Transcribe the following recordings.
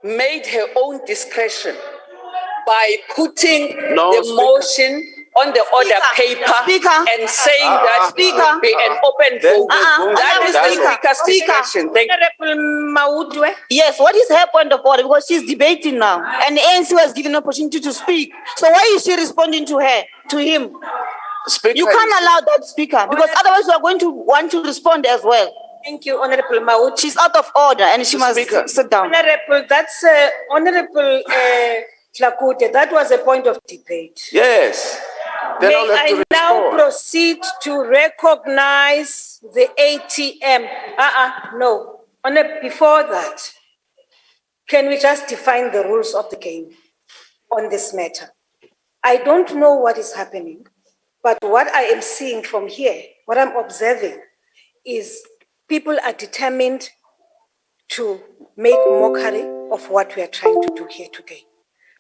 made her own discretion by putting the Speaker. motion on the order paper and saying that it will be an open vote. That is the Speaker's discretion. Thank you. Honorable Maudwe. Yes, what is her point of order? Because she's debating now, and the ANC was given an opportunity to speak. So why is she responding to him? Speaker, you can't allow that, Speaker, because otherwise we are going to want to respond as well. Thank you, Honorable Maud. She's out of order, and she must sit down. Honorable, that's Honorable Tlakute. That was a point of debate. Yes. May I now proceed to recognize the ATM? No. Before that, can we just define the rules of the game on this matter? I don't know what is happening, but what I am seeing from here, what I'm observing, is people are determined to make mockery of what we are trying to do here today.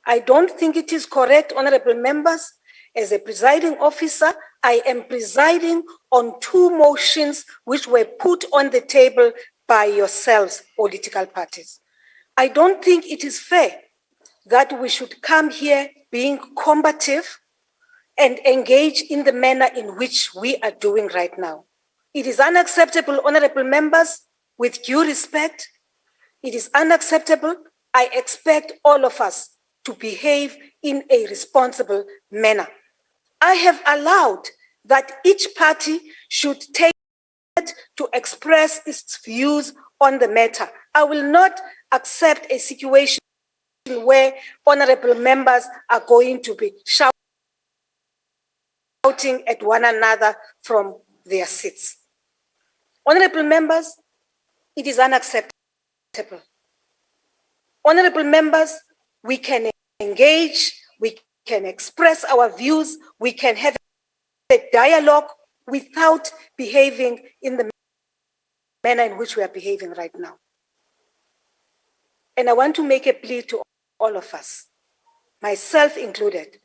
I don't think it is correct, honorable members. As a presiding officer, I am presiding on 2 motions which were put on the table by yourselves, political parties. I don't think it is fair that we should come here being combative and engage in the manner in which we are doing right now. It is unacceptable, honorable members, with due respect. It is unacceptable. I expect all of us to behave in a responsible manner. I have allowed that each party should take it to express its views on the matter. I will not accept a situation where honorable members are going to be shouting at one another from their seats. Honorable members, it is unacceptable. Honorable members, we can engage, we can express our views, we can have a dialogue without behaving in the manner in which we are behaving right now. And I want to make a plea to all of us, myself included,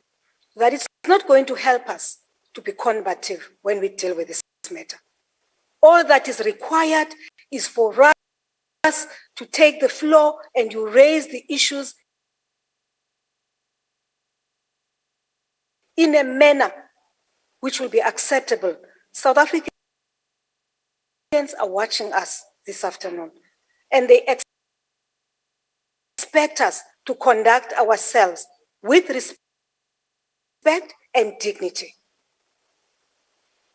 that it's not going to help us to be combative when we deal with this matter. All that is required is for us to take the floor and you raise the issues in a manner which will be acceptable. South Africans are watching us this afternoon, and they expect us to conduct ourselves with respect and dignity.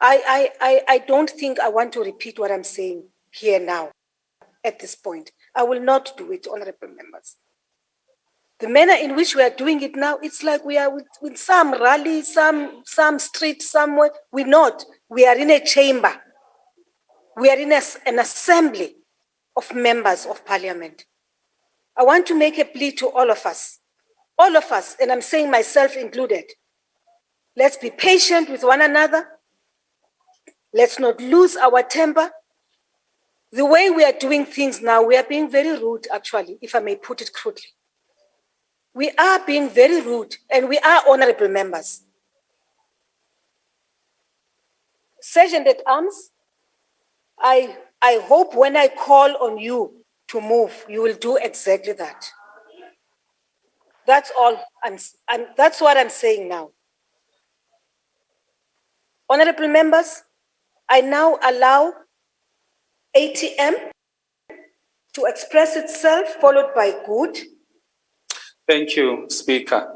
I don't think I want to repeat what I'm saying here now at this point. I will not do it, honorable members. The manner in which we are doing it now, it's like we are with some rally, some street somewhere. We're not. We are in a chamber. We are in an assembly of members of parliament. I want to make a plea to all of us, and I'm saying myself included. Let's be patient with one another. Let's not lose our temper. The way we are doing things now, we are being very rude, actually, if I may put it crudely. We are being very rude, and we are honorable members. Sergeant at Arms, I hope when I call on you to move, you will do exactly that. That's all, that's what I'm saying now. Honorable members, I now allow ATM to express itself, followed by Good. Thank you, Speaker.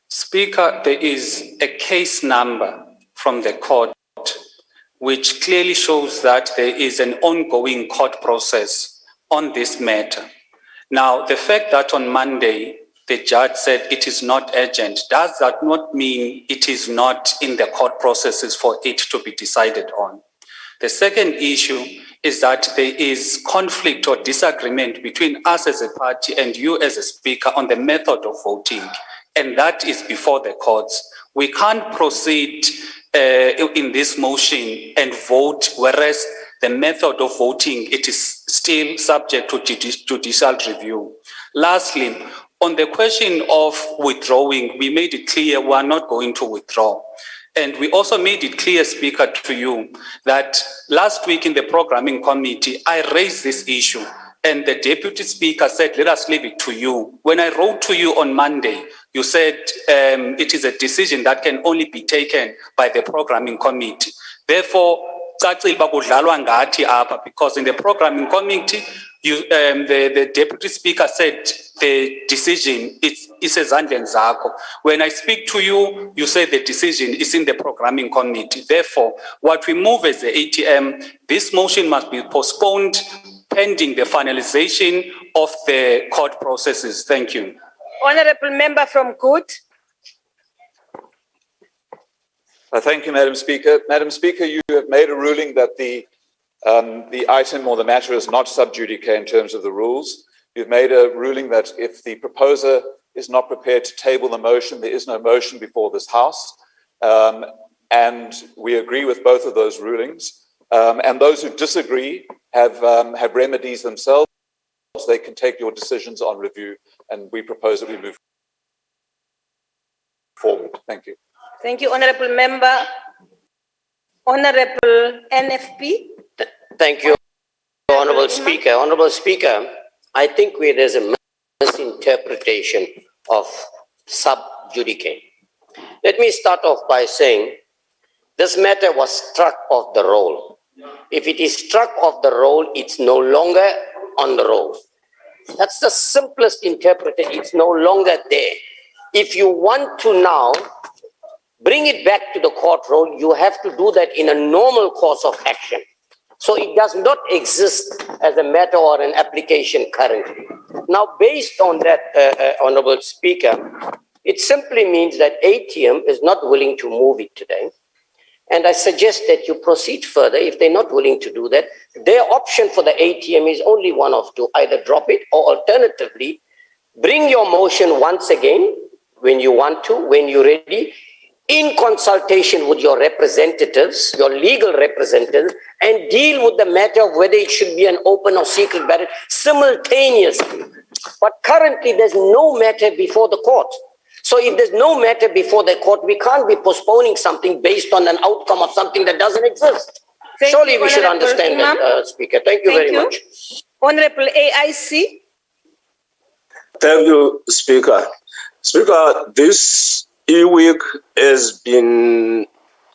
Speaker, there is a case number from the court which clearly shows that there is an ongoing court process on this matter. Now, the fact that on Monday the judge said it is not urgent, does that not mean it is not in the court processes for it to be decided on? The second issue is that there is conflict or disagreement between us as a party and you as a speaker on the method of voting, and that is before the courts. We can't proceed in this motion and vote, whereas the method of voting, it is still subject to judicial review. Lastly, on the question of withdrawing, we made it clear we are not going to withdraw. And we also made it clear, Speaker, to you that last week in the programming committee, I raised this issue and the Deputy Speaker said, let us leave it to you. When I wrote to you on Monday, you said it is a decision that can only be taken by the programming committee. Therefore, because in the programming committee, the Deputy Speaker said the decision is ezandleni zakho. When I speak to you, you say the decision is in the programming committee. Therefore, what we move as the ATM, this motion must be postponed pending the finalization of the court processes. Thank you. Honorable member from Good. Thank you, Madam Speaker. Madam Speaker, you have made a ruling that the item or the matter is not sub judice in terms of the rules. You've made a ruling that if the proposer is not prepared to table the motion, there is no motion before this House. And we agree with both of those rulings. And those who disagree have remedies themselves. They can take your decisions on review, and we propose that we move forward. Thank you. Thank you, Honorable Member. Honorable NFP. Thank you, Honorable Speaker. Honorable Speaker, I think there's a misinterpretation of sub judice. Let me start off by saying this matter was struck off the roll. If it is struck off the roll, it's no longer on the roll. That's the simplest interpretation. It's no longer there. If you want to now bring it back to the court roll, you have to do that in a normal course of action. So it does not exist as a matter or an application currently. Now, based on that, Honorable Speaker, it simply means that ATM is not willing to move it today. And I suggest that you proceed further. If they're not willing to do that, their option for the ATM is only one of two: either drop it or alternatively, bring your motion once again when you want to, when you're ready, in consultation with your representatives, your legal representatives, and deal with the matter of whether it should be an open or secret ballot simultaneously. But currently, there's no matter before the court. So if there's no matter before the court, we can't be postponing something based on an outcome of something that doesn't exist. Surely we should understand that, Speaker. Thank you very much. Honorable AIC. Thank you, Speaker. Speaker, this e-week has been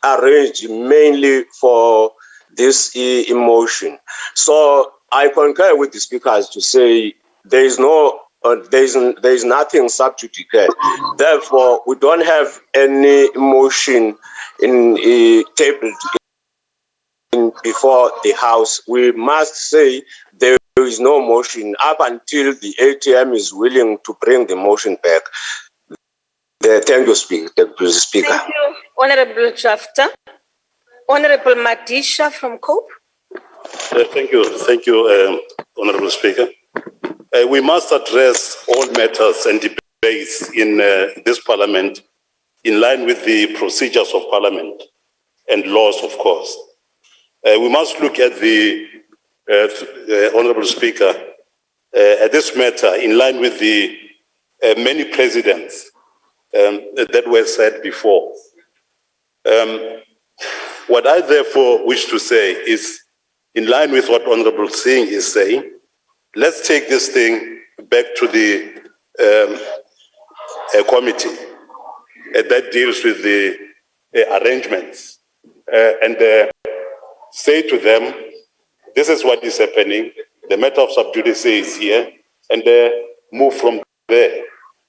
arranged mainly for this emotion. So I concur with the speakers to say there is nothing sub judice. Therefore, we don't have any motion in tabled before the House. We must say there is no motion up until the ATM is willing to bring the motion back. Thank you, Speaker. Thank you, Honorable Drafter. Honorable Madisha from COPE. Thank you, Honorable Speaker. We must address all matters and debates in this Parliament in line with the procedures of Parliament and laws, of course. We must look at the Honorable Speaker at this matter in line with the many presidents that were said before. What I therefore wish to say is, in line with what Honorable Singh is saying, let's take this thing back to the committee that deals with the arrangements and say to them, this is what is happening, the matter of sub judice is here, and move from there.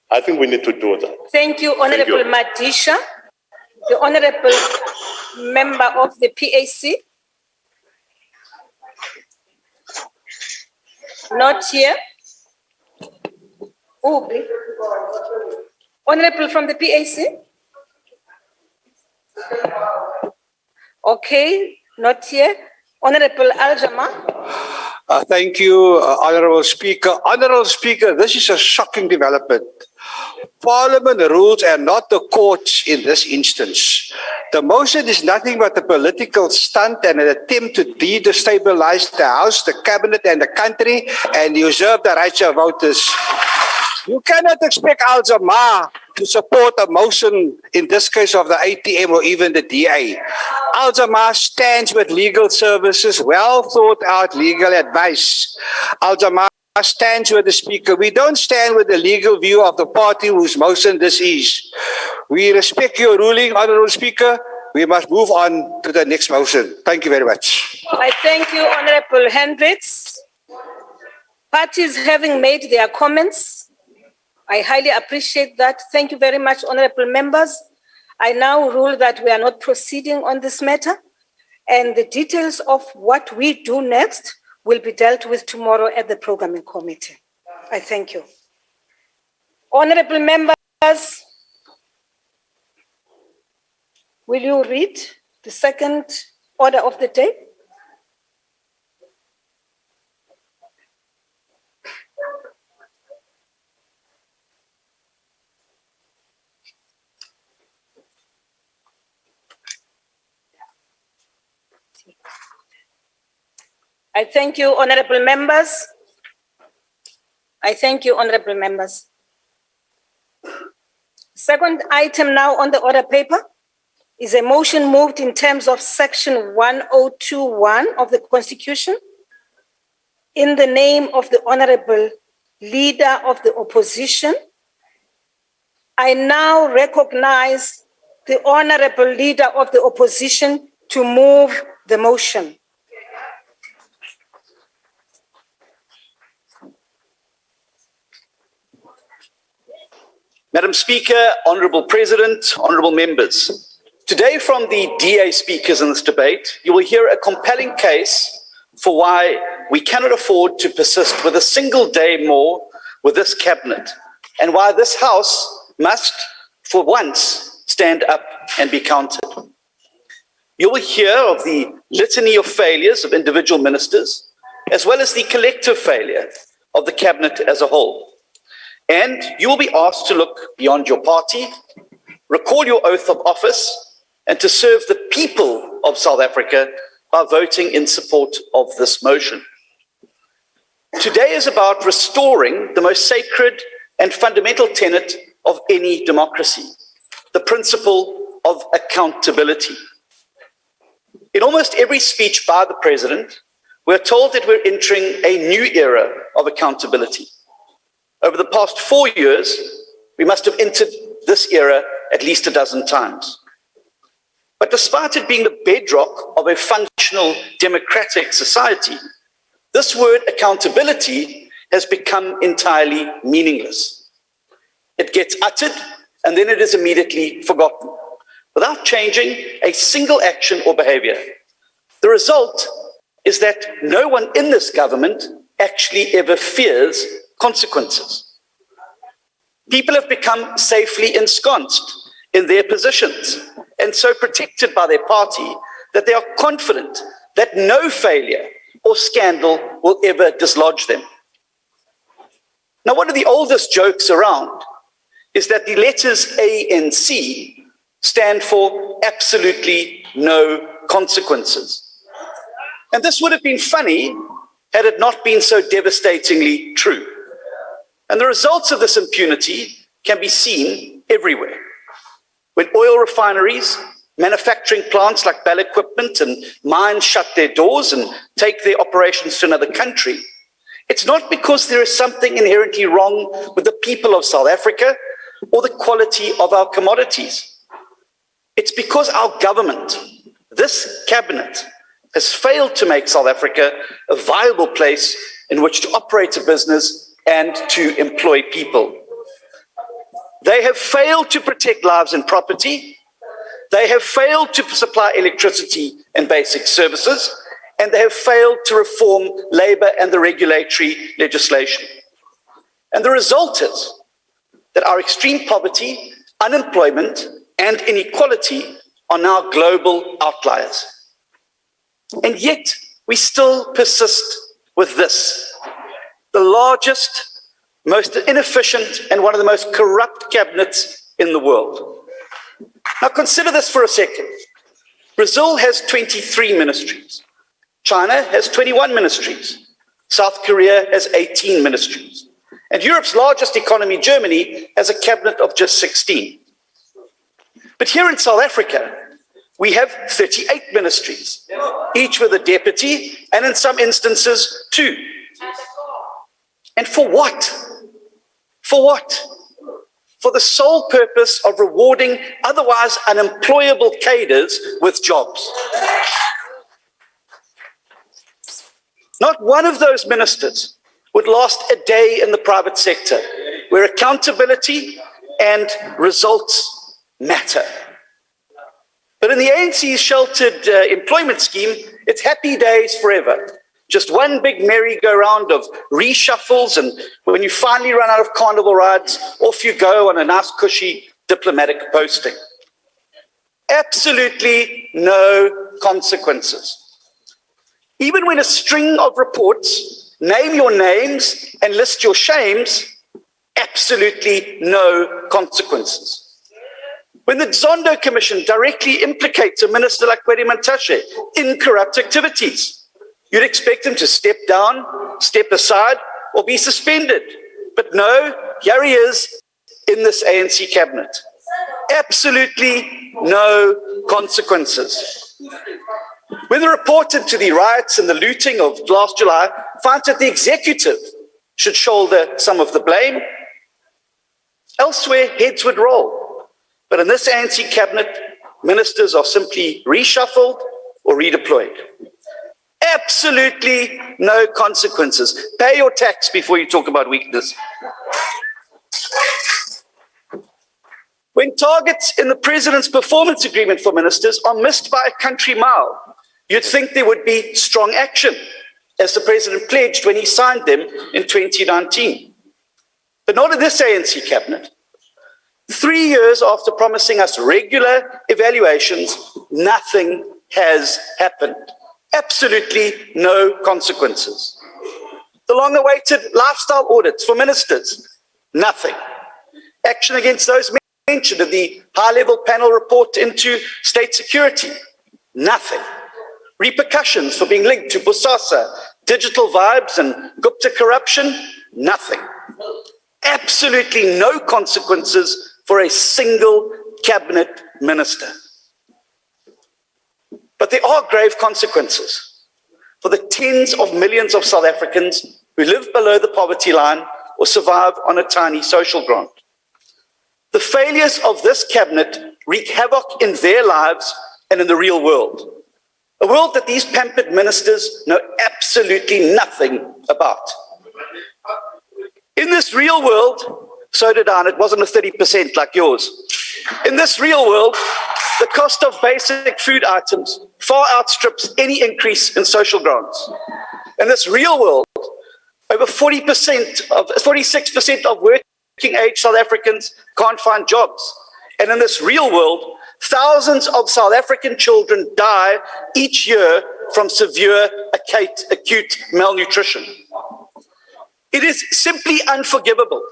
I think we need to do that. Thank you, Honorable Madisha. The Honorable Member of the PAC. Not here. Honorable from the PAC. Okay, not here. Honorable Al-Jama. Thank you, Honorable Speaker. Honorable Speaker, this is a shocking development. Parliament rules and not the courts in this instance. The motion is nothing but a political stunt and an attempt to destabilize the House, the Cabinet and the country and usurp the rights of voters. You cannot expect Al-Jama to support a motion, in this case of the ATM or even the DA. Al-Jamaa stands with legal services, well thought out legal advice. Al-Jamaa stands with the Speaker. We don't stand with the legal view of the party whose motion this is. We respect your ruling, Honourable Speaker. We must move on to the next motion. Thank you very much. I thank you, Honourable Hendricks. Parties having made their comments, I highly appreciate that. Thank you very much, honourable members. I now rule that we are not proceeding on this matter, and the details of what we do next will be dealt with tomorrow at the programming committee. I thank you. Honourable members, will you read the second order of the day? I thank you, honourable members. I thank you, honourable members. Second item now on the order paper is a motion moved in terms of section 1021 of the Constitution in the name of the honourable leader of the opposition. I now recognize the honourable leader of the opposition to move the motion. Madam Speaker, Honourable President, Honourable Members. Today from the DA speakers in this debate, you will hear a compelling case for why we cannot afford to persist with a single day more with this cabinet, and why this House must, for once, stand up and be counted. You will hear of the litany of failures of individual ministers, as well as the collective failure of the cabinet as a whole. And you will be asked to look beyond your party, recall your oath of office, and to serve the people of South Africa by voting in support of this motion. Today is about restoring the most sacred and fundamental tenet of any democracy, the principle of accountability. In almost every speech by the President, we're told that we're entering a new era of accountability. Over the past 4 years, we must have entered this era at least a dozen times. But despite it being the bedrock of a functional democratic society, this word accountability has become entirely meaningless. It gets uttered and then it is immediately forgotten, without changing a single action or behavior. The result is that no one in this government actually ever fears consequences. People have become safely ensconced in their positions and so protected by their party that they are confident that no failure or scandal will ever dislodge them. Now, one of the oldest jokes around is that the letters ANC stand for absolutely no consequences. And this would have been funny had it not been so devastatingly true. And the results of this impunity can be seen everywhere. When oil refineries, manufacturing plants like Bell Equipment and mines shut their doors and take their operations to another country, it's not because there is something inherently wrong with the people of South Africa or the quality of our commodities. It's because our government, this cabinet, has failed to make South Africa a viable place in which to operate a business and to employ people. They have failed to protect lives and property. They have failed to supply electricity and basic services, and they have failed to reform labor and the regulatory legislation. And the result is that our extreme poverty, unemployment, and inequality are now global outliers. And yet, we still persist with this. The largest, most inefficient, and one of the most corrupt cabinets in the world. Now consider this for a second. Brazil has 23 ministries. China has 21 ministries. South Korea has 18 ministries. And Europe's largest economy, Germany, has a cabinet of just 16. But here in South Africa, we have 38 ministries, each with a deputy, and in some instances, 2. And for what? For what? For the sole purpose of rewarding otherwise unemployable cadres with jobs. Not one of those ministers would last a day in the private sector, where accountability and results matter. But in the ANC's sheltered employment scheme, it's happy days forever. Just one big merry-go-round of reshuffles, and when you finally run out of carnival rides, off you go on a nice, cushy diplomatic posting. Absolutely no consequences. Even when a string of reports name your names and list your shames, absolutely no consequences. When the Zondo Commission directly implicates a minister like Kwedi Mantashe in corrupt activities, you'd expect him to step down, step aside, or be suspended. But no, here he is in this ANC cabinet. Absolutely no consequences. When the report into the riots and the looting of last July finds that the executive should shoulder some of the blame, elsewhere heads would roll. But in this ANC cabinet, ministers are simply reshuffled or redeployed. Absolutely no consequences. Pay your tax before you talk about weakness. When targets in the president's performance agreement for ministers are missed by a country mile, you'd think there would be strong action, as the president pledged when he signed them in 2019. But not in this ANC cabinet. 3 years after promising us regular evaluations, nothing has happened. Absolutely no consequences. The long-awaited lifestyle audits for ministers, nothing. Action against those mentioned in the high-level panel report into state security, nothing. Repercussions for being linked to Bosasa, digital vibes and Gupta corruption, nothing. Absolutely no consequences for a single cabinet minister. But there are grave consequences for the tens of millions of South Africans who live below the poverty line or survive on a tiny social grant. The failures of this cabinet wreak havoc in their lives and in the real world, a world that these pampered ministers know absolutely nothing about. In this real world, so did I, and it wasn't a 30% like yours. In this real world, the cost of basic food items far outstrips any increase in social grants. In this real world, over 46% of working age South Africans can't find jobs. And in this real world, thousands of South African children die each year from severe acute malnutrition. It is simply unforgivable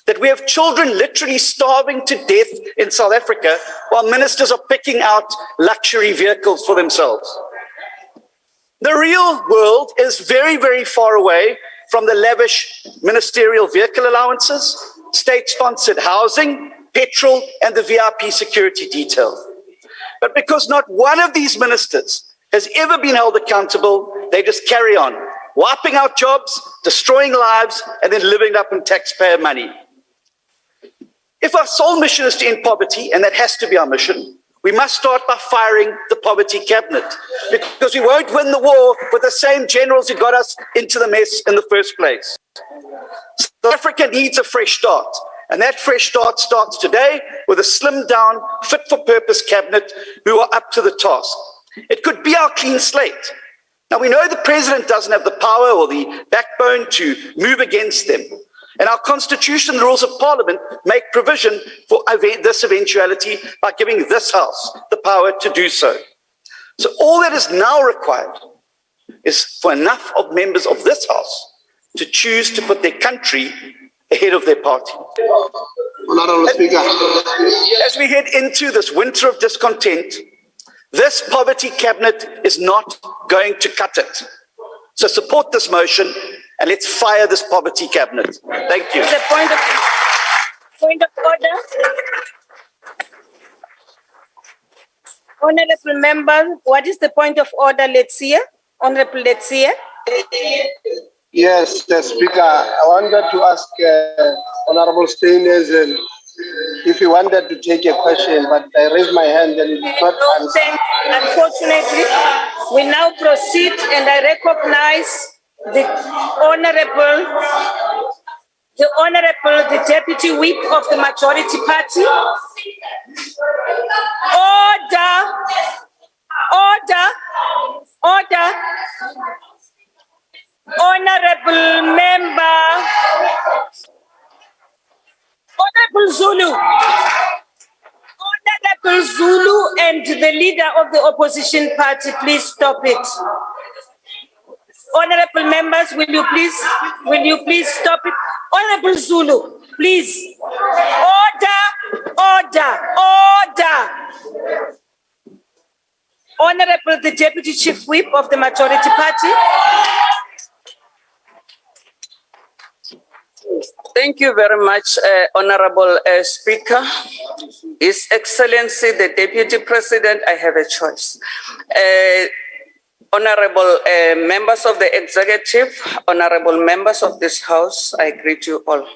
that we have children literally starving to death in South Africa while ministers are picking out luxury vehicles for themselves. The real world is very, very far away from the lavish ministerial vehicle allowances, state-sponsored housing, petrol, and the VIP security detail. But because not one of these ministers has ever been held accountable, they just carry on, wiping out jobs, destroying lives, and then living up on taxpayer money. If our sole mission is to end poverty, and that has to be our mission, we must start by firing the poverty cabinet, because we won't win the war with the same generals who got us into the mess in the first place. South Africa needs a fresh start, and that fresh start starts today with a slimmed-down, fit-for-purpose cabinet who are up to the task. It could be our clean slate. Now, we know the president doesn't have the power or the backbone to move against them. And our constitution and the rules of parliament make provision for this eventuality by giving this house the power to do so. So all that is now required is for enough of members of this house to choose to put their country ahead of their party. As we head into this winter of discontent, this poverty cabinet is not going to cut it. So support this motion and let's fire this poverty cabinet. Thank you. Is a point of order. Honorable member, what is the point of order? Let's hear. Honorable, let's hear. Yes, Speaker. I wanted to ask Honorable Steiners if he wanted to take a question, but I raised my hand and it did not answer. Thanks. Unfortunately, we now proceed and I recognize the Deputy Whip of the Majority Party. Order. Honorable member. Honorable Zulu and the leader of the opposition party, please stop it. Honorable members, will you please stop it? Honorable Zulu, please. Order. Honorable the Deputy Chief Whip of the Majority Party. Thank you very much, Honorable Speaker. His Excellency, the Deputy President, I have a choice. Honorable members of the Executive, honorable members of this House, I greet you all.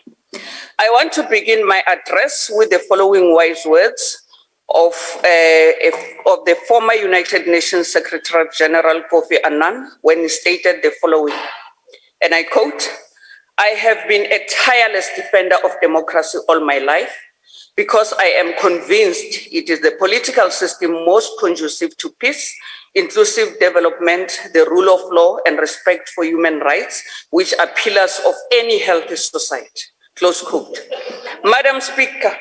I want to begin my address with the following wise words of the former United Nations Secretary General Kofi Annan when he stated the following, and I quote, "I have been a tireless defender of democracy all my life because I am convinced it is the political system most conducive to peace, inclusive development, the rule of law, and respect for human rights, which are pillars of any healthy society." Close quote. Madam Speaker,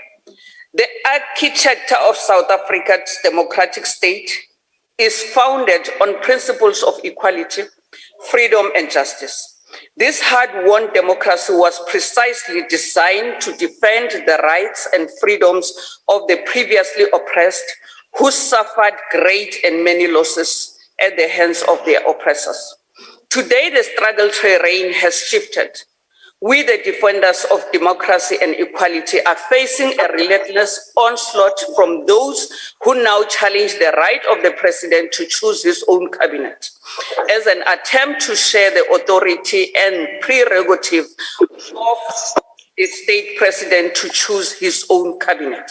the architecture of South Africa's democratic state is founded on principles of equality, freedom, and justice. This hard-won democracy was precisely designed to defend the rights and freedoms of the previously oppressed, who suffered great and many losses at the hands of their oppressors. Today, the struggle terrain has shifted. We, the defenders of democracy and equality, are facing a relentless onslaught from those who now challenge the right of the president to choose his own cabinet as an attempt to share the authority and prerogative of the state president to choose his own cabinet.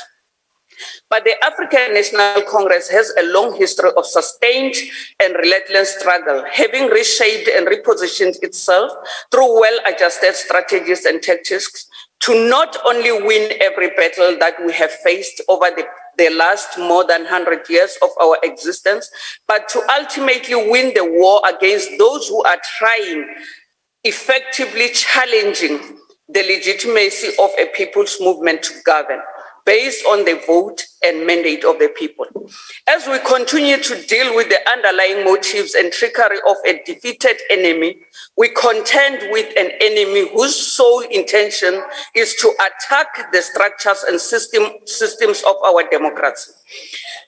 But the African National Congress has a long history of sustained and relentless struggle, having reshaped and repositioned itself through well-adjusted strategies and tactics to not only win every battle that we have faced over the last more than 100 years of our existence, but to ultimately win the war against those who are trying, effectively challenging the legitimacy of a people's movement to govern, based on the vote and mandate of the people. As we continue to deal with the underlying motives and trickery of a defeated enemy, we contend with an enemy whose sole intention is to attack the structures and systems of our democracy.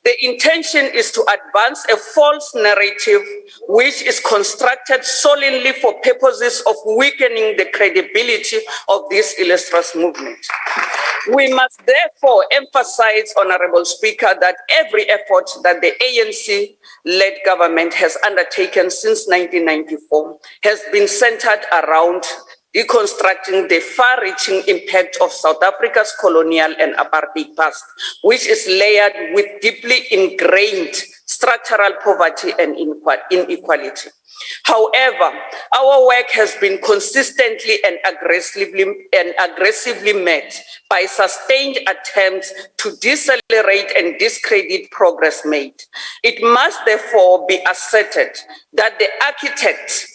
The intention is to advance a false narrative which is constructed solely for purposes of weakening the credibility of this illustrious movement. We must therefore emphasize, Honorable Speaker, that every effort that the ANC-led government has undertaken since 1994 has been centered around deconstructing the far-reaching impact of South Africa's colonial and apartheid past, which is layered with deeply ingrained structural poverty and inequality. However, our work has been consistently and aggressively met by sustained attempts to decelerate and discredit progress made. It must therefore be asserted that the architects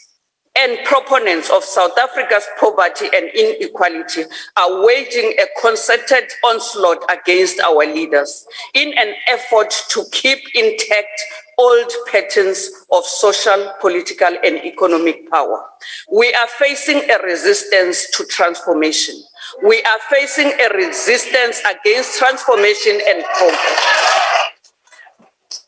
and proponents of South Africa's poverty and inequality are waging a concerted onslaught against our leaders in an effort to keep intact old patterns of social, political, and economic power. We are facing a resistance to transformation. We are facing a resistance against transformation and progress.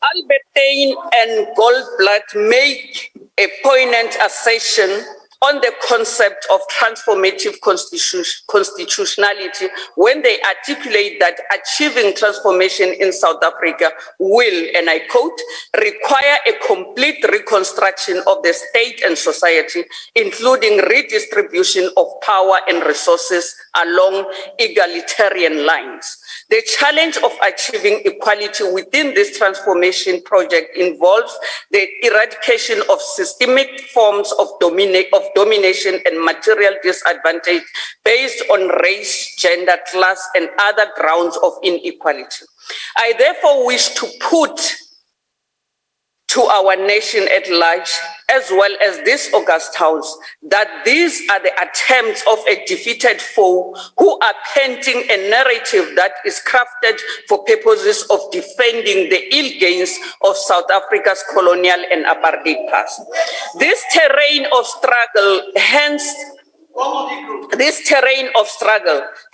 Albertine and Goldblatt make a poignant assertion on the concept of transformative constitutionality when they articulate that achieving transformation in South Africa will, and I quote, require a complete reconstruction of the state and society, including redistribution of power and resources along egalitarian lines. The challenge of achieving equality within this transformation project involves the eradication of systemic forms of domination and material disadvantage based on race, gender, class, and other grounds of inequality. I therefore wish to put to our nation at large, as well as this august house, that these are the attempts of a defeated foe who are painting a narrative that is crafted for purposes of defending the ill gains of South Africa's colonial and apartheid past. This terrain of struggle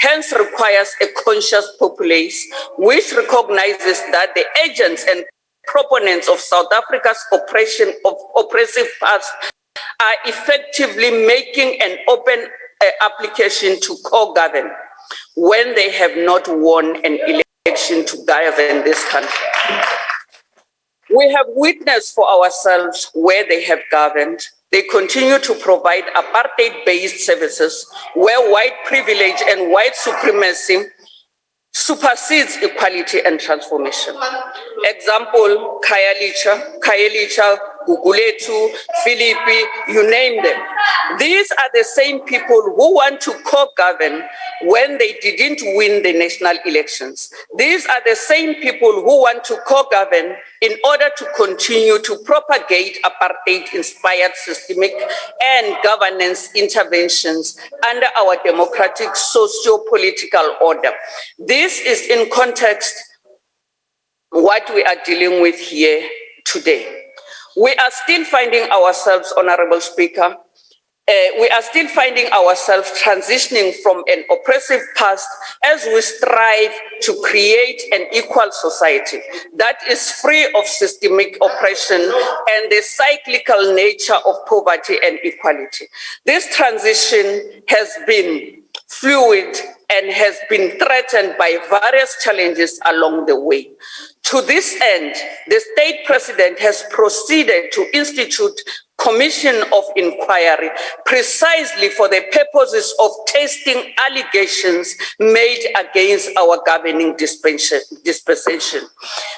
hence requires a conscious populace which recognizes that the agents and proponents of South Africa's oppressive past are effectively making an open application to co-govern when they have not won an election to govern this country. We have witnessed for ourselves where they have governed. They continue to provide apartheid-based services where white privilege and white supremacy supersedes equality and transformation. Example, Khayelitsha, Gugulethu, Philippi, you name them. These are the same people who want to co-govern when they didn't win the national elections. These are the same people who want to co-govern in order to continue to propagate apartheid-inspired systemic and governance interventions under our democratic socio-political order. This is in context what we are dealing with here today. We are still finding ourselves, Honorable Speaker, we are still finding ourselves transitioning from an oppressive past as we strive to create an equal society that is free of systemic oppression and the cyclical nature of poverty and inequality. This transition has been fluid and has been threatened by various challenges along the way. To this end, the state president has proceeded to institute commission of inquiry precisely for the purposes of testing allegations made against our governing dispensation.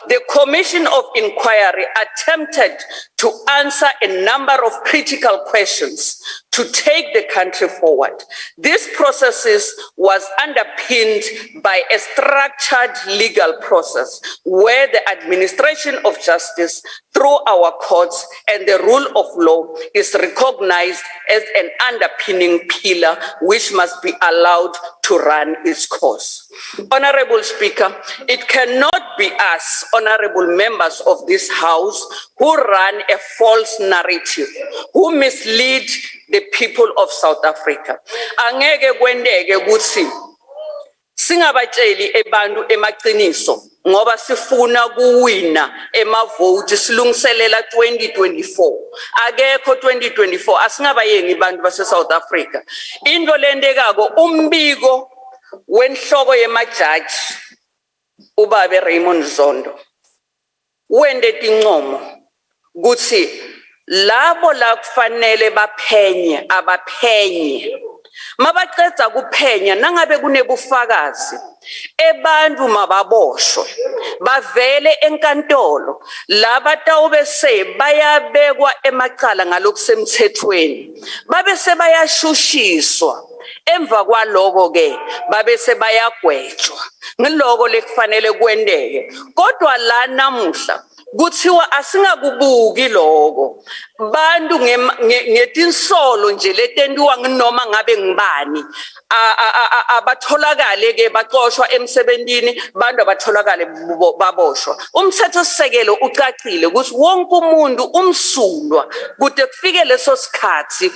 The commission of inquiry attempted to answer a number of critical questions to take the country forward. This process was underpinned by a structured legal process where the administration of justice through our courts and the rule of law is recognized as an underpinning pillar which must be allowed to run its course. Honorable Speaker, it cannot be us, honorable members of this House, who run a false narrative, who mislead the people of South Africa. Angeke kwendeke ukuthi singabatsheli ebantu emaqiniso ngoba sifuna kuwina emavoti silungiselela 2024. Akekho 2024 asingabayengi abantu base South Africa. Into lendekako umbiko wenhloko yemajaji ubabe Raymond Zondo wende tincomo kuthi labo la kufanele baphenye abaphenye mabaqedza kuphenya nangabe kunebufakazi ebantu mababoshwe bavele enkantolo laba tawubese bayabekwa emacala ngalokusemthethweni babe sebayashushiswa emva kwaloko ke babe sebayagwetshwa ngiloko lekufanele kwendeke kodwa la namuhla kuthiwa asingakubuki lokho bantu ngetinsolo nje letentiwa nginoma ngabe ngibani abatholakale ke baxoshwa emsebentini bantu abatholakale baboshwa umthetho sisekelo ucacile ukuthi wonke umuntu umsulwa kude kufike leso sikhathi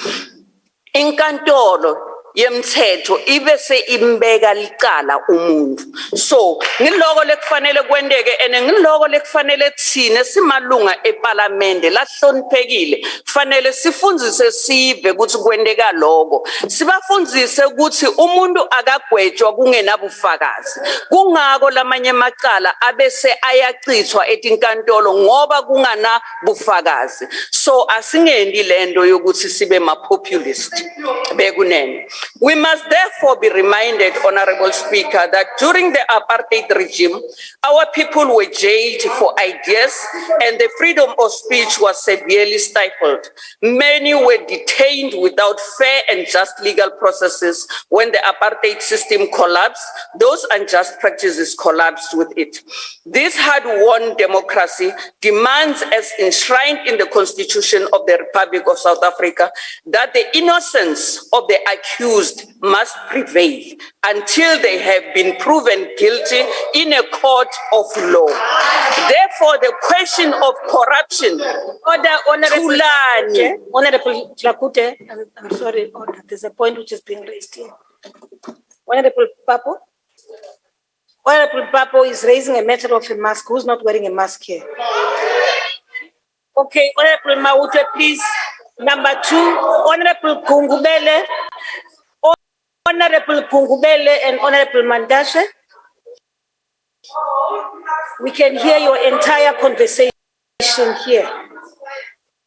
inkantolo yemthetho ibe se imbeka licala umuntu. So ngiloko lekufanele kwendeke ene ngiloko lekufanele thina simalunga eParliament lahloniphekile kufanele sifundzise sive ukuthi kwendeka lokho, sibafundzise ukuthi umuntu akagwetshwa kungenabufakazi, kungako lamanye amacala abese ayacithwa etinkantolo ngoba kungana bufakazi. So asingendi lento yokuthi sibe ma populist bekunene. We must therefore be reminded, Honorable Speaker, that during the apartheid regime, our people were jailed for ideas and the freedom of speech was severely stifled. Many were detained without fair and just legal processes. When the apartheid system collapsed, those unjust practices collapsed with it. This hard-won democracy demands, as enshrined in the Constitution of the Republic of South Africa, that the innocence of the accused must prevail until they have been proven guilty in a court of law. Therefore, the question of corruption, Honorable Tlakute, I'm sorry, Order. There's a point which is being raised here. Honorable Papo is raising a matter of a mask. Who's not wearing a mask here? Okay, Honorable Maute, please. Number 2, Honorable Kungubele, and Honorable Mandashe. We can hear your entire conversation here.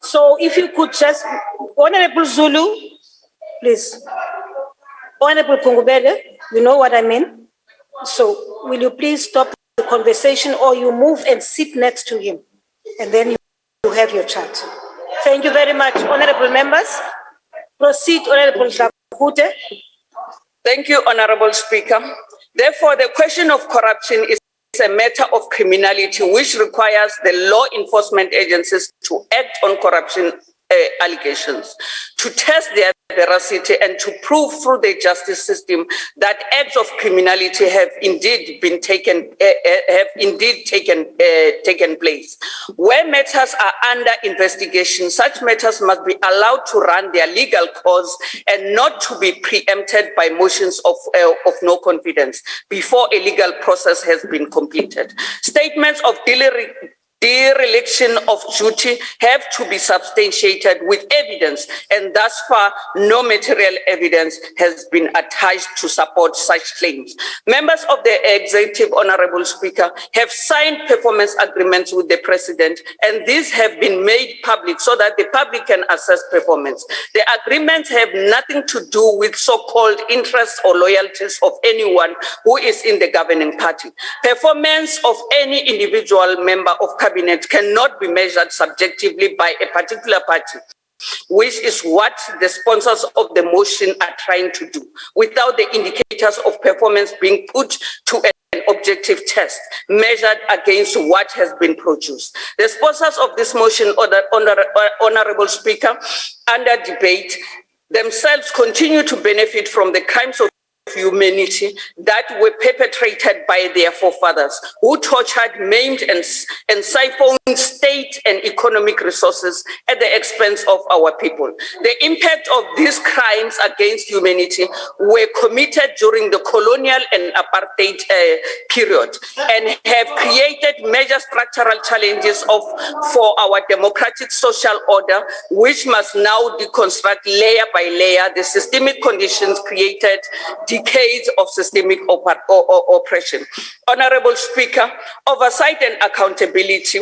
So if you could just, Honorable Zulu, please. Honorable Kungubele, you know what I mean? So will you please stop the conversation or you move and sit next to him and then you have your chat. Thank you very much, honorable members. Proceed, Honorable Tlakute. Thank you, Honorable Speaker. Therefore, the question of corruption is a matter of criminality which requires the law enforcement agencies to act on corruption allegations, to test their veracity and to prove through the justice system that acts of criminality have indeed been taken place. Where matters are under investigation, such matters must be allowed to run their legal course and not to be preempted by motions of no confidence before a legal process has been completed. Statements of dereliction of duty have to be substantiated with evidence, and thus far, no material evidence has been attached to support such claims. Members of the executive, Honorable Speaker, have signed performance agreements with the President, and these have been made public so that the public can assess performance. The agreements have nothing to do with so-called interests or loyalties of anyone who is in the governing party. Performance of any individual member of Cabinet cannot be measured subjectively by a particular party, which is what the sponsors of the motion are trying to do, without the indicators of performance being put to an objective test, measured against what has been produced. The sponsors of this motion, Honorable Speaker, under debate, themselves continue to benefit from the crimes of humanity that were perpetrated by their forefathers, who tortured, maimed, and siphoned state and economic resources at the expense of our people. The impact of these crimes against humanity were committed during the colonial and apartheid period and have created major structural challenges for our democratic social order, which must now deconstruct layer by layer the systemic conditions created decades of systemic oppression. Honorable Speaker, oversight and accountability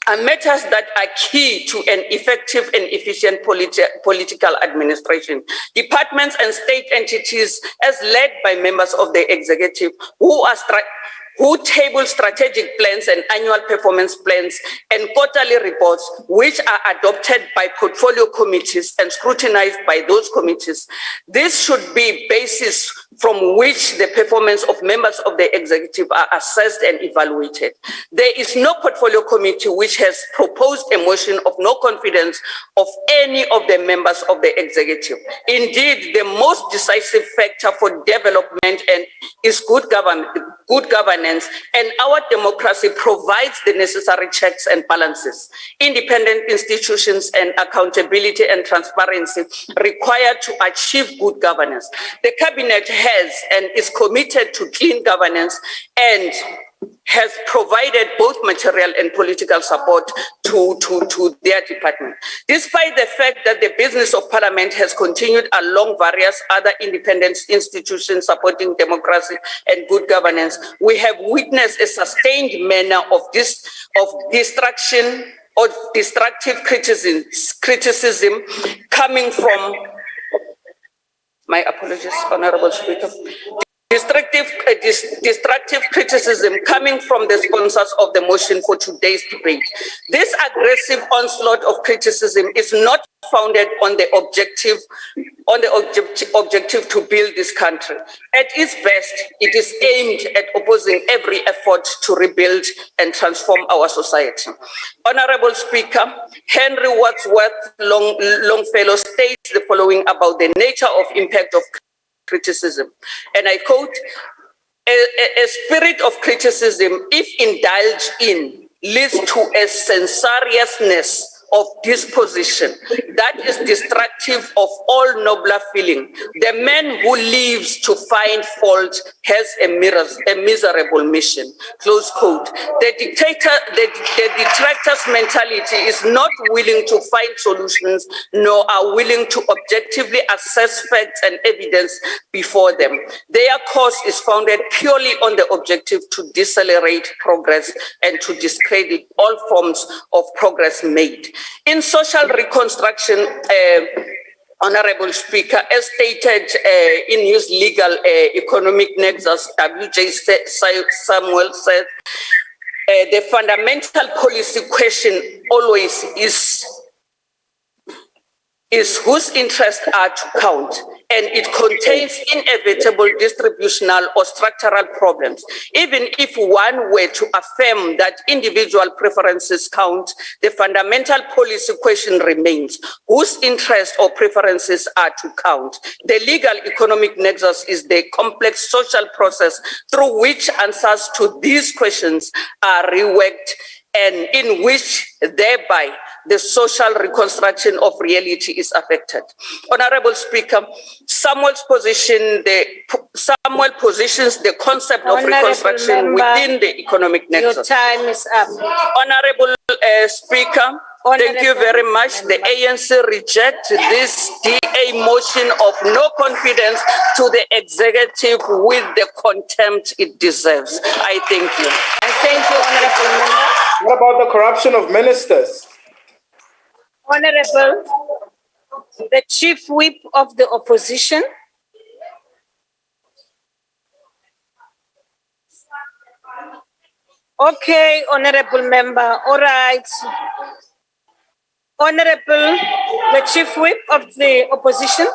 are matters that are key to an effective and efficient political administration. Departments and state entities, as led by members of the executive, who table strategic plans and annual performance plans and quarterly reports, which are adopted by portfolio committees and scrutinized by those committees. This should be basis from which the performance of members of the executive are assessed and evaluated. There is no portfolio committee which has proposed a motion of no confidence of any of the members of the executive. Indeed, the most decisive factor for development and is good government good governance, and our democracy provides the necessary checks and balances, independent institutions, and accountability and transparency required to achieve good governance. The Cabinet has and is committed to clean governance and has provided both material and political support to their department. Despite the fact that the business of Parliament has continued along various other independent institutions supporting democracy and good governance, we have witnessed a sustained manner of destruction or destructive criticism coming from, my apologies, Honorable Speaker, destructive criticism coming from the sponsors of the motion for today's debate. This aggressive onslaught of criticism is not founded on the objective to build this country. At its best, it is aimed at opposing every effort to rebuild and transform our society. Honorable Speaker, Henry Wadsworth Longfellow states the following about the nature of impact of criticism, and I quote, a spirit of criticism, if indulged in, leads to a censoriousness of disposition that is destructive of all nobler feeling. The man who lives to find fault has a miserable mission. Close quote. The detractor's mentality is not willing to find solutions, nor are willing to objectively assess facts and evidence before them. Their cause is founded purely on the objective to decelerate progress and to discredit all forms of progress made. In social reconstruction, Honorable Speaker, as stated in his legal economic nexus, W.J. Samuel said, the fundamental policy question always is whose interests are to count, and it contains inevitable distributional or structural problems. Even if one were to affirm that individual preferences count, the fundamental policy question remains whose interests or preferences are to count. The legal economic nexus is the complex social process through which answers to these questions are reworked and in which thereby the social reconstruction of reality is affected. Honorable Speaker, Samuel positions the concept of reconstruction within the economic nexus. Your time is up. Honorable Speaker, thank you very much. The ANC rejects this DA motion of no confidence to the executive with the contempt it deserves. I thank you. I thank you, Honorable Member. What about the corruption of ministers? Honorable, the Chief Whip of the Opposition. Okay, Honorable Member, all right. Honorable, the Chief Whip of the Opposition.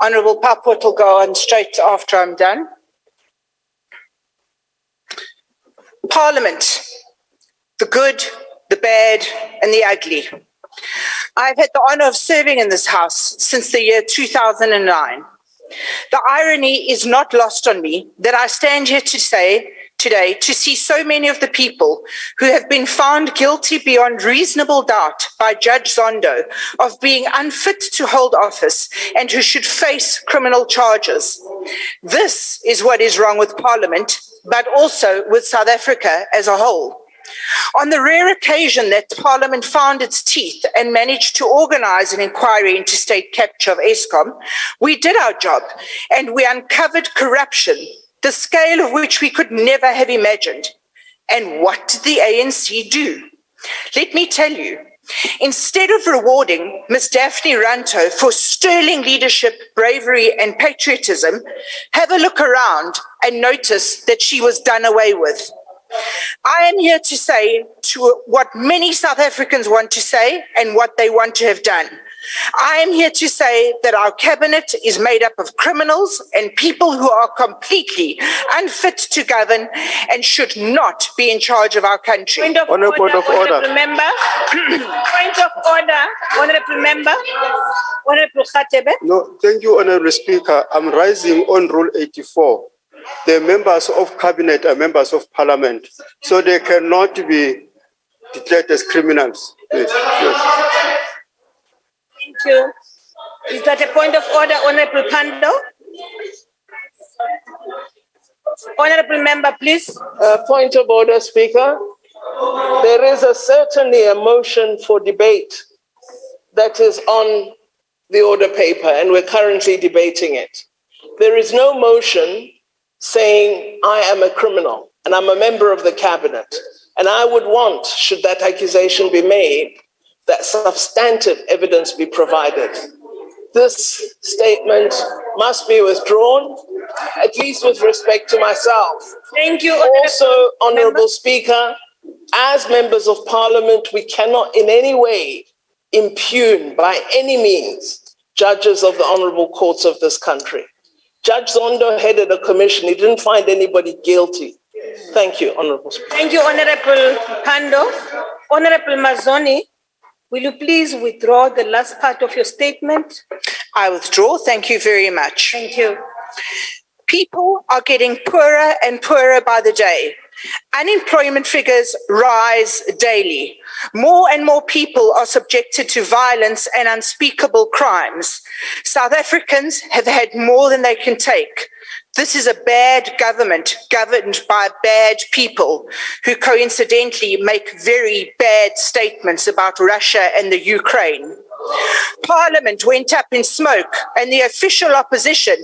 Honourable Paput will go on straight after I'm done. Parliament, the good, the bad, and the ugly. I've had the honour of serving in this House since the year 2009. The irony is not lost on me that I stand here to say today to see so many of the people who have been found guilty beyond reasonable doubt by Judge Zondo of being unfit to hold office and who should face criminal charges. This is what is wrong with Parliament, but also with South Africa as a whole. On the rare occasion that Parliament found its teeth and managed to organise an inquiry into state capture of Eskom, we did our job and we uncovered corruption, the scale of which we could never have imagined. And what did the ANC do? Let me tell you, instead of rewarding Ms. Daphne Ranto for sterling leadership, bravery, and patriotism, have a look around and notice that she was done away with. I am here to say to what many South Africans want to say and what they want to have done. I am here to say that our cabinet is made up of criminals and people who are completely unfit to govern and should not be in charge of our country. Point of order, honorable member. Point of order, honorable member. Honorable Khatebe. No, thank you, Honorable Speaker. I'm rising on Rule 84. The members of cabinet are members of parliament, so they cannot be declared as criminals. Yes, yes. Thank you. Is that a point of order, Honorable Pando? Honorable member, please. Point of order, Speaker. There is certainly a motion for debate that is on the order paper, and we're currently debating it. There is no motion saying I am a criminal and I'm a member of the cabinet. And I would want, should that accusation be made, that substantive evidence be provided. This statement must be withdrawn, at least with respect to myself. Thank you. Also, Honorable Speaker, as members of parliament, we cannot in any way impugn by any means judges of the honorable courts of this country. Judge Zondo headed a commission. He didn't find anybody guilty. Thank you, Honorable Speaker. Thank you, Honorable Pando. Honorable Mazzoni, will you please withdraw the last part of your statement? I withdraw. Thank you very much. Thank you. People are getting poorer and poorer by the day. Unemployment figures rise daily. More and more people are subjected to violence and unspeakable crimes. South Africans have had more than they can take. This is a bad government governed by bad people who coincidentally make very bad statements about Russia and the Ukraine. Parliament went up in smoke and the official opposition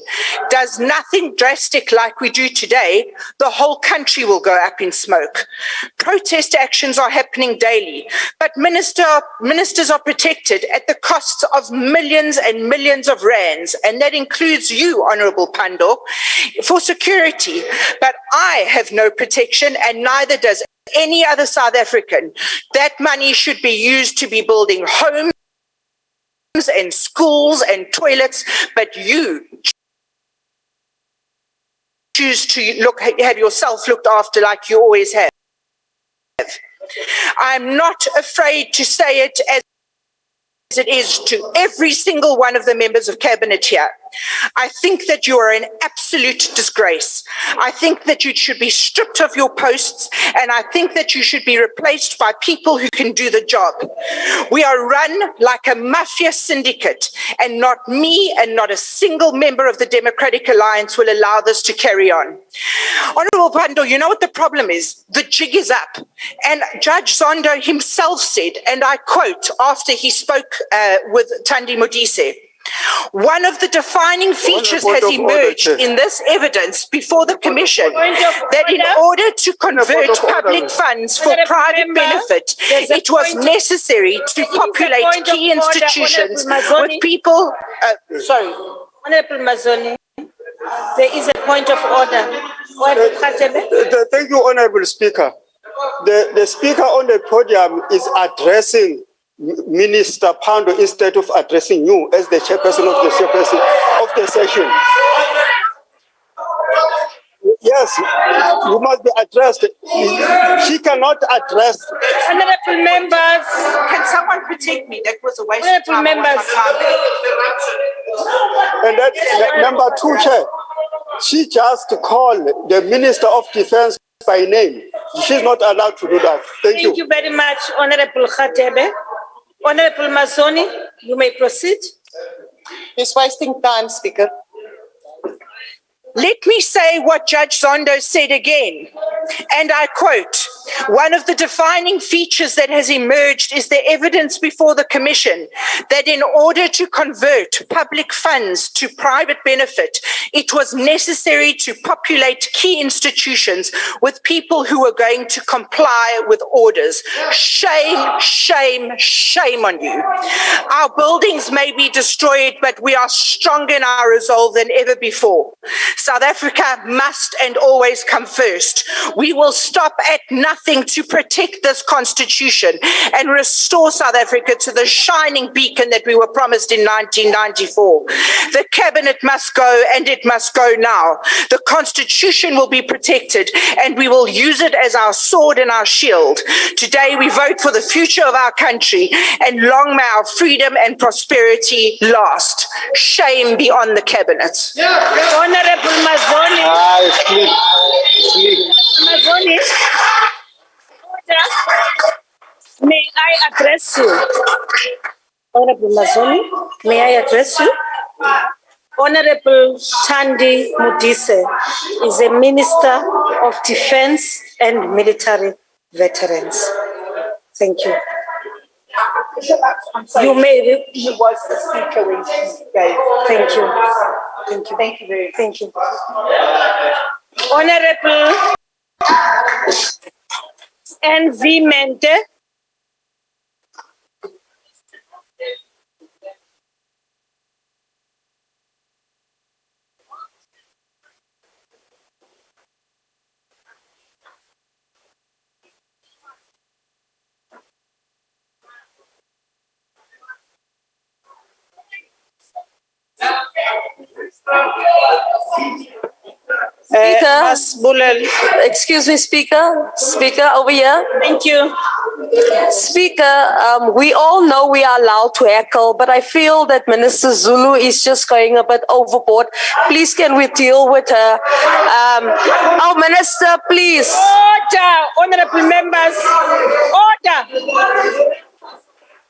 does nothing drastic like we do today, the whole country will go up in smoke. Protest actions are happening daily, but ministers are protected at the costs of millions and millions of rands, and that includes you, Honourable Pando, for security. But I have no protection and neither does any other South African. That money should be used to be building homes and schools and toilets, but you choose to have yourself looked after like you always have. I'm not afraid to say it as it is to every single one of the members of cabinet here. I think that you are an absolute disgrace. I think that you should be stripped of your posts, and I think that you should be replaced by people who can do the job. We are run like a mafia syndicate, and not me and not a single member of the Democratic Alliance will allow this to carry on. Honourable Pando, you know what the problem is? The jig is up. And Judge Zondo himself said, and I quote, after he spoke with Thandi Modise, one of the defining features has emerged in this evidence before the Commission that in order to convert public funds for private benefit, it was necessary to populate key institutions with people. Sorry. Honorable Mazzoni, there is a point of order. Thank you, Honorable Speaker. The Speaker on the podium is addressing Minister Pando instead of addressing you as the chairperson of the session. Yes, you must be addressed. She cannot address. Honorable members, can someone protect me? That was a waste of time. Members. And that number 2, Chair. She just called the Minister of Defense by name. She's not allowed to do that. Thank you. Thank you very much, Honorable Khatebe. Honorable Mazzoni, you may proceed. He's wasting time, Speaker. Let me say what Judge Zondo said again, and I quote, one of the defining features that has emerged is the evidence before the Commission that in order to convert public funds to private benefit, it was necessary to populate key institutions with people who were going to comply with orders. Shame, shame, shame on you. Our buildings may be destroyed, but we are stronger in our resolve than ever before. South Africa must and always come first. We will stop at nothing nothing to protect this constitution and restore South Africa to the shining beacon that we were promised in 1994. The cabinet must go, and it must go now. The constitution will be protected, and we will use it as our sword and our shield. Today we vote for the future of our country, and long may our freedom and prosperity last. Shame be on the cabinet. Honorable Mazoni. Mazoni. May I address you? Honorable Mazoni, may I address you? Honorable Thandi Modise is a Minister of Defense and Military Veterans. Thank you. You may. She was the speaker when she gave. Thank you. Thank you. Thank you very much. Thank you. Honorable N.V. Mente. Excuse me, Speaker. Speaker, over here. Thank you. Speaker, we all know we are allowed to heckle, but I feel that Minister Zulu is just going a bit overboard. Please, can we deal with her? Minister, please. Order, honorable members. Order.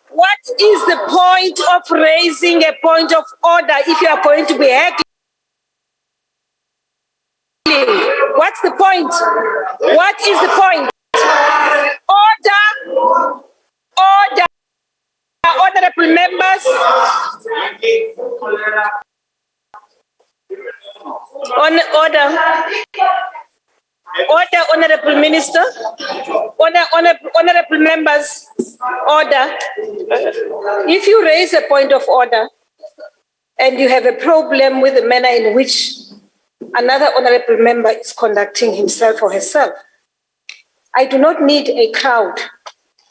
What is the point of raising a point of order if you are going to be heckling? What's the point? What is the point? Order! Order! Honorable members. Order. Order, Honorable Minister. Honorable members. Order. If you raise a point of order and you have a problem with the manner in which another honorable member is conducting himself or herself, I do not need a crowd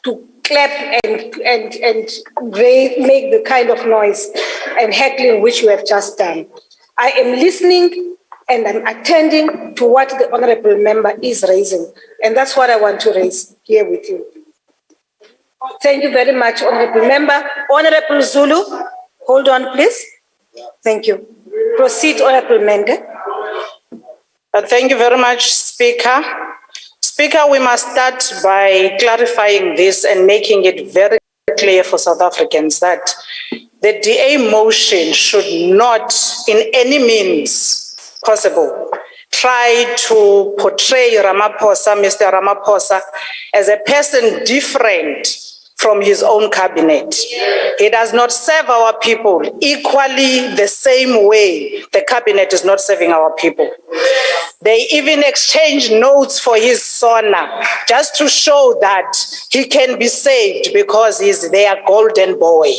to clap and make the kind of noise and heckling which you have just done. I am listening and I'm attending to what the honorable member is raising. And that's what I want to raise here with you. Thank you very much, honorable member. Honorable Zulu, hold on, please. Thank you. Proceed, Honorable Mende. Thank you very much, Speaker. Speaker, we must start by clarifying this and making it very clear for South Africans that the DA motion should not, in any means possible, try to portray Ramaphosa, Mr. Ramaphosa, as a person different from his own cabinet. He does not serve our people equally the same way the cabinet is not serving our people. They even exchange notes for his sona just to show that he can be saved because he's their golden boy.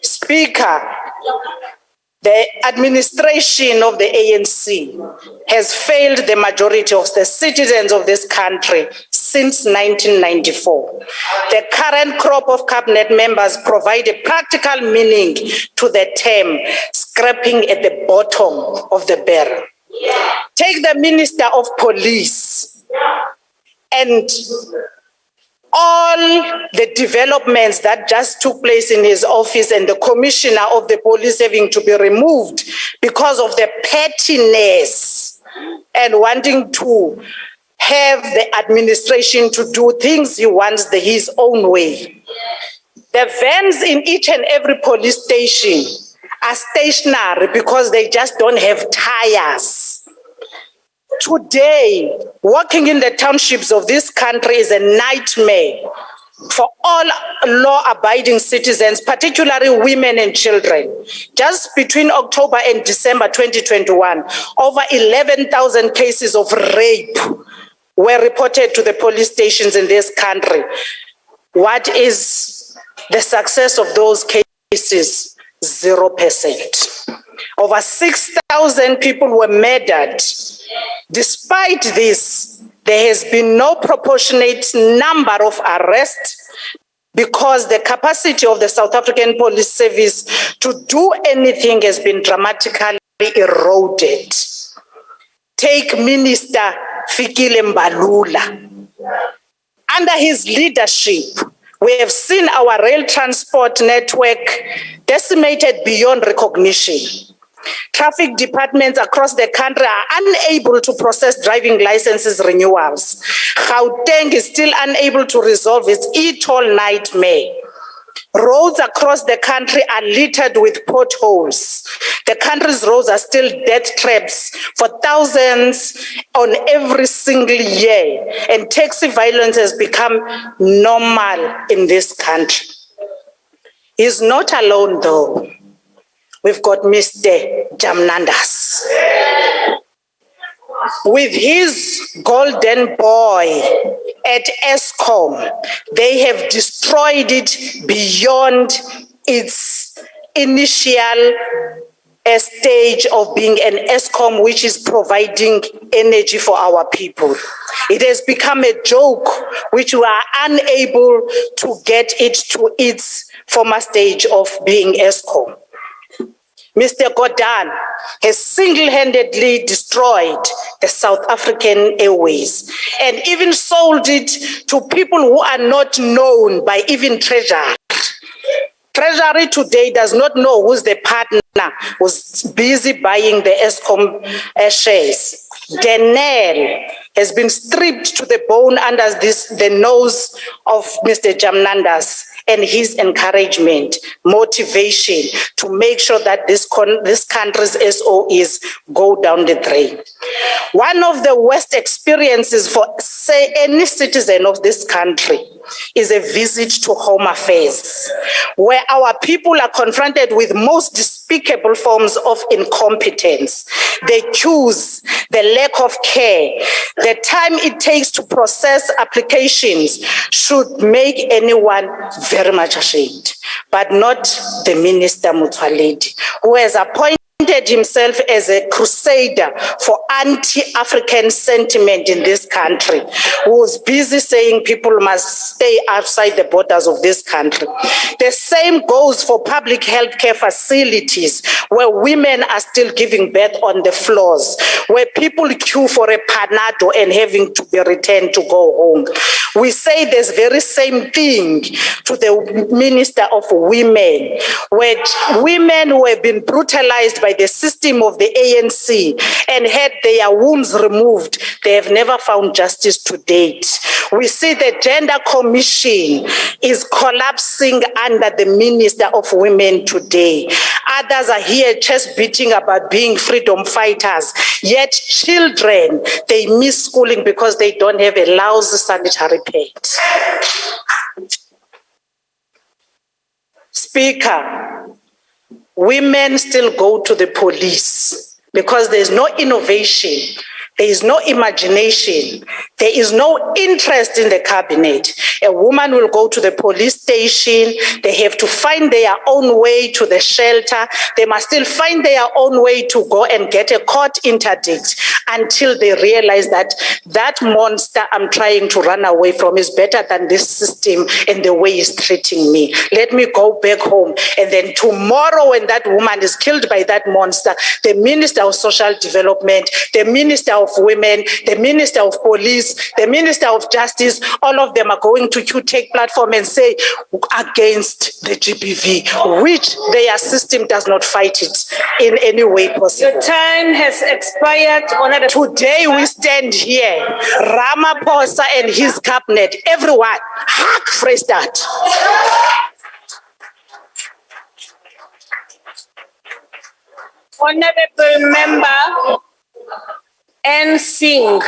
Speaker, the administration of the ANC has failed the majority of the citizens of this country since 1994. The current crop of cabinet members provide a practical meaning to the term scraping at the bottom of the barrel. Take the Minister of Police and all the developments that just took place in his office and the commissioner of the police having to be removed because of the pettiness and wanting to have the administration to do things he wants his own way. The vans in each and every police station are stationary because they just don't have tires. Today, walking in the townships of this country is a nightmare for all law-abiding citizens, particularly women and children. Just between October and December 2021, over 11,000 cases of rape were reported to the police stations in this country. What is the success of those cases? 0%. Over 6,000 people were murdered. Despite this, there has been no proportionate number of arrests because the capacity of the South African Police Service to do anything has been dramatically eroded. Take Minister Fikile Mbalula. Under his leadership, we have seen our rail transport network decimated beyond recognition. Traffic departments across the country are unable to process driving licenses renewals. Gauteng is still unable to resolve its e-toll nightmare. Roads across the country are littered with potholes. The country's roads are still death traps for thousands on every single year, and taxi violence has become normal in this country. He's not alone though. We've got Mr. Jamnandas. With his golden boy at ESCOM, they have destroyed it beyond its initial stage of being an ESCOM, which is providing energy for our people. It has become a joke, which we are unable to get it to its former stage of being ESCOM. Mr. Gordhan has single-handedly destroyed the South African Airways and even sold it to people who are not known by even Treasury. Treasury today does not know who's the partner who's busy buying the ESCOM shares. Denel has been stripped to the bone under the nose of Mr. Jamnandas and his encouragement, motivation to make sure that this country's SOEs go down the drain. One of the worst experiences for any citizen of this country is a visit to Home Affairs, where our people are confronted with most despicable forms of incompetence. The queues, the lack of care, the time it takes to process applications should make anyone very much ashamed, but not the Minister Motsoaledi, who has appointed himself as a crusader for anti-African sentiment in this country, who's busy saying people must stay outside the borders of this country. The same goes for public health care facilities, where women are still giving birth on the floors, where people queue for a panado and having to be returned to go home. We say this very same thing to the Minister of Women, where women who have been brutalized by the system of the ANC and had their wombs removed, they have never found justice to date. We see the Gender Commission is collapsing under the Minister of Women today. Others are here chest beating about being freedom fighters, yet children, they miss schooling because they don't have a lousy sanitary pad. Speaker, women still go to the police because there's no innovation, there is no imagination, there is no interest in the cabinet. A woman will go to the police station, they have to find their own way to the shelter, they must still find their own way to go and get a court interdict until they realize that that monster I'm trying to run away from is better than this system and the way it's treating me. Let me go back home. And then tomorrow, when that woman is killed by that monster, the Minister of Social Development, the Minister of Women, the Minister of Police, the Minister of Justice, all of them are going to take platform and say against the GBV, which their system does not fight it in any way possible. Your time has expired. Today we stand here, Ramaphosa and his cabinet, everyone, hack Freestad. Honorable Member N. Singh.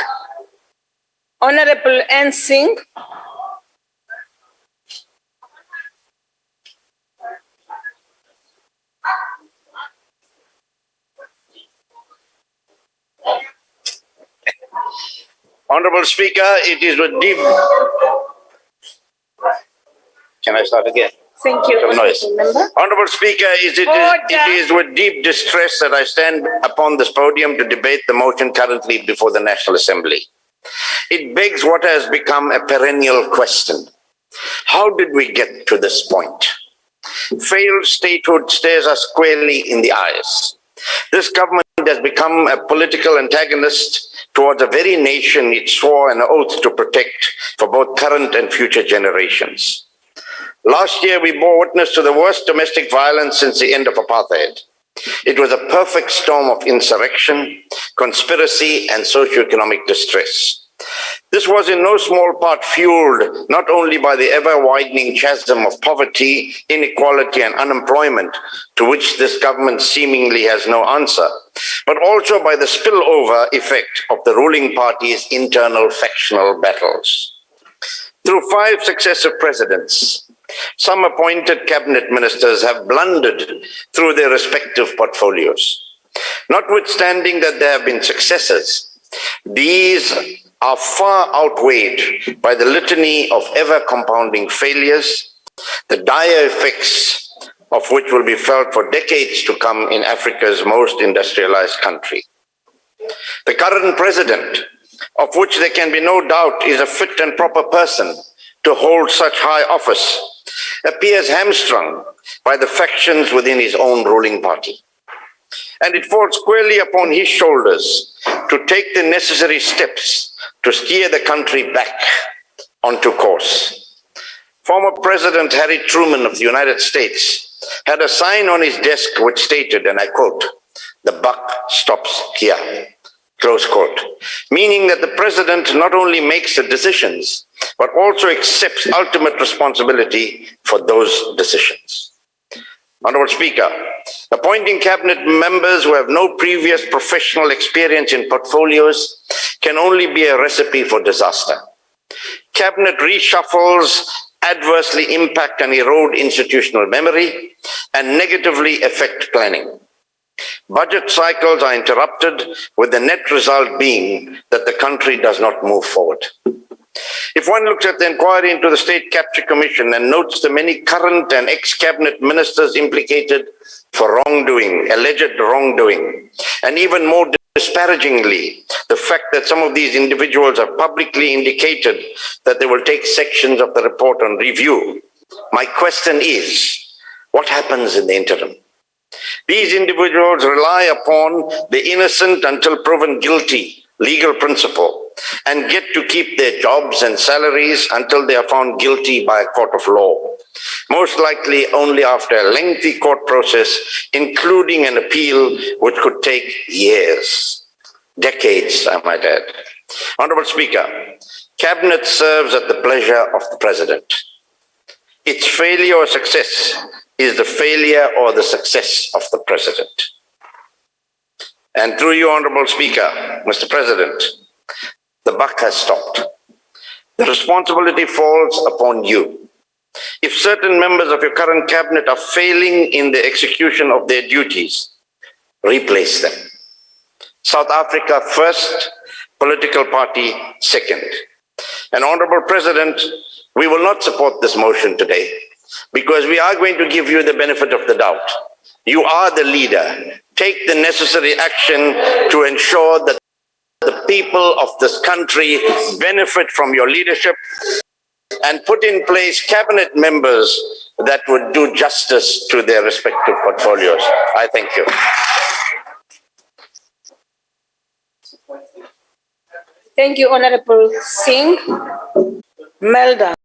Honorable N. Singh. Honorable Speaker, it is with deep... Can I start again? Thank you, Honorable Speaker, it is with deep distress that I stand upon this podium to debate the motion currently before the National Assembly. It begs what has become a perennial question. How did we get to this point? Failed statehood stares us squarely in the eyes. This government has become a political antagonist towards a very nation it swore an oath to protect for both current and future generations. Last year, we bore witness to the worst domestic violence since the end of apartheid. It was a perfect storm of insurrection, conspiracy, and socioeconomic distress. This was in no small part fueled not only by the ever-widening chasm of poverty, inequality, and unemployment to which this government seemingly has no answer, but also by the spillover effect of the ruling party's internal factional battles. Through 5 successive presidents, some appointed cabinet ministers have blundered through their respective portfolios. Notwithstanding that there have been successes, these are far outweighed by the litany of ever-compounding failures, the dire effects of which will be felt for decades to come in Africa's most industrialized country. The current president, of which there can be no doubt is a fit and proper person to hold such high office, appears hamstrung by the factions within his own ruling party. And it falls squarely upon his shoulders to take the necessary steps to steer the country back onto course. Former President Harry Truman of the United States had a sign on his desk which stated, and I quote, "The buck stops here," close quote, meaning that the president not only makes the decisions, but also accepts ultimate responsibility for those decisions. Honorable Speaker, appointing cabinet members who have no previous professional experience in portfolios can only be a recipe for disaster. Cabinet reshuffles adversely impact and erode institutional memory and negatively affect planning. Budget cycles are interrupted, with the net result being that the country does not move forward. If one looks at the inquiry into the State Capture Commission and notes the many current and ex-cabinet ministers implicated for wrongdoing, alleged wrongdoing, and even more disparagingly, the fact that some of these individuals have publicly indicated that they will take sections of the report on review, my question is, what happens in the interim? These individuals rely upon the innocent until proven guilty legal principle and get to keep their jobs and salaries until they are found guilty by a court of law, most likely only after a lengthy court process, including an appeal which could take years, decades, I might add. Honorable Speaker, Cabinet serves at the pleasure of the President. Its failure or success is the failure or the success of the President. And through you, Honorable Speaker, Mr. President, the buck has stopped. The responsibility falls upon you. If certain members of your current cabinet are failing in the execution of their duties, replace them. South Africa first, political party second. And Honorable President, we will not support this motion today because we are going to give you the benefit of the doubt. You are the leader. Take the necessary action to ensure that the people of this country benefit from your leadership and put in place cabinet members that would do justice to their respective portfolios. I thank you. Thank you, Honorable Singh. Melda.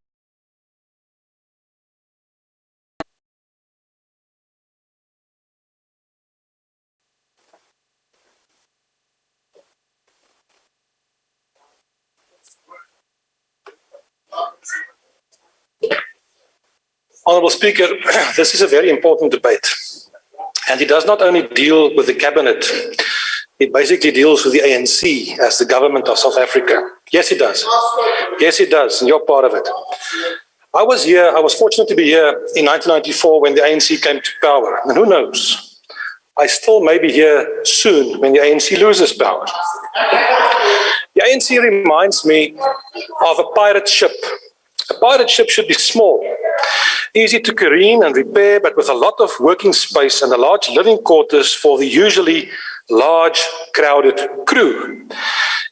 Honourable Speaker, this is a very important debate. And it does not only deal with the cabinet, it basically deals with the ANC as the government of South Africa. Yes, it does. Yes, it does, and you're part of it. I was fortunate to be here in 1994 when the ANC came to power. And who knows? I still may be here soon when the ANC loses power. The ANC reminds me of a pirate ship. A pirate ship should be small, easy to careen and repair, but with a lot of working space and a large living quarters for the usually large, crowded crew.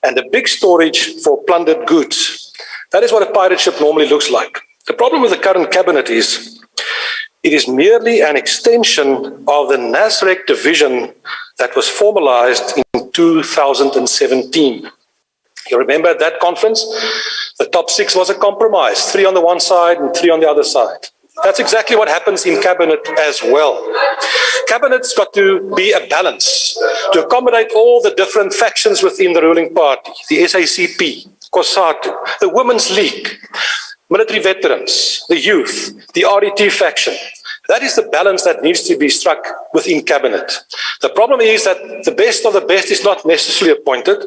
and a big storage for plundered goods. That is what a pirate ship normally looks like. The problem with the current cabinet is it is merely an extension of the NASREC division that was formalized in 2017. You remember at that conference, the top 6 was a compromise, 3 on the one side and 3 on the other side. That's exactly what happens in cabinet as well. Cabinet's got to be a balance to accommodate all the different factions within the ruling party, the SACP, COSATU, the Women's League, military veterans, the youth, the RET faction. That is the balance that needs to be struck within cabinet. The problem is that the best of the best is not necessarily appointed,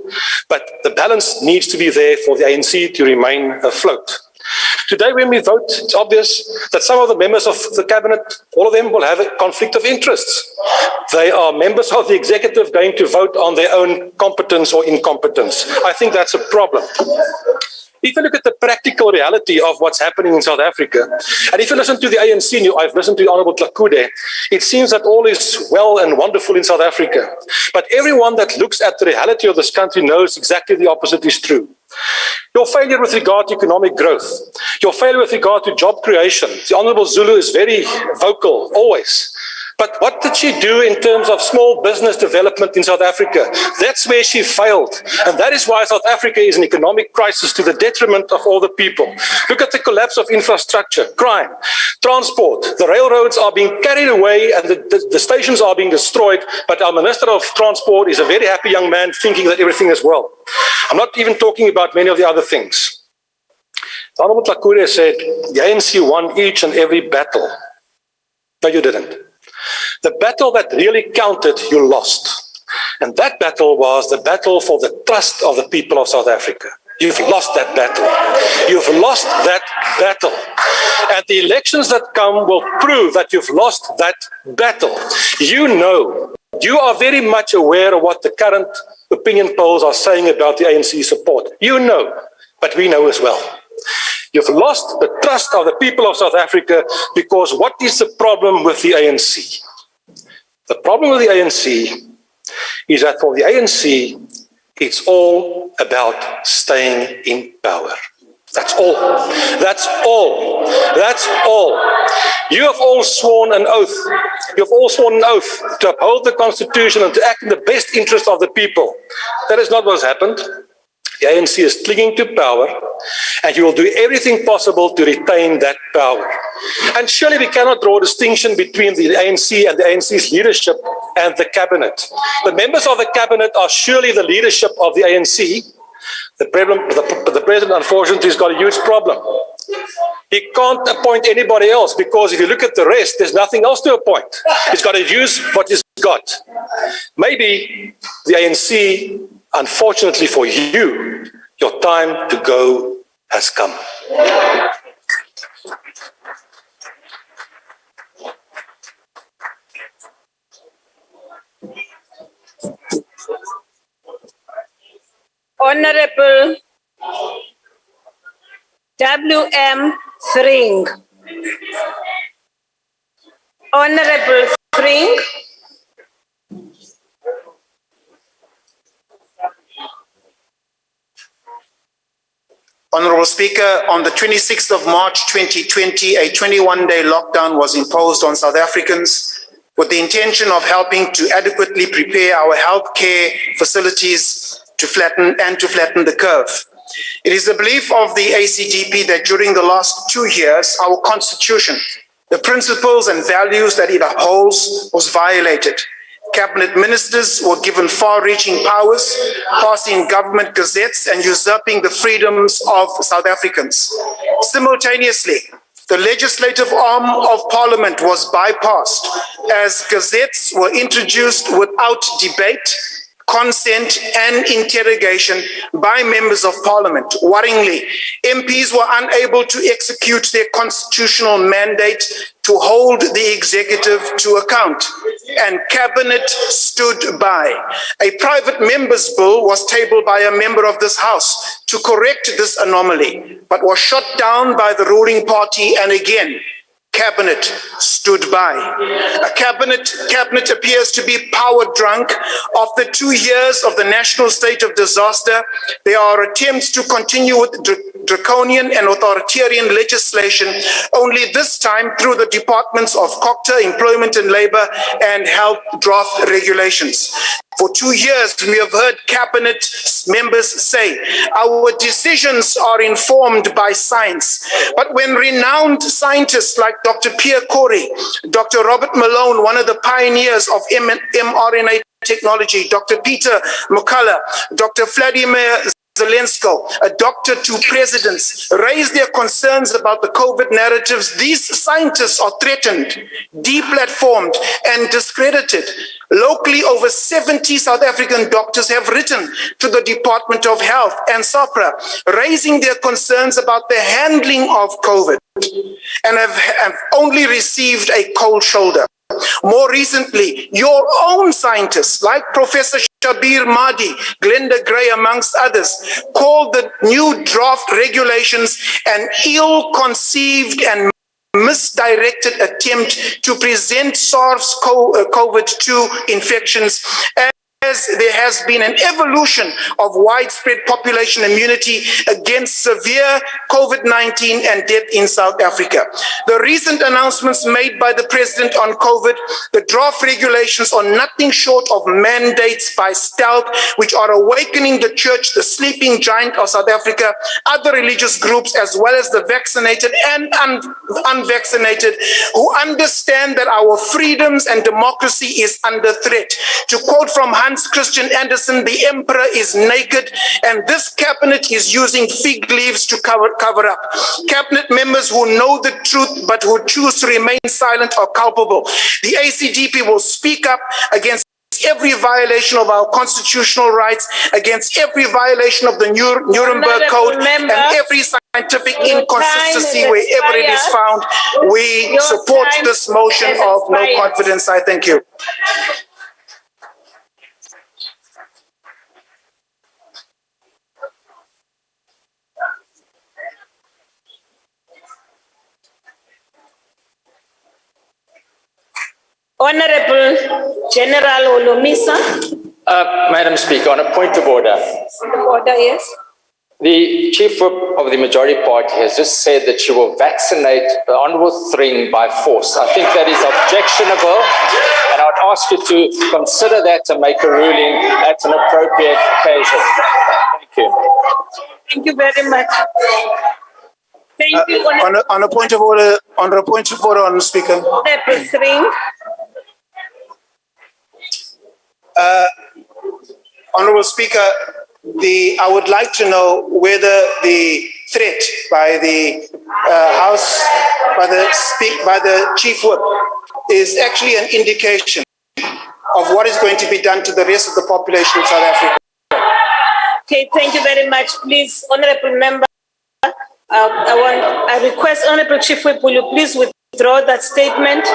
but the balance needs to be there for the ANC to remain afloat. Today, when we vote, it's obvious that some of the members of the cabinet, all of them will have a conflict of interests. They are members of the executive going to vote on their own competence or incompetence. I think that's a problem. If you look at the practical reality of what's happening in South Africa, and if you listen to the ANC, and I've listened to the Honorable Tlakude, it seems that all is well and wonderful in South Africa. But everyone that looks at the reality of this country knows exactly the opposite is true. Your failure with regard to economic growth, your failure with regard to job creation, the Honorable Zulu is very vocal, always. But what did she do in terms of small business development in South Africa? That's where she failed. And that is why South Africa is in economic crisis to the detriment of all the people. Look at the collapse of infrastructure, crime, transport. The railroads are being carried away and the stations are being destroyed. But our Minister of Transport is a very happy young man thinking that everything is well. I'm not even talking about many of the other things. The Honorable Tlakude said, the ANC won each and every battle. No, you didn't. The battle that really counted, you lost. And that battle was the battle for the trust of the people of South Africa. You've lost that battle. You've lost that battle. And the elections that come will prove that you've lost that battle. You know, you are very much aware of what the current opinion polls are saying about the ANC support. You know, but we know as well. You've lost the trust of the people of South Africa because what is the problem with the ANC? The problem with the ANC is that for the ANC, it's all about staying in power. That's all. That's all. That's all. You have all sworn an oath. You have all sworn an oath to uphold the Constitution and to act in the best interest of the people. That is not what has happened. The ANC is clinging to power, and you will do everything possible to retain that power. And surely we cannot draw a distinction between the ANC and the ANC's leadership and the cabinet. The members of the cabinet are surely the leadership of the ANC. The president, unfortunately, has got a huge problem. He can't appoint anybody else because if you look at the rest, there's nothing else to appoint. He's got to use what he's got. Maybe the ANC, unfortunately for you, your time to go has come. Honorable W.M. Thring. Honorable Thring. Honorable Speaker, on the 26th of March 2020, a 21-day lockdown was imposed on South Africans with the intention of helping to adequately prepare our healthcare facilities to flatten the curve. It is the belief of the ACDP that during the last 2 years, our constitution, the principles and values that it upholds, was violated. Cabinet ministers were given far-reaching powers, passing government gazettes and usurping the freedoms of South Africans. Simultaneously, the legislative arm of Parliament was bypassed as gazettes were introduced without debate, consent and interrogation by members of Parliament. Worryingly, MPs were unable to execute their constitutional mandate to hold the executive to account, and Cabinet stood by. A private member's bill was tabled by a member of this House to correct this anomaly, but was shot down by the ruling party and again Cabinet stood by. A cabinet appears to be power drunk. After 2 years of the national state of disaster, there are attempts to continue with draconian and authoritarian legislation, only this time through the departments of COCTA, Employment and Labor, and Health draft regulations. For 2 years, we have heard cabinet members say our decisions are informed by science. But when renowned scientists like Dr. Pierre Corey, Dr. Robert Malone, one of the pioneers of mRNA technology, Dr. Peter McCullough, Dr. Vladimir Zelensko, a doctor to presidents, raise their concerns about the COVID narratives, these scientists are threatened, deplatformed, and discredited. Locally, over 70 South African doctors have written to the Department of Health and SAPRA, raising their concerns about the handling of COVID, and have only received a cold shoulder. More recently, your own scientists, like Professor Shabir Mahdi, Glenda Gray, amongst others, called the new draft regulations an ill-conceived and misdirected attempt to present SARS-CoV-2 infections as there has been an evolution of widespread population immunity against severe COVID-19 and death in South Africa. The recent announcements made by the president on COVID, the draft regulations are nothing short of mandates by stealth, which are awakening the church, the sleeping giant of South Africa, other religious groups, as well as the vaccinated and unvaccinated, who understand that our freedoms and democracy is under threat. To quote from Hans Christian Andersen, the emperor is naked, and this cabinet is using fig leaves to cover up. Cabinet members who know the truth but who choose to remain silent are culpable. The ACDP will speak up against every violation of our constitutional rights, against every violation of the Nuremberg Code, and every scientific inconsistency wherever it is found. We support this motion of no confidence. I thank you. Honorable General Olomisa. Madam Speaker, on a point of order. Point of order, yes. The Chief Whip of the majority party has just said that she will vaccinate the Honourable Thring by force. I think that is objectionable, and I would ask you to consider that and make a ruling at an appropriate occasion. Thank you. Thank you very much. Thank you. On a point of order, Honourable Speaker. Honourable Thring. Honourable Speaker, I would like to know whether the threat by the House, by the Chief Whip, is actually an indication of what is going to be done to the rest of the population of South Africa. Okay, thank you very much. Please, Honourable Member, I request Honourable Chief Whip, will you please withdraw that statement?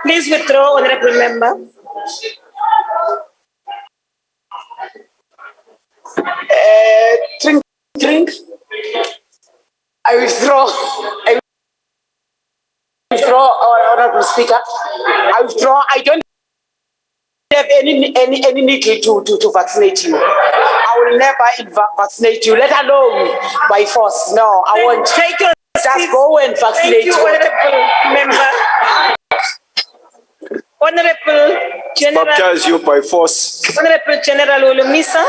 Please withdraw, Honourable Member. Drink. I withdraw, Honourable Speaker. I withdraw. I don't have any need to vaccinate you. I will never vaccinate you, let alone by force. No, I won't. Take your just go and vaccinate you. Honourable Member. Honourable General. Baptize you by force. Honourable General Olomisa.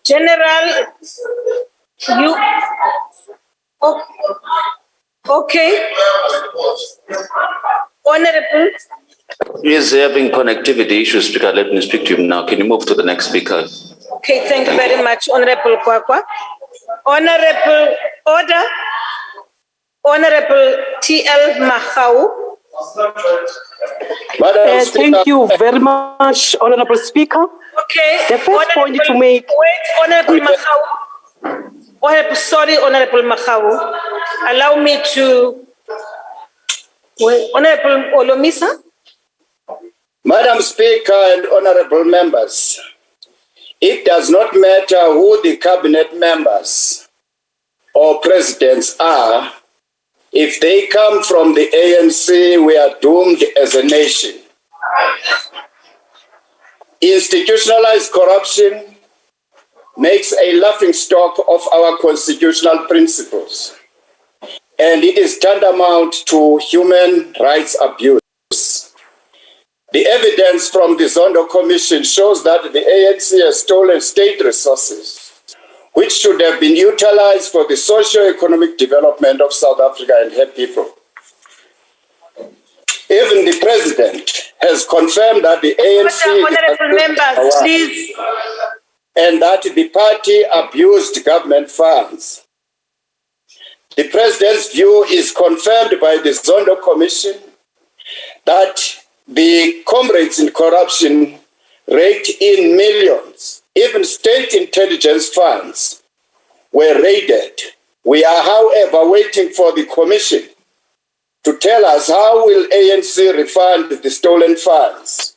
General, you. Oh, okay. Honourable. He is having connectivity issues, Speaker. Let me speak to him now. Can you move to the next speaker? Okay, thank you very much, Honourable Kwakwa. Honourable Order. Honourable T.L. Mahau. Thank you very much, Honourable Speaker. Okay. The first point to make. Wait, Honourable Mahau. Honourable Mahau. Allow me to. Wait, Honourable Olomisa. Madam Speaker and honourable members, It does not matter who the cabinet members or presidents are. If they come from the ANC, we are doomed as a nation. Institutionalized corruption makes a laughingstock of our constitutional principles, and it is tantamount to human rights abuse. The evidence from the Zondo Commission shows that the ANC has stolen state resources, which should have been utilized for the socio-economic development of South Africa and her people. Even the president has confirmed that the ANC and that the party abused government funds. The president's view is confirmed by the Zondo Commission that the comrades in corruption raked in millions. Even state intelligence funds were raided. We are, however, waiting for the commission to tell us how will ANC refund the stolen funds.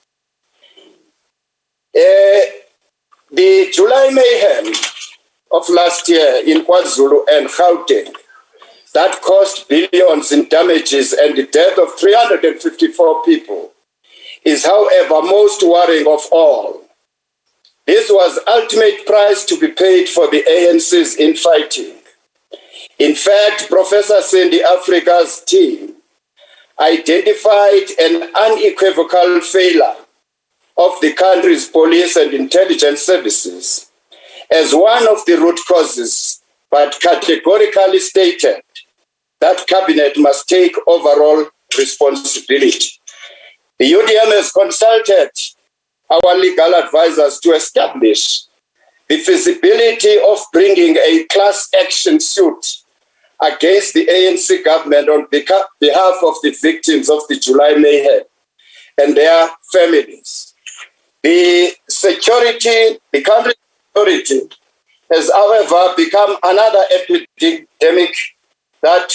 The July mayhem of last year in KwaZulu and Gauteng that cost billions in damages and the death of 354 people is, however, most worrying of all. This was the ultimate price to be paid for the ANC's infighting. In fact, Professor Sandy Africa's team identified an unequivocal failure of the country's police and intelligence services as one of the root causes, but categorically stated that cabinet must take overall responsibility. The UDM has consulted our legal advisors to establish the feasibility of bringing a class action suit against the ANC government on behalf of the victims of the July mayhem and their families. The country security has, however, become another epidemic that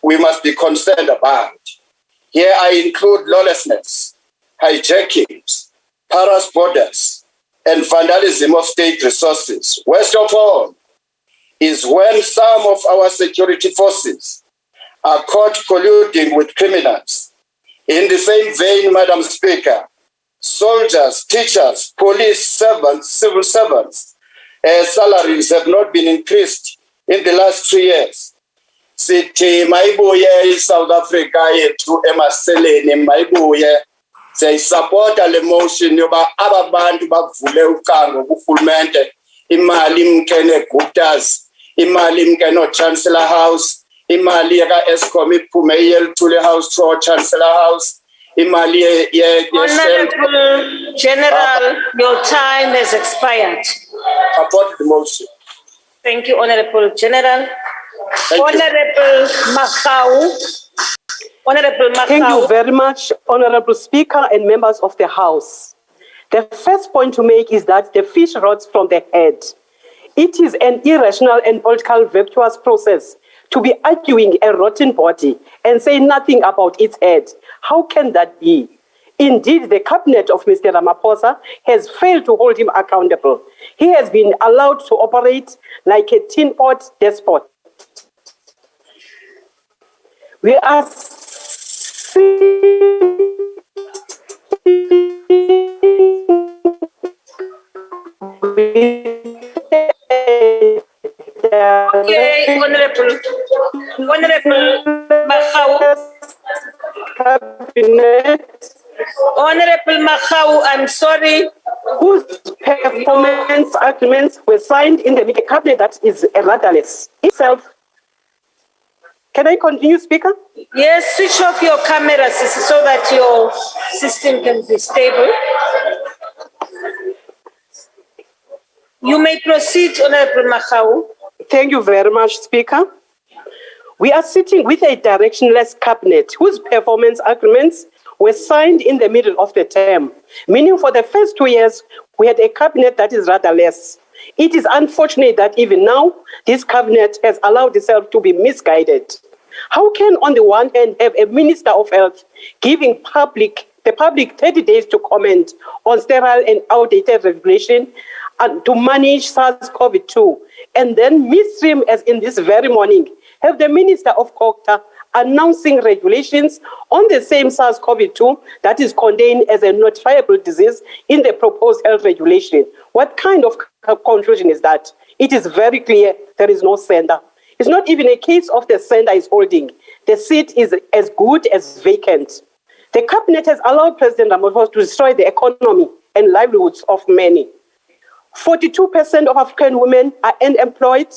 we must be concerned about. Here I include lawlessness, hijackings, porous borders, and vandalism of state resources. Worst of all is when some of our security forces are caught colluding with criminals. In the same vein, Madam Speaker, soldiers, teachers, police servants, civil servants, salaries have not been increased in the last 3 years. Sithi mayibuye South Africa yethu emaseleni mayibuye siyayisupporta le motion yoba ababantu bavule ucango kurhulumente imali imkene Guptas imali imkene Chancellor House imali ka Eskom iphume iyelithule House to Chancellor House imali Honorable General, your time has expired. Support the motion. Thank you, Honorable General. Honorable Makau. Honorable Makau. Thank you very much, Honorable Speaker and members of the House. The first point to make is that the fish rots from the head. It is an irrational and political virtuous process to be arguing a rotten body and say nothing about its head. How can that be? Indeed, the cabinet of Mr. Ramaphosa has failed to hold him accountable. He has been allowed to operate like a tin pot despot. We are Okay, Honorable Makau. Honorable Makau, I'm sorry. Whose performance agreements were signed in the cabinet that is rudderless itself. Can I continue, Speaker? Yes, switch off your cameras so that your system can be stable. You may proceed, Honorable Makau. Thank you very much, Speaker. We are sitting with a directionless cabinet whose performance agreements were signed in the middle of the term, meaning for the first 2 years, we had a cabinet that is rudderless. It is unfortunate that even now, this cabinet has allowed itself to be misguided. How can, on the one hand, have a Minister of Health giving public the public 30 days to comment on sterile and outdated regulation and to manage SARS-CoV-2. And then midstream, as in this very morning, have the Minister of COGTA announcing regulations on the same SARS-CoV-2 that is contained as a notifiable disease in the proposed health regulation. What kind of conclusion is that? It is very clear there is no sender. It's not even a case of the sender is holding. The seat is as good as vacant. The cabinet has allowed President Ramaphosa to destroy the economy and livelihoods of many. 42% of African women are unemployed.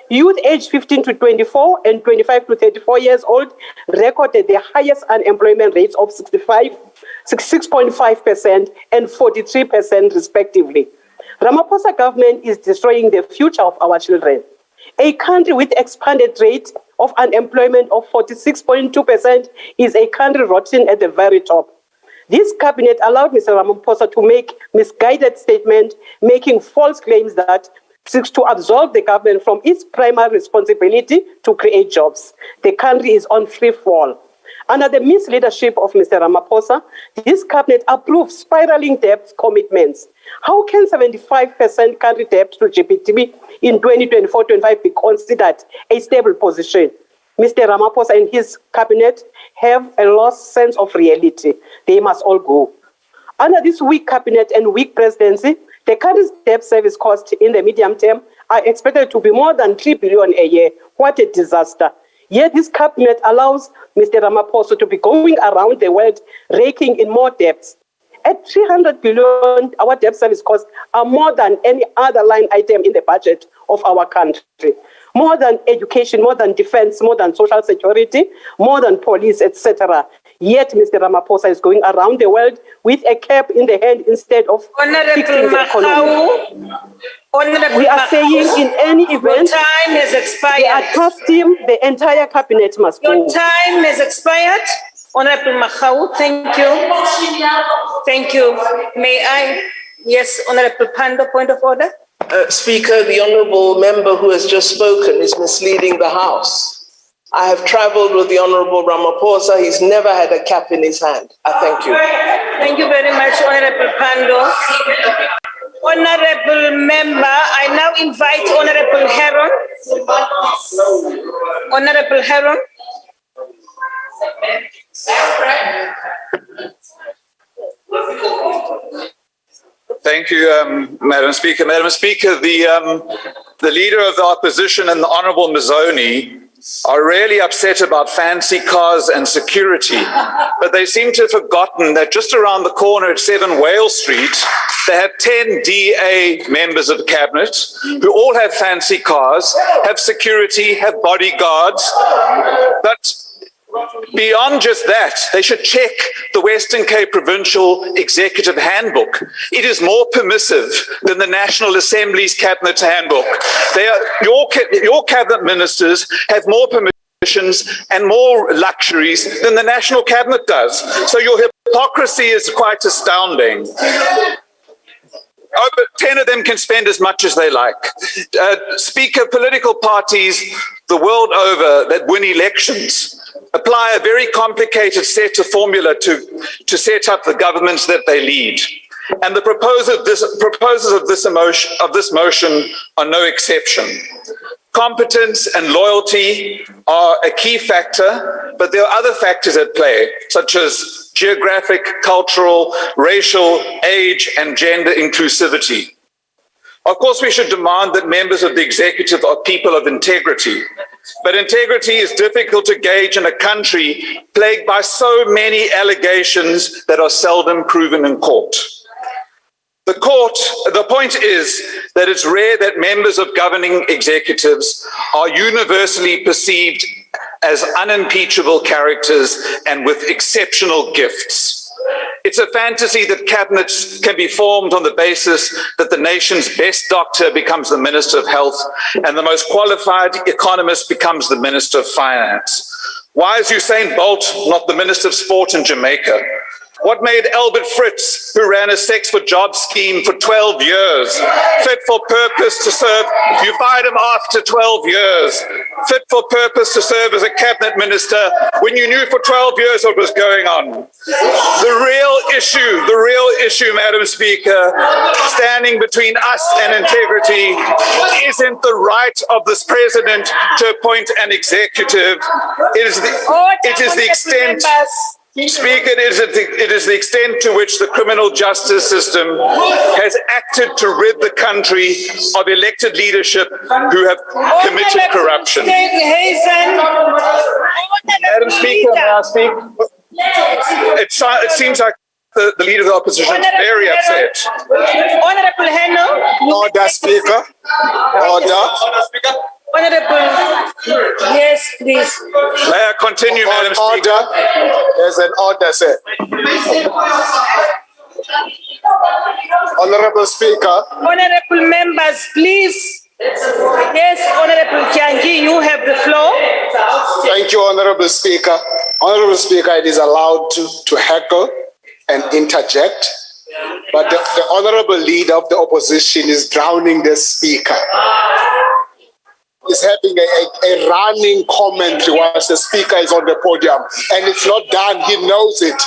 Youth aged 15 to 24 and 25 to 34 years old recorded the highest unemployment rates of 66.5% and 43% respectively. Ramaphosa government is destroying the future of our children. A country with expanded rate of unemployment of 46.2% is a country rotten at the very top. This cabinet allowed Mr. Ramaphosa to make misguided statements, making false claims that seeks to absolve the government from its primary responsibility to create jobs. The country is on free fall. Under the misleadership of Mr. Ramaphosa, this cabinet approved spiraling debt commitments. How can 75% country debt to GDP in 2024-25 be considered a stable position? Mr. Ramaphosa and his cabinet have a lost sense of reality. They must all go. Under this weak cabinet and weak presidency, the country's debt service costs in the medium term are expected to be more than 3 billion a year. What a disaster. Yet this cabinet allows Mr. Ramaphosa to be going around the world raking in more debts. At 300 billion, our debt service costs are more than any other line item in the budget of our country. More than education, more than defense, more than social security, more than police, etc. Yet Mr. Ramaphosa is going around the world with a cap in the hand instead of fixing the economy. We are saying in any event, your time has expired. The task team, the entire cabinet must go. Your time has expired. Honorable Mahau, thank you. Thank you. May I? Yes, Honorable Pando, point of order. Speaker, the honourable member who has just spoken is misleading the House. I have travelled with the Honourable Ramaphosa. He's never had a cap in his hand. I thank you. Thank you very much, Honourable Pando. Honourable member, I now invite Honourable Heron. Honourable Heron. Thank you, Madam Speaker. Madam Speaker, the leader of the opposition and the Honourable Mazzoni are really upset about fancy cars and security, but they seem to have forgotten that just around the corner at 7 Wales Street, they have 10 DA members of cabinet who all have fancy cars, have security, have bodyguards, but beyond just that, they should check the Western Cape Provincial Executive Handbook. It is more permissive than the National Assembly's Cabinet Handbook. Your cabinet ministers have more permissions and more luxuries than the National Cabinet does. So your hypocrisy is quite astounding. Over 10 of them can spend as much as they like. Speaker, political parties the world over that win elections apply a very complicated set of formula to set up the governments that they lead. And the proposers of this motion are no exception. Competence and loyalty are a key factor, but there are other factors at play, such as geographic, cultural, racial, age, and gender inclusivity. Of course, we should demand that members of the executive are people of integrity, but integrity is difficult to gauge in a country plagued by so many allegations that are seldom proven in court. The point is that it's rare that members of governing executives are universally perceived as unimpeachable characters and with exceptional gifts. It's a fantasy that cabinets can be formed on the basis that the nation's best doctor becomes the Minister of Health and the most qualified economist becomes the Minister of Finance. Why is Usain Bolt not the Minister of Sport in Jamaica? What made Albert Fritz, who ran a sex for jobs scheme for 12 years, fit for purpose to serve? You fired him after 12 years. Fit for purpose to serve as a cabinet minister when you knew for 12 years what was going on. The real issue, Madam Speaker, standing between us and integrity isn't the right of this president to appoint an executive. It is the extent, Speaker, it is the extent to which the criminal justice system has acted to rid the country of elected leadership who have committed corruption. Madam Speaker, may I speak? It seems like the leader of the opposition is very upset. Honorable Heno. Order, Speaker. Order. Honorable, yes, please. May I continue, Madam Speaker? There's an order, sir. Honorable Speaker. Honorable members, please. Yes, Honorable Kyangi, you have the floor. Thank you, Honorable Speaker. Honorable Speaker, it is allowed to heckle and interject, but the Honorable Leader of the Opposition is drowning the Speaker. Is having a running commentary whilst the Speaker is on the podium, and it's not done. He knows it.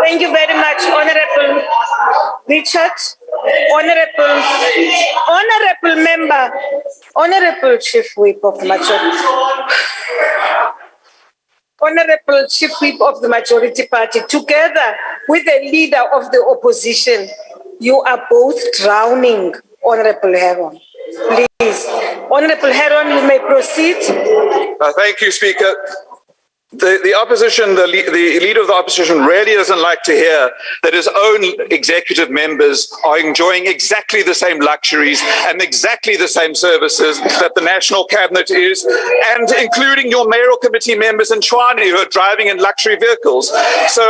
Thank you very much, Honorable Richard. Honorable Member, Honorable Chief Whip of the Majority. Honorable Chief Whip of the Majority Party, together with the Leader of the Opposition, you are both drowning, Honorable Heron. Please. Honorable Heron, you may proceed. Thank you, Speaker. The opposition, the leader of the opposition really doesn't like to hear that his own executive members are enjoying exactly the same luxuries and exactly the same services that the National Cabinet is, and including your mayoral committee members in Tshwane who are driving in luxury vehicles. So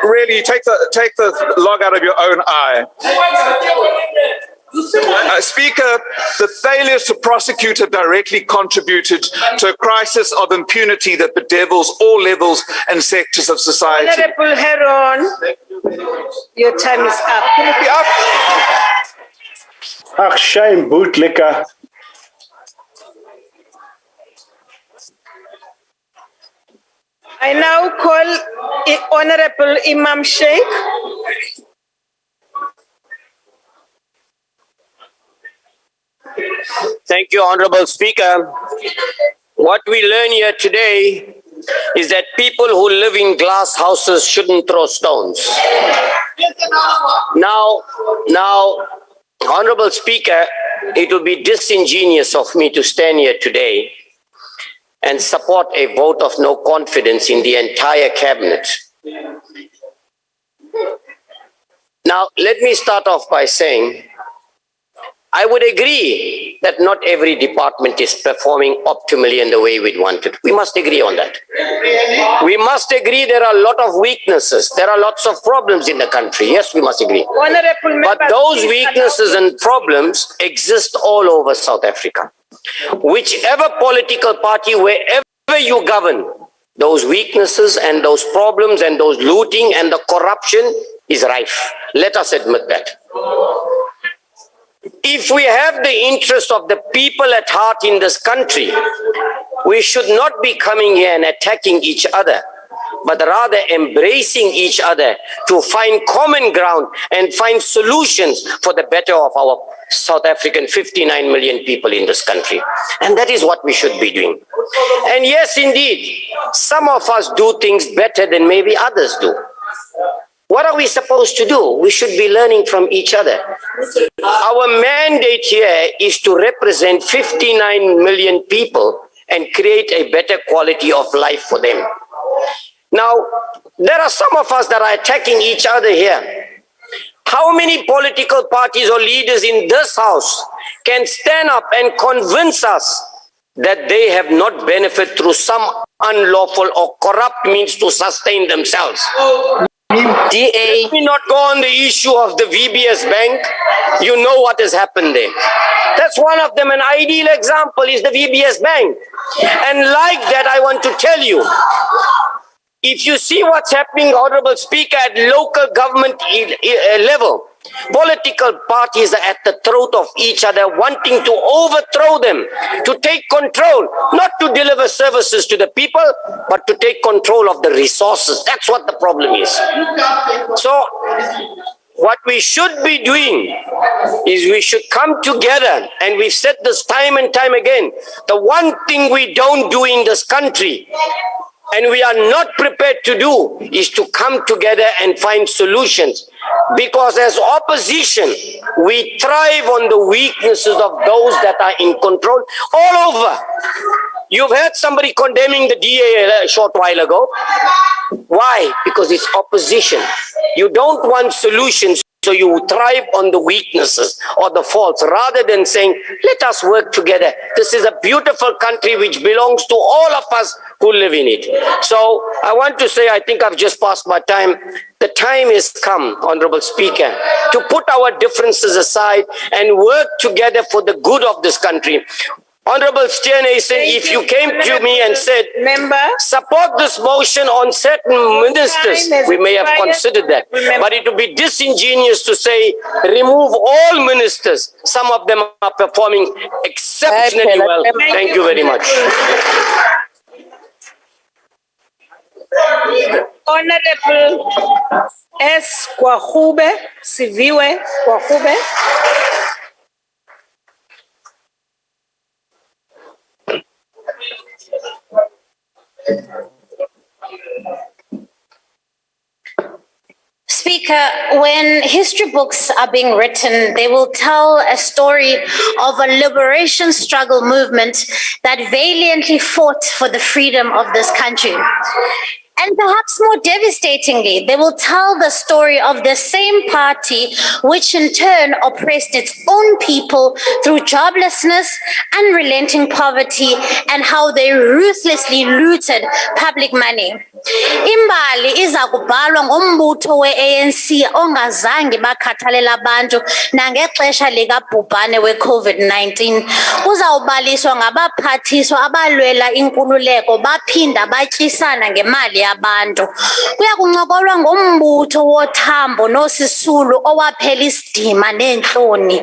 really take the log out of your own eye. Speaker, the failures to prosecute have directly contributed to a crisis of impunity that bedevils all levels and sectors of society. Honorable Heron, your time is up. Ach, shame, bootlicker. I now call Honorable Imam Sheikh. Thank you, Honorable Speaker. What we learn here today is that people who live in glass houses shouldn't throw stones. Now, Honorable Speaker, it would be disingenuous of me to stand here today and support a vote of no confidence in the entire cabinet. Now, let me start off by saying I would agree that not every department is performing optimally in the way we'd want it. We must agree on that. We must agree there are a lot of weaknesses. There are lots of problems in the country. Yes, we must agree. But those weaknesses and problems exist all over South Africa. Whichever political party, wherever you govern, those weaknesses and those problems and those looting and the corruption is rife. Let us admit that. If we have the interest of the people at heart in this country, we should not be coming here and attacking each other, but rather embracing each other to find common ground and find solutions for the better of our South African 59 million people in this country. And that is what we should be doing. And yes, indeed, some of us do things better than maybe others do. What are we supposed to do? We should be learning from each other. Our mandate here is to represent 59 million people and create a better quality of life for them. Now, there are some of us that are attacking each other here. How many political parties or leaders in this house can stand up and convince us that they have not benefited through some unlawful or corrupt means to sustain themselves? Let me not go on the issue of the VBS Bank. You know what has happened there. That's one of them. An ideal example is the VBS Bank. And like that, I want to tell you, If you see what's happening, Honorable Speaker, at local government level, political parties are at the throat of each other, wanting to overthrow them, to take control, not to deliver services to the people, but to take control of the resources. That's what the problem is. So, what we should be doing is we should come together, and we've said this time and time again. The one thing we don't do in this country, and we are not prepared to do, is to come together and find solutions. Because as opposition, we thrive on the weaknesses of those that are in control all over. You've heard somebody condemning the DA a short while ago. Why? Because it's opposition. You don't want solutions, so you thrive on the weaknesses or the faults, rather than saying, let us work together. This is a beautiful country which belongs to all of us who live in it. So I want to say, I think I've just passed my time. The time has come, Honorable Speaker, to put our differences aside and work together for the good of this country. Honorable Stearnason, if you came to me and said, support this motion on certain ministers, we may have considered that. But it would be disingenuous to say, remove all ministers. Some of them are performing exceptionally well. Thank you very much. Honorable S. Kwahube, Siviwe Kwahube. Speaker, when history books are being written, they will tell a story of a liberation struggle movement that valiantly fought for the freedom of this country. And perhaps more devastatingly, they will tell the story of the same party which in turn oppressed its own people through joblessness, unrelenting poverty, and how they ruthlessly looted public money. Imbali iza kubhalwa ngombutho we-ANC ongazange bakhathalela abantu nangexesha likabhubhane we-COVID-19. Uzawubaliswa ngabaphathiswa abalwela inkululeko baphinda batyisana ngemali yabantu. Kuya kuncokolwa ngombutho wothambo noSisulu owaphela isidima neentloni.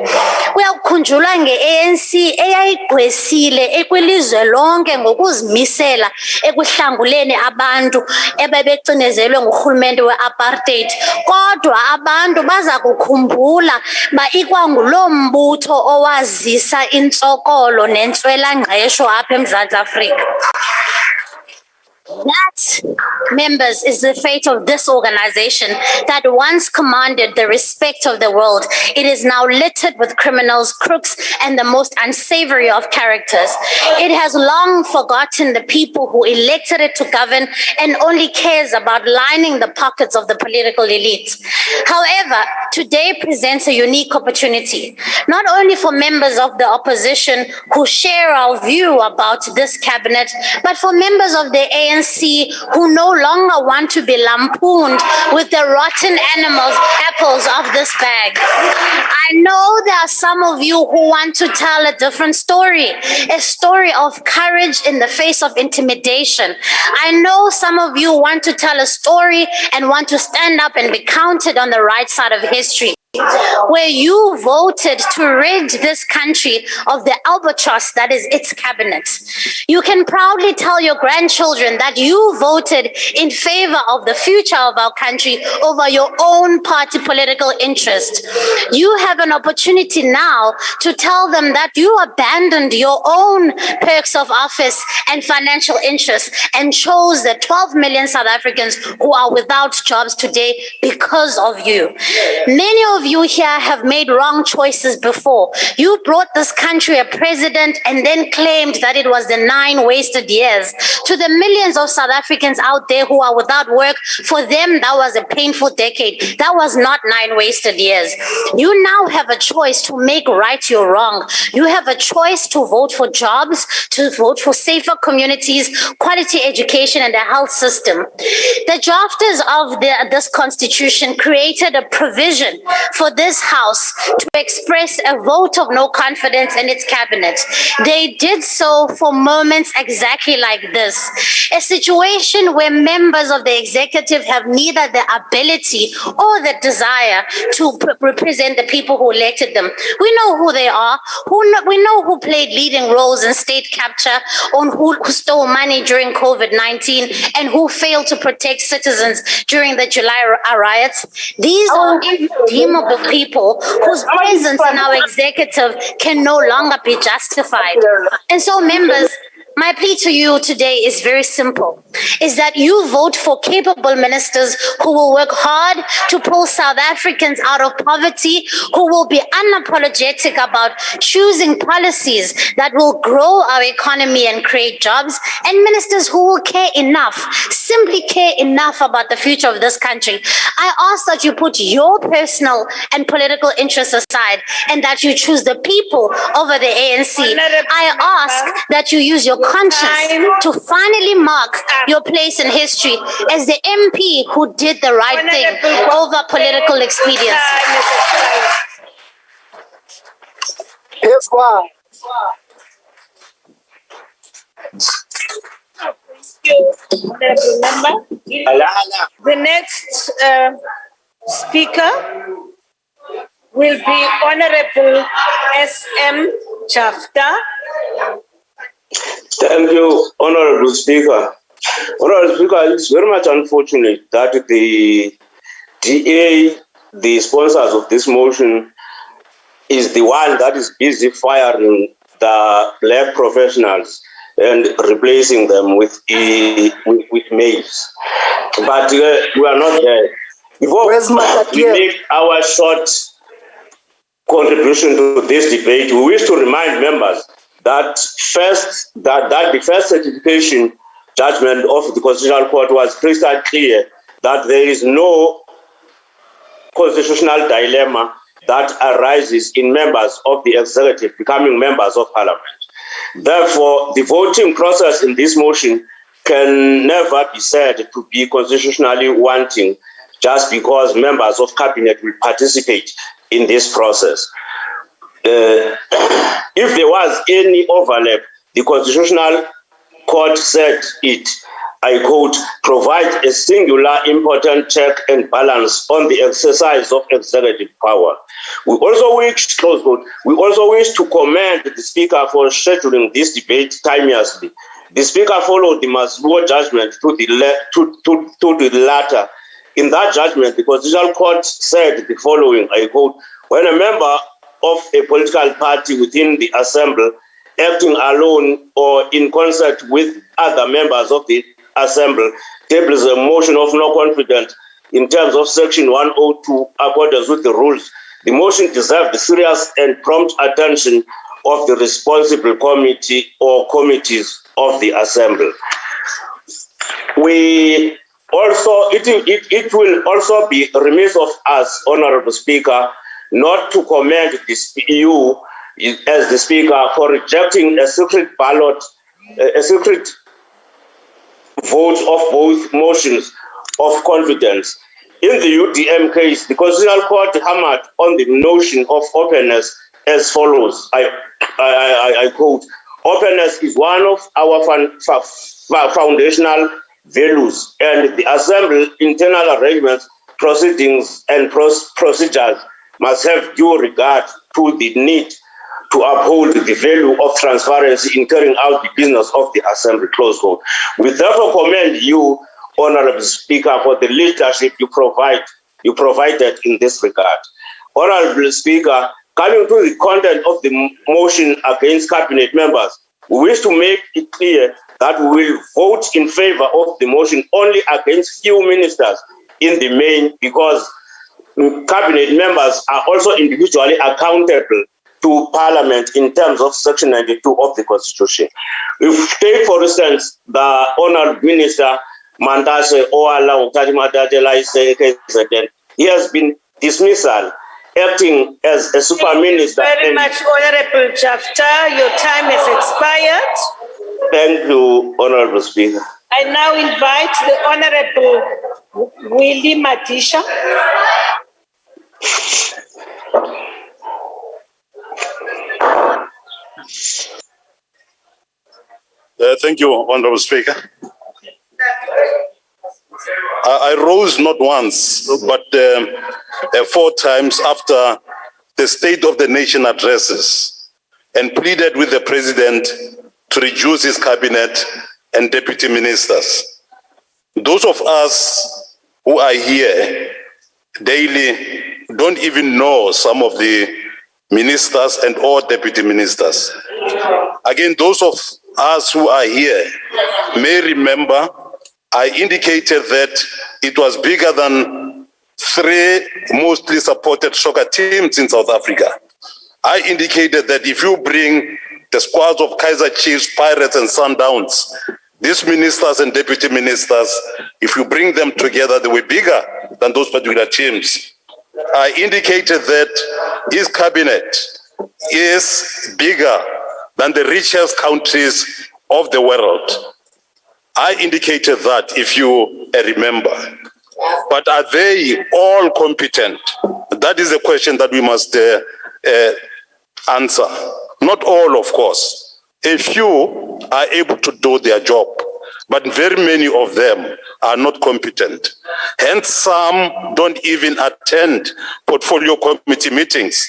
Kuya kukhunjulwa nge-ANC eyayigqwesile ekwilizwe lonke ngokuzimisela ekuhlanguleni abantu ebebecinezelwe ngurhulumente we-apartheid. Kodwa abantu baza kukhumbula ba ikwanguloo mbutho owazisa intsokolo nentswela-ngqesho apha eMzantsi Afrika. That, members, is the fate of this organization that once commanded the respect of the world. It is now littered with criminals, crooks, and the most unsavory of characters. It has long forgotten the people who elected it to govern and only cares about lining the pockets of the political elite. However, today presents a unique opportunity, not only for members of the opposition who share our view about this cabinet, but for members of the ANC who no longer want to be lampooned with the rotten apples of this bag. I know there are some of you who want to tell a different story, a story of courage in the face of intimidation. I know some of you want to tell a story and want to stand up and be counted on the right side of history, where you voted to rid this country of the albatross that is its cabinet. You can proudly tell your grandchildren that you voted in favor of the future of our country over your own party political interest. You have an opportunity now to tell them that you abandoned your own perks of office and financial interests and chose the 12 million South Africans who are without jobs today because of you. Many of you here have made wrong choices before. You brought this country a president and then claimed that it was the 9 wasted years. To the millions of South Africans out there who are without work, for them that was a painful decade. That was not 9 wasted years. You now have a choice to make right your wrong. You have a choice to vote for jobs, to vote for safer communities, quality education, and a health system. The drafters of this constitution created a provision for this House to express a vote of no confidence in its cabinet. They did so for moments exactly like this, a situation where members of the executive have neither the ability or the desire to represent the people who elected them. We know who they are. We know who played leading roles in state capture, on who stole money during COVID-19, and who failed to protect citizens during the July riots. These are irredeemable people whose presence in our executive can no longer be justified. And so, members, my plea to you today is very simple, is that you vote for capable ministers who will work hard to pull South Africans out of poverty, who will be unapologetic about choosing policies that will grow our economy and create jobs, and ministers who will care enough, simply care enough about the future of this country. I ask that you put your personal and political interests aside and that you choose the people over the ANC. I ask that you use your conscience to finally mark your place in history as the MP who did the right thing over political expediency. Here's why. Honorable member. The next speaker will be Honorable S.M. Chafta. Thank you, Honorable Speaker. Honorable Speaker, it's very much unfortunate that the DA, the sponsors of this motion, is the one that is busy firing the black professionals and replacing them with males. But we are not there. Before we make our short contribution to this debate, we wish to remind members that the first certification judgment of the Constitutional Court was crystal clear that there is no constitutional dilemma that arises in members of the executive becoming members of parliament. Therefore, the voting process in this motion can never be said to be constitutionally wanting just because members of cabinet will participate in this process. If there was any overlap, the Constitutional Court said it, I quote, provide a singular important check and balance on the exercise of executive power. We also wish, close quote, we also wish to commend the Speaker for scheduling this debate timeously. The Speaker followed the Maslow judgment to the latter. In that judgment, the Constitutional Court said the following, I quote, when a member of a political party within the Assembly, acting alone or in concert with other members of the Assembly, tables a motion of no confidence in terms of Section 102 accordance with the rules, the motion deserves the serious and prompt attention of the responsible committee or committees of the Assembly. We also, it will also be remiss of us, Honorable Speaker, not to commend you as the Speaker for rejecting a secret ballot, a secret vote of both motions of confidence. In the UDM case, the Constitutional Court hammered on the notion of openness as follows. I quote, openness is one of our foundational values, and the Assembly internal arrangements, proceedings, and procedures must have due regard to the need to uphold the value of transparency in carrying out the business of the Assembly, close quote. We therefore commend you, Honorable Speaker, for the leadership you provided in this regard. Honorable Speaker, coming to the content of the motion against cabinet members, we wish to make it clear that we will vote in favor of the motion only against few ministers in the main, because cabinet members are also individually accountable to Parliament in terms of Section 92 of the Constitution. If take, for instance, the Honourable Minister Mantashe Oala President, he has been dismissal, acting as a super minister. Thank you very much, Honourable Chafta. Your time has expired. Thank you, Honourable Speaker. I now invite the Honourable Willie Matisha. Thank you, Honorable Speaker. I rose not once, but 4 times after the State of the Nation addresses and pleaded with the President to reduce his cabinet and deputy ministers. Those of us who are here daily don't even know some of the ministers and all deputy ministers. Again, those of us who are here may remember I indicated that it was bigger than 3 mostly supported soccer teams in South Africa. I indicated that if you bring the squads of Kaizer Chiefs, Pirates and Sundowns, these ministers and deputy ministers, if you bring them together, they were bigger than those particular teams. I indicated that his cabinet is bigger than the richest countries of the world. I indicated that, if you remember. But are they all competent? That is the question that we must answer. Not all, of course. A few are able to do their job, but very many of them are not competent. Hence, some don't even attend portfolio committee meetings.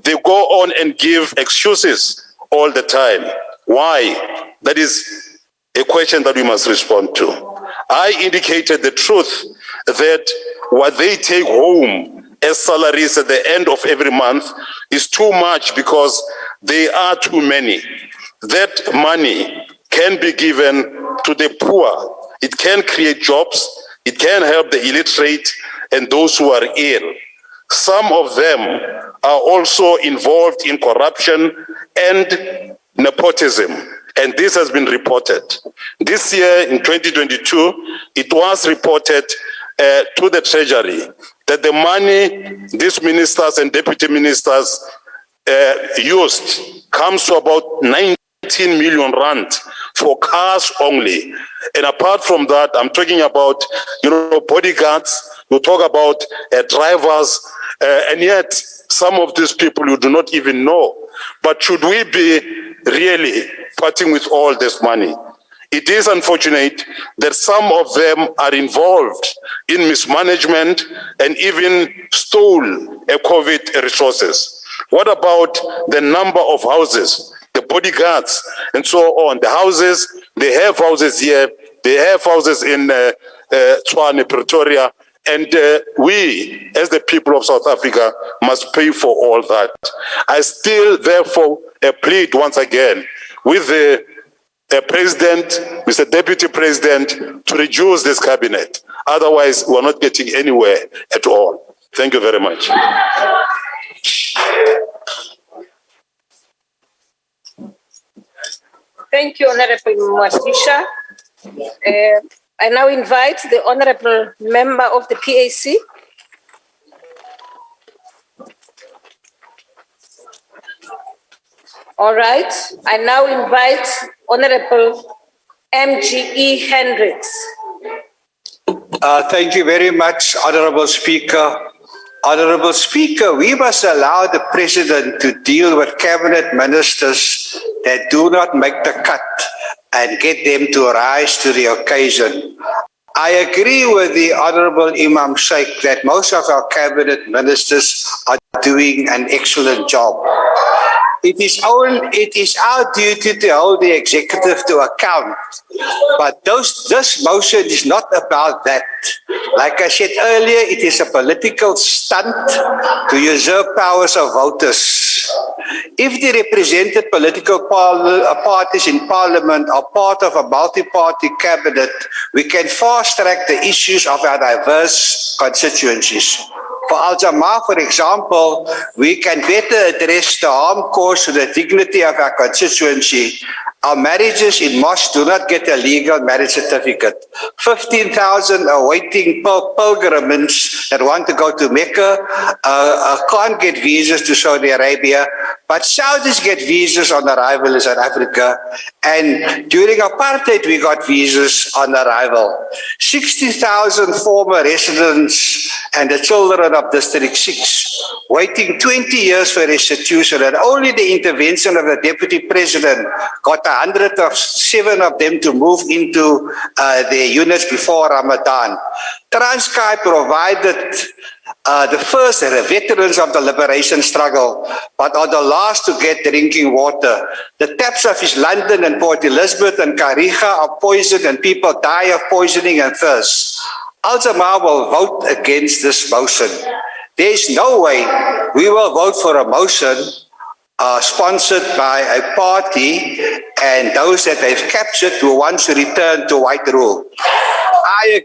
They go on and give excuses all the time. Why? That is a question that we must respond to. I indicated the truth that what they take home as salaries at the end of every month is too much because they are too many. That money can be given to the poor. It can create jobs. It can help the illiterate and those who are ill. Some of them are also involved in corruption and nepotism. And this has been reported. This year, in 2022, it was reported to the Treasury that the money these ministers and deputy ministers used comes to about 19 million rand for cars only. And apart from that, I'm talking about, bodyguards, you talk about drivers, and yet some of these people you do not even know. But should we be really parting with all this money? It is unfortunate that some of them are involved in mismanagement and even stole COVID resources. What about the number of houses, the bodyguards, and so on? The houses, they have houses here, they have houses in Tshwane, Pretoria, and we, as the people of South Africa, must pay for all that. I still, therefore, plead once again with the President, Mr. Deputy President, to reduce this cabinet. Otherwise, we're not getting anywhere at all. Thank you very much. Thank you, Honorable Mwasisha. I now invite the Honorable Member of the PAC. All right. I now invite Honorable MGE Hendricks. Thank you very much, Honorable Speaker. Honorable Speaker, we must allow the President to deal with cabinet ministers that do not make the cut and get them to rise to the occasion. I agree with the Honorable Imam Sheikh that most of our cabinet ministers are doing an excellent job. It is our duty to hold the executive to account, but this motion is not about that. Like I said earlier, it is a political stunt to usurp powers of voters. If the represented political parties in Parliament are part of a multi-party cabinet, we can fast-track the issues of our diverse constituencies. For Al-Jamaah, for example, we can better address the harm caused to the dignity of our constituency. Our marriages in mosques do not get a legal marriage certificate. 15,000 awaiting pilgrims that want to go to Mecca can't get visas to Saudi Arabia But Saudis get visas on arrival in South Africa, and during apartheid we got visas on arrival. 60,000 former residents and the children of District 6 waiting 20 years for restitution, and only the intervention of the Deputy President got 107 of them to move into their units before Ramadan. Transkei provided the first veterans of the liberation struggle, but are the last to get drinking water. The taps of East London and Port Elizabeth and Kariga are poisoned, and people die of poisoning and thirst. Al-Jamaa will vote against this motion. There is no way we will vote for a motion sponsored by a party and those that they've captured who want to return to white rule. I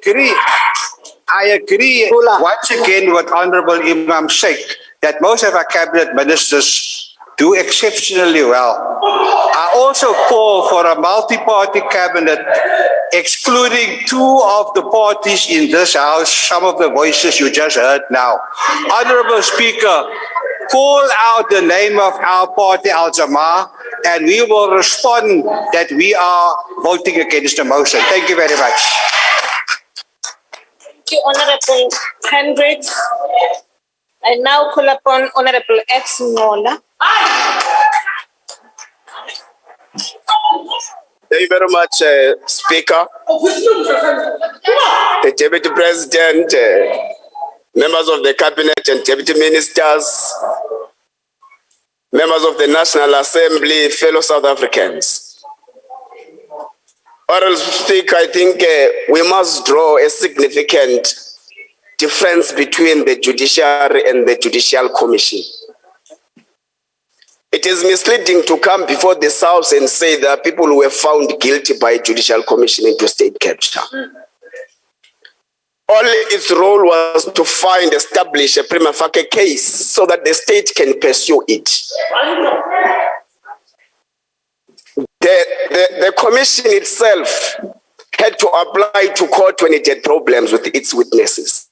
agree once again with Honorable Imam Sheikh that most of our cabinet ministers do exceptionally well. I also call for a multi-party cabinet excluding two of the parties in this house, some of the voices you just heard now. Honorable Speaker, call out the name of our party, Al-Jamaa, and we will respond that we are voting against the motion. Thank you very much. Thank you, Honorable Hendricks. I now call upon Honorable X. Ngola. Thank you very much, Speaker. The Deputy President, members of the Cabinet and Deputy Ministers, members of the National Assembly, fellow South Africans. Honorable Speaker, I think we must draw a significant difference between the judiciary and the Judicial Commission. It is misleading to come before the South and say that people who were found guilty by Judicial Commission into state capture. All its role was to establish a prima facie case so that the state can pursue it. The commission itself had to apply to court when it had problems with its witnesses.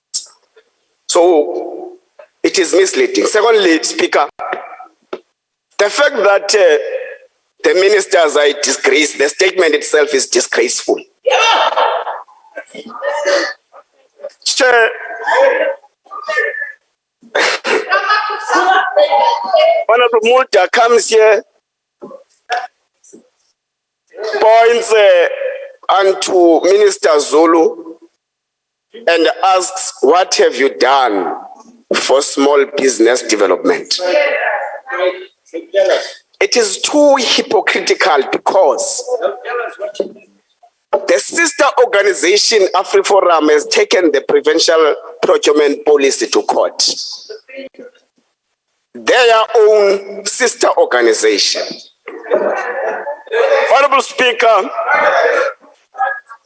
So it is misleading. Secondly, Speaker, the fact that the ministers are a disgrace, the statement itself is disgraceful. Chair, Honorable Multa comes here, points unto Minister Zulu and asks, what have you done for small business development? It is too hypocritical because the sister organization AfriForum has taken the provincial procurement policy to court. Their own sister organization. Honorable Speaker,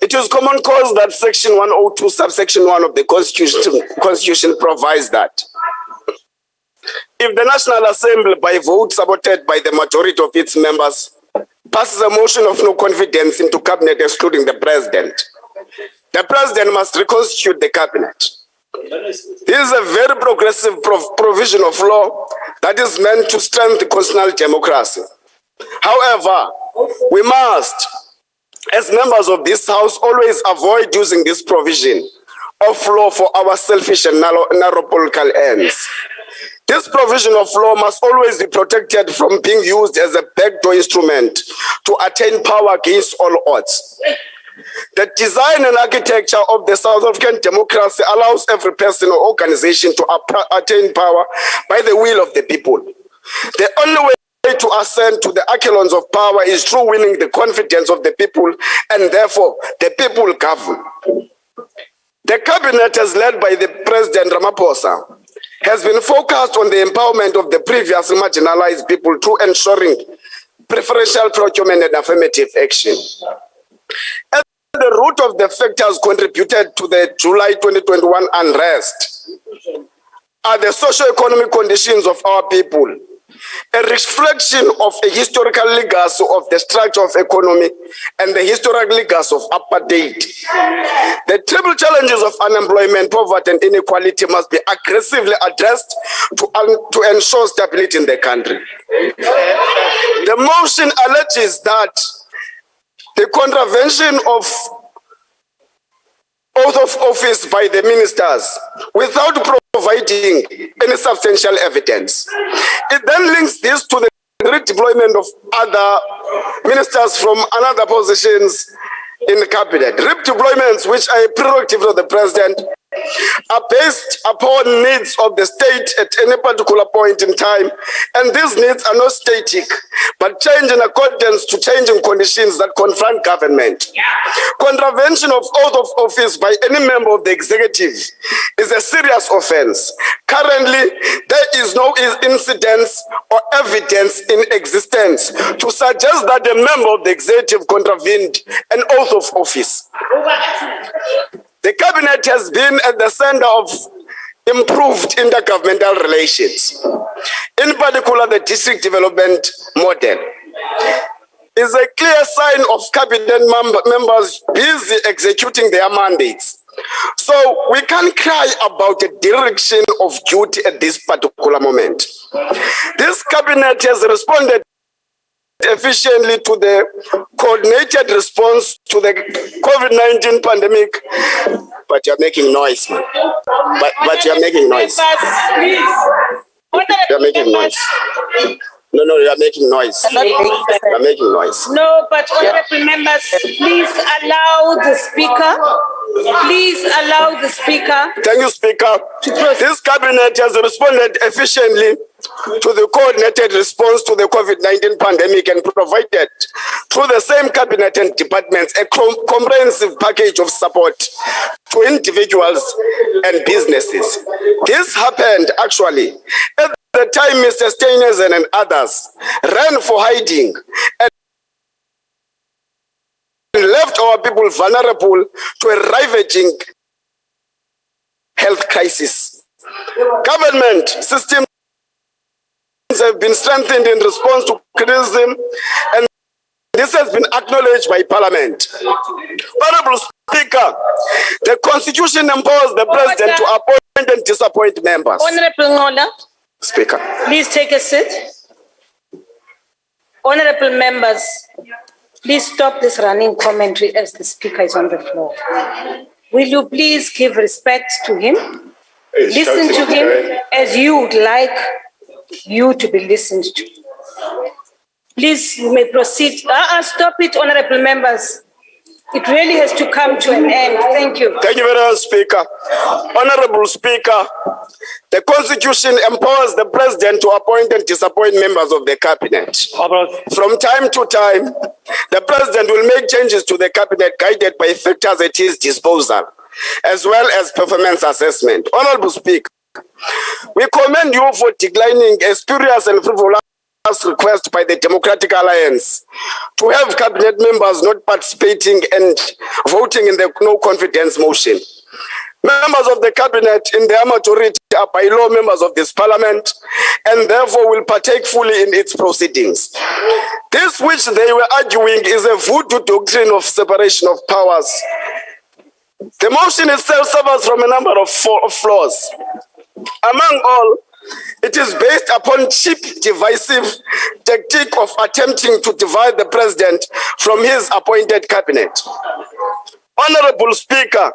it is common cause that Section 102, subsection 1 of the Constitution provides that if the National Assembly, by vote supported by the majority of its members, passes a motion of no confidence into cabinet excluding the president must reconstitute the cabinet. This is a very progressive provision of law that is meant to strengthen constitutional democracy. However, we must, as members of this House, always avoid using this provision of law for our selfish and narrow political ends. This provision of law must always be protected from being used as a backdoor instrument to attain power against all odds. The design and architecture of the South African democracy allows every person or organization to attain power by the will of the people. The only way to ascend to the echelons of power is through winning the confidence of the people, and therefore the people govern. The cabinet, as led by the President Ramaphosa, has been focused on the empowerment of the previously marginalized people through ensuring preferential procurement and affirmative action. At the root of the factors contributed to the July 2021 unrest are the socio-economic conditions of our people. a reflection of a historical legacy of the structure of economy and the historical legacy of apartheid. The triple challenges of unemployment, poverty, and inequality must be aggressively addressed to ensure stability in the country. The motion alleges that the contravention of oath of office by the ministers without providing any substantial evidence. It then links this to the redeployment of other ministers from other positions in the cabinet. Redeployments, which are a prerogative of the president, are based upon needs of the state at any particular point in time, and these needs are not static, but change in accordance to changing conditions that confront government. Contravention of oath of office by any member of the executive is a serious offense. Currently, there is no incidence or evidence in existence to suggest that a member of the executive contravened an oath of office. The cabinet has been at the center of improved intergovernmental relations. In particular, the district development model is a clear sign of cabinet members busy executing their mandates. So we can't cry about a direction of duty at this particular moment. This cabinet has responded efficiently to the coordinated response to the COVID-19 pandemic, but you're making noise, man. But you're making noise. You're making noise. No, you're making noise. You're making noise. No, but honorable members, please allow the speaker. Please allow the speaker. Thank you, Speaker. This cabinet has responded efficiently to the coordinated response to the COVID-19 pandemic and provided through the same cabinet and departments a comprehensive package of support to individuals and businesses. This happened actually at the time Mr. Steinesen and others ran for hiding and left our people vulnerable to a ravaging health crisis. Government systems have been strengthened in response to criticism, and this has been acknowledged by Parliament. Honorable Speaker, the Constitution empowers the President to appoint and disappoint members. Honorable Ngola. Speaker. Please take a seat. Honorable members, please stop this running commentary as the speaker is on the floor. Will you please give respect to him? Listen to him as you would like you to be listened to. Please, you may proceed. Stop it, honorable members. It really has to come to an end. Thank you. Thank you very much, Speaker. Honorable Speaker, the Constitution empowers the President to appoint and disappoint members of the Cabinet. From time to time, the President will make changes to the Cabinet guided by factors at his disposal, as well as performance assessment. Honorable Speaker, we commend you for declining a spurious and frivolous request by the Democratic Alliance to have cabinet members not participating and voting in the no confidence motion. Members of the cabinet in their majority are by law members of this parliament and therefore will partake fully in its proceedings. This which they were arguing is a voodoo doctrine of separation of powers. The motion itself suffers from a number of flaws. Among all, it is based upon cheap, divisive tactic of attempting to divide the president from his appointed cabinet. Honorable Speaker,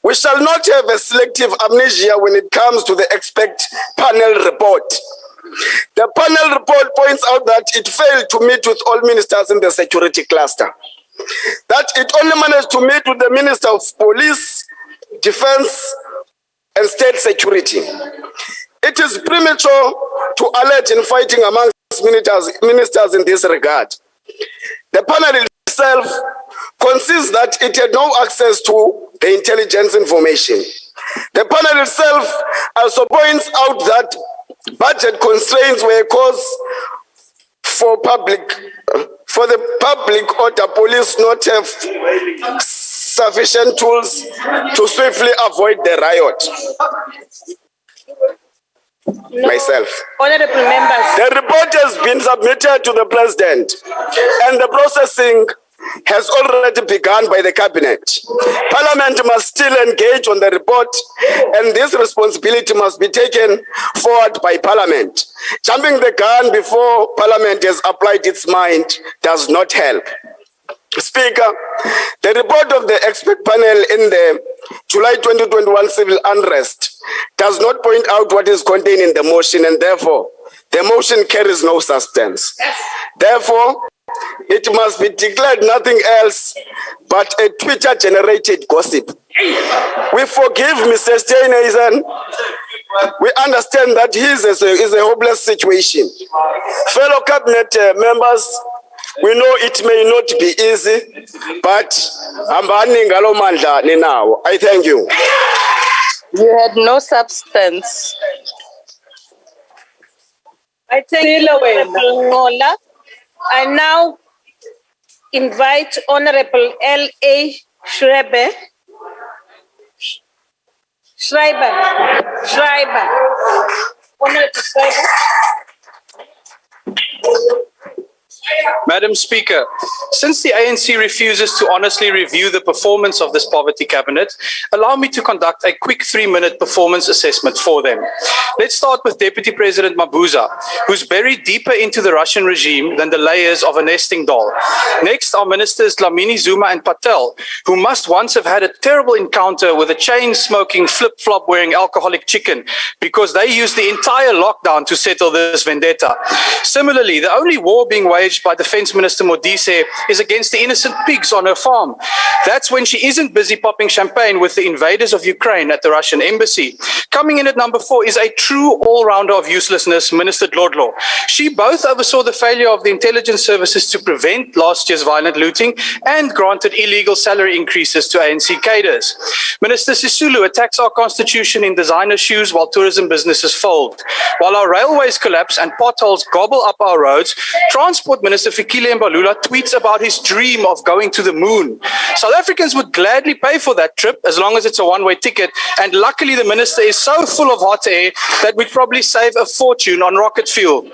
we shall not have a selective amnesia when it comes to the expert panel report. The panel report points out that it failed to meet with all ministers in the security cluster, that it only managed to meet with the Minister of Police, Defense, and State Security. It is premature to allege infighting amongst ministers in this regard. The panel itself concedes that it had no access to the intelligence information. The panel itself also points out that budget constraints were a cause for the public order police not have sufficient tools to swiftly avoid the riot. myself. Honorable members. The report has been submitted to the President, and the processing has already begun by the Cabinet. Parliament must still engage on the report, and this responsibility must be taken forward by Parliament. Jumping the gun before Parliament has applied its mind does not help. Speaker, the report of the expert panel in the July 2021 civil unrest does not point out what is contained in the motion, and therefore the motion carries no substance. Therefore, it must be declared nothing else but a Twitter-generated gossip. We forgive Mr. Steinheisen. We understand that his is a hopeless situation. Fellow cabinet members, we know it may not be easy, but I thank you. You had no substance. I thank you, Honorable Ngola. I now invite Honorable L.A. Schreiber. Honorable Schreiber. Madam Speaker, since the ANC refuses to honestly review the performance of this poverty cabinet, allow me to conduct a quick 3-minute performance assessment for them. Let's start with Deputy President Mabuza, who's buried deeper into the Russian regime than the layers of a nesting doll. Next are Ministers Dlamini Zuma and Patel, who must once have had a terrible encounter with a chain-smoking, flip-flop wearing alcoholic chicken, because they used the entire lockdown to settle this vendetta. Similarly, the only war being waged by Defense Minister Modise is against the innocent pigs on her farm. That's when she isn't busy popping champagne with the invaders of Ukraine at the Russian embassy. Coming in at number 4 is a true all-rounder of uselessness, Minister Dlodlo. She both oversaw the failure of the intelligence services to prevent last year's violent looting and granted illegal salary increases to ANC cadres. Minister Sisulu attacks our constitution in designer shoes while tourism businesses fold. While our railways collapse and potholes gobble up our roads, Transport Minister Fikile Mbalula tweets about his dream of going to the moon. South Africans would gladly pay for that trip as long as it's a one-way ticket, and luckily the minister is so full of hot air that we'd probably save a fortune on rocket fuel.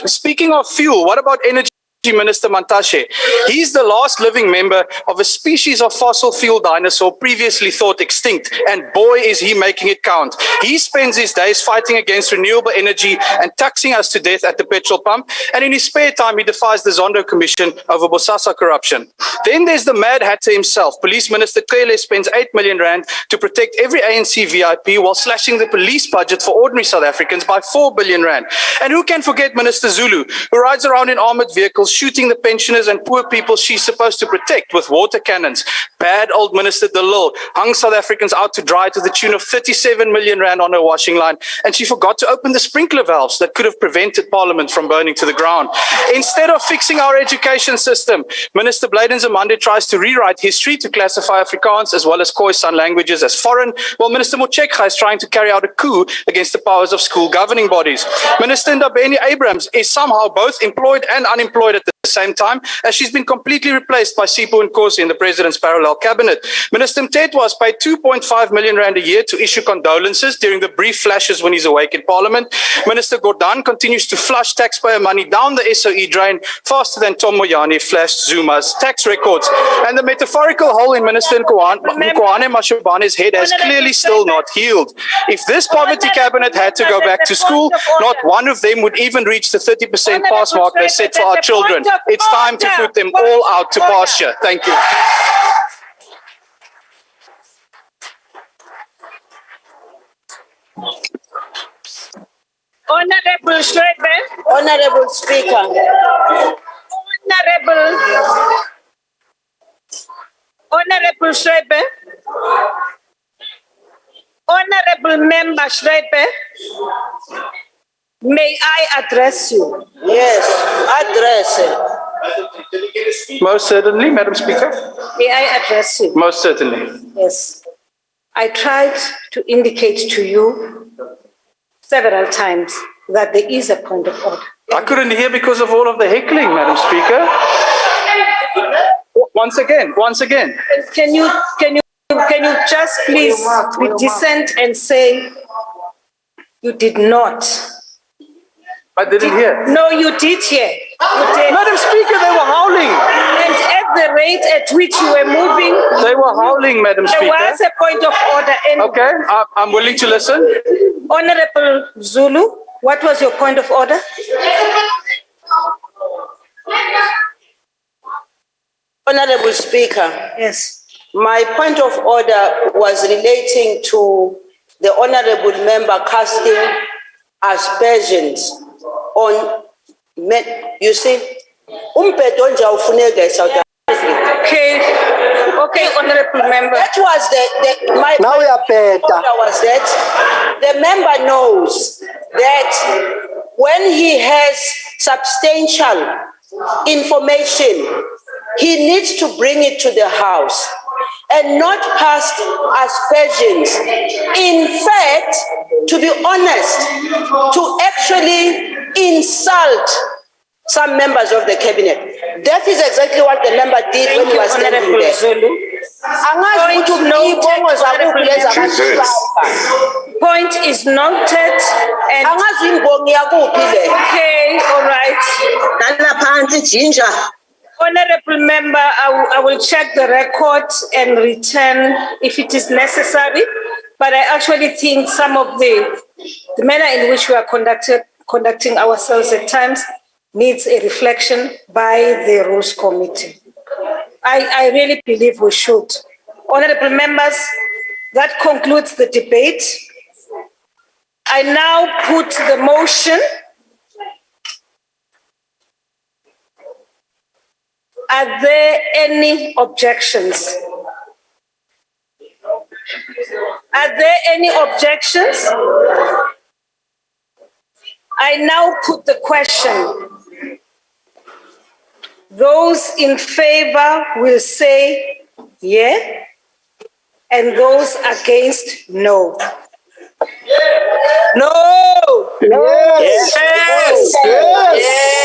Speaking of fuel, what about energy? Minister Mantashe. He's the last living member of a species of fossil fuel dinosaur previously thought extinct, and boy is he making it count. He spends his days fighting against renewable energy and taxing us to death at the petrol pump, and in his spare time he defies the Zondo Commission over Bosasa corruption. Then there's the Mad Hatter himself. Police Minister Cele spends 8 million rand to protect every ANC VIP while slashing the police budget for ordinary South Africans by 4 billion rand. And who can forget Minister Zulu, who rides around in armored vehicles shooting the pensioners and poor people she's supposed to protect with water cannons. Bad old Minister De Lille hung South Africans out to dry to the tune of 37 million rand on her washing line, and she forgot to open the sprinkler valves that could have prevented Parliament from burning to the ground. Instead of fixing our education system, Minister Bladen Zamande tries to rewrite history to classify Afrikaans as well as Khoisan languages as foreign, while Minister Motshekga is trying to carry out a coup against the powers of school governing bodies. Minister Ndabeni Abrams is somehow both employed and unemployed at the same time, as she's been completely replaced by Sipho Nkosi in the President's parallel cabinet. Minister Mthethwa was paid 2.5 million rand a year to issue condolences during the brief flashes when he's awake in Parliament. Minister Gordhan continues to flush taxpayer money down the SOE drain faster than Tom Moyane flashed Zuma's tax records. And the metaphorical hole in Minister Nkwane Mashabane's head has clearly still not healed. If this poverty cabinet had to go back to school, not one of them would even reach the 30% pass mark they set for our children. It's time to put them all out to pasture. Thank you. Honorable Schreiber. Honorable Speaker. Honorable Schreiber. Honorable Member Schreiber. May I address you? Yes, address it. Most certainly, Madam Speaker. May I address you? Most certainly. Yes. I tried to indicate to you several times that there is a point of order. I couldn't hear because of all of the heckling, Madam Speaker. Once again. Can you just please be decent and say You did not. I didn't hear. No, you did hear. You did. Madam Speaker, they were howling. And at the rate at which you were moving, They were howling, Madam Speaker. there was a point of order. Okay, I'm willing to listen. Honorable Zulu, what was your point of order? Honorable Speaker. Yes. My point of order was relating to the honorable member casting aspersions on, you see, South Africa. Okay, honorable member. That was my Now we are better. order was that the member knows that when he has substantial information, he needs to bring it to the House and not cast aspersions. In fact, to be honest, to actually insult some members of the cabinet. That is exactly what the member did when he was standing there. Point is noted. And okay, all right. Honorable member, I will check the record and return if it is necessary. But I actually think some of the manner in which we are conducting ourselves at times needs a reflection by the Rules Committee. I really believe we should. Honorable members, that concludes the debate. I now put the motion. Are there any objections? Are there any objections? I now put the question. Those in favor will say yeah, and those against no. No. Yes. Yes.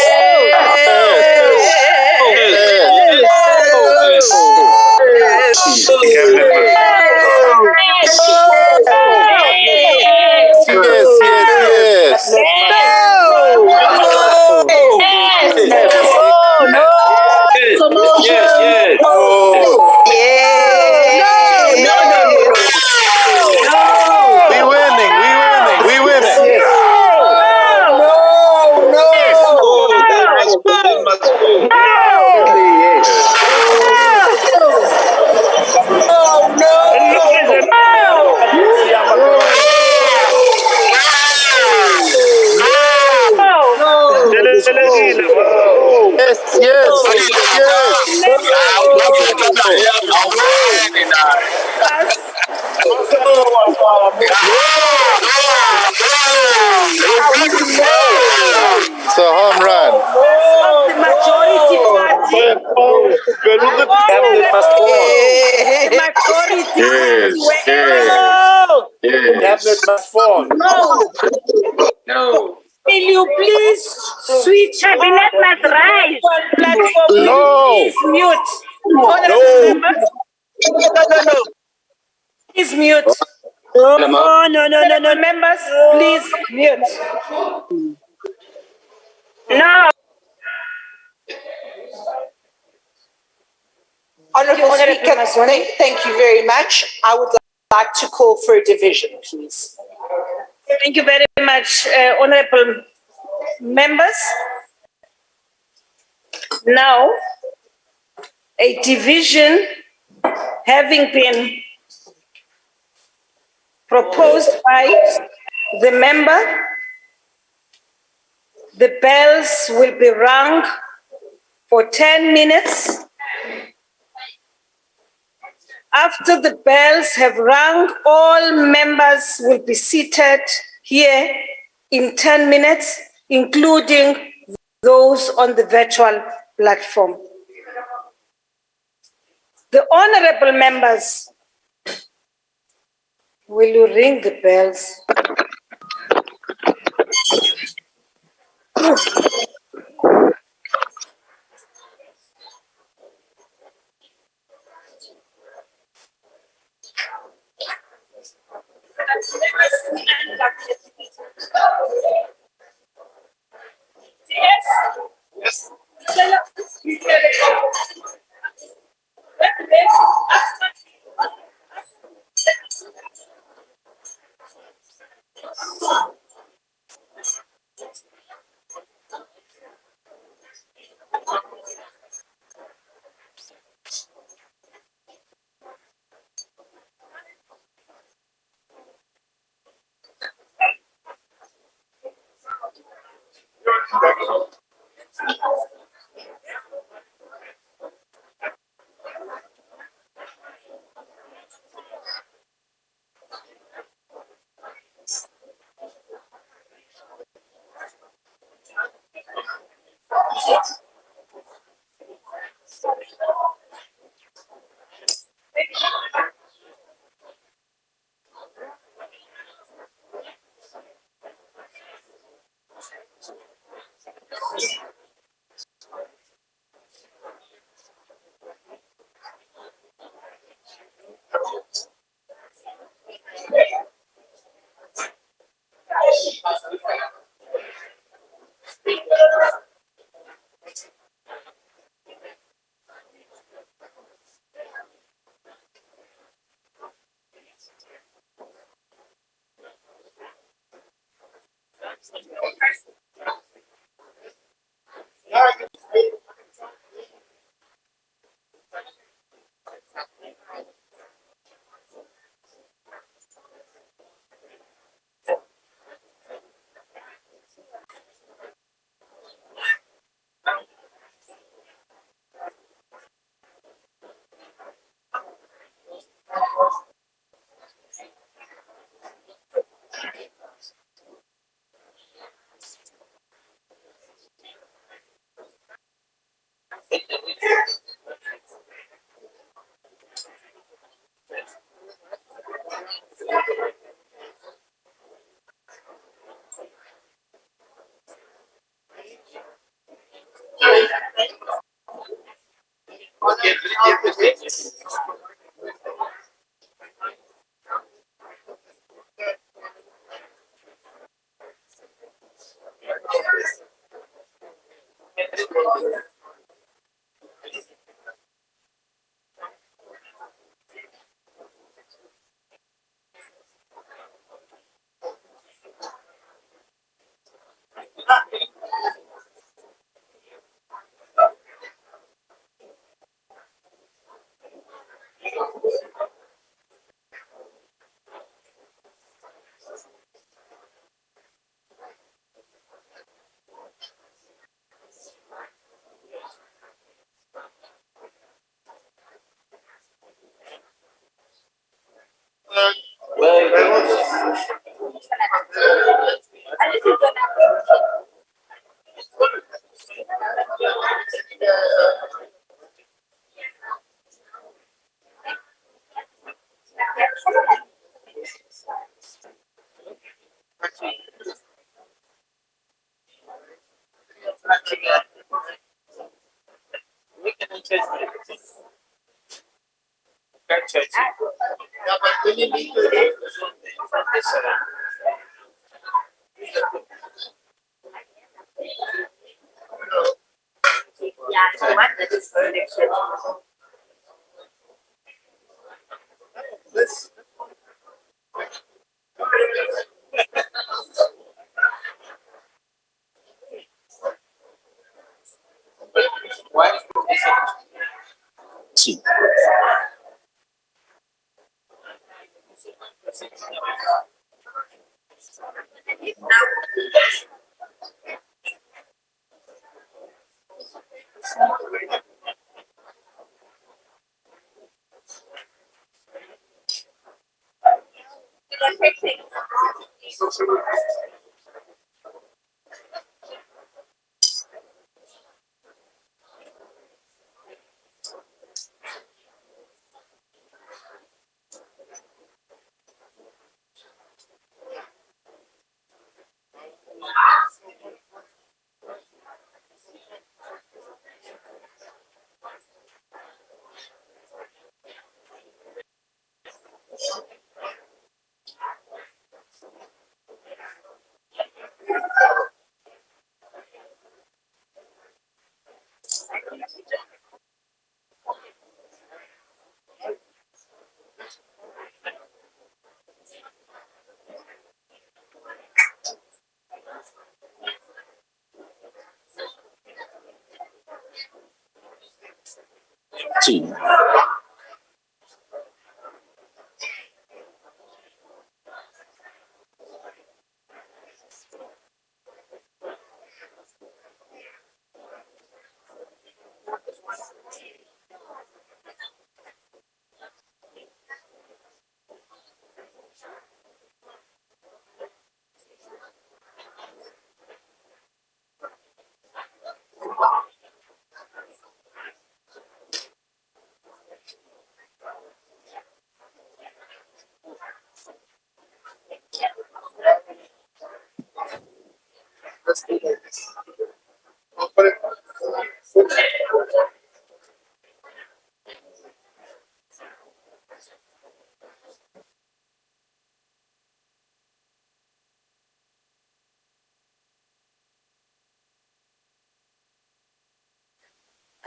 It's a home run. The majority party. Cabinet must fall. No. Will you please switch? Cabinet must rise. Platform. No. Please mute. No. Please mute. No. Members, please mute. No. Honourable Speaker, thank you very much. I would like to call for a division, please. Thank you very much, honourable members. Now, a division having been proposed by the member, the bells will be rung for 10 minutes. After the bells have rung, all members will be seated here in 10 minutes, including those on the virtual platform. The honorable members, will you ring the bells?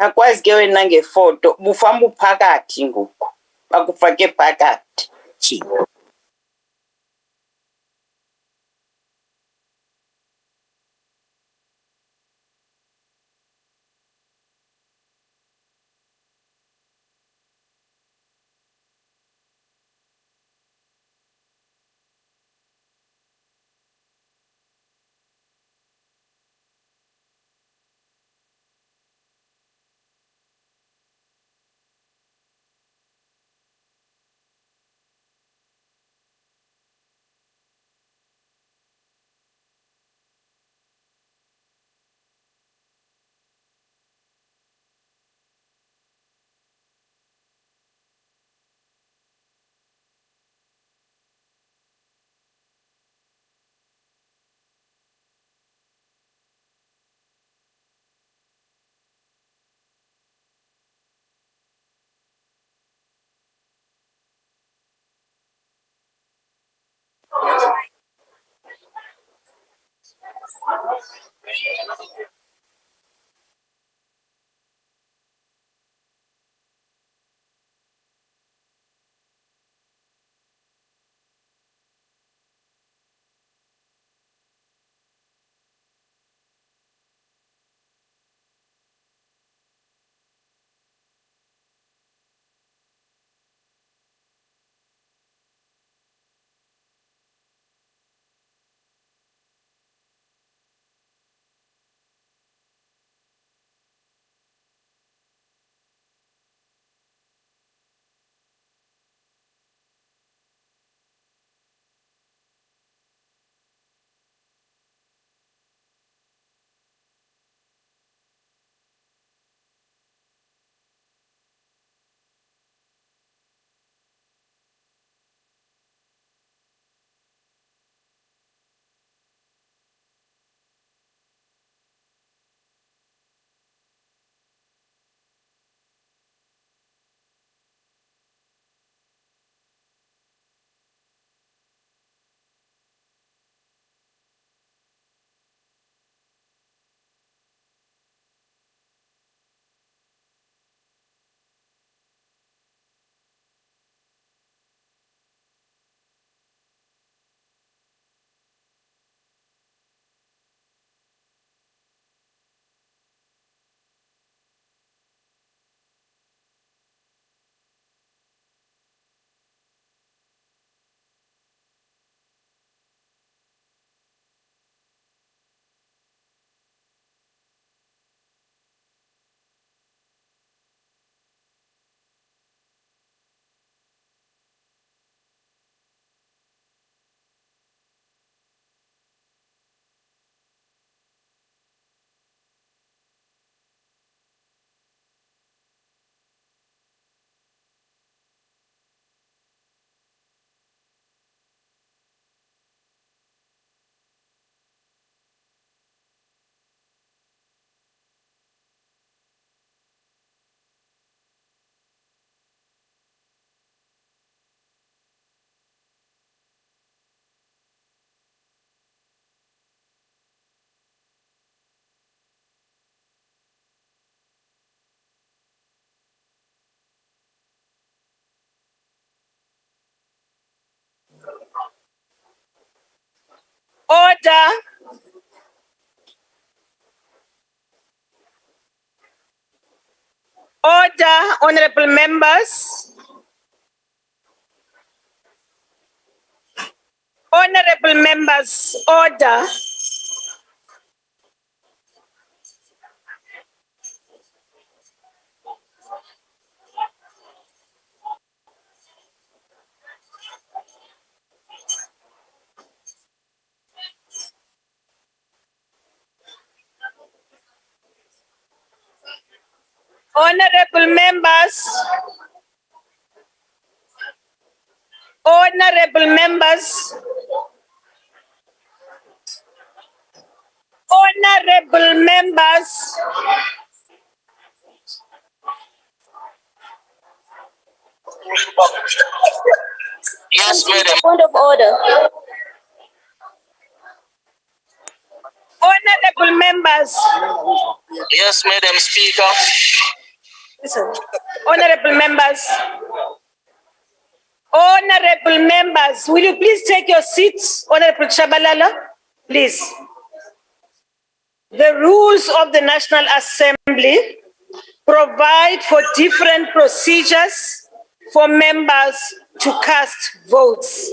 Akwazi ke wena ngefoto bufamba uphakathi ngoku bakufake phakathi. Order. Order, honorable members. Honorable members, order. Honorable members. Honorable members. Honorable members. Yes, madam. Point of order. Honorable members. Yes, Madam Speaker. Listen. Honorable members. Honorable members, will you please take your seats? Honorable Chabalala, please. The rules of the National Assembly provide for different procedures for members to cast votes.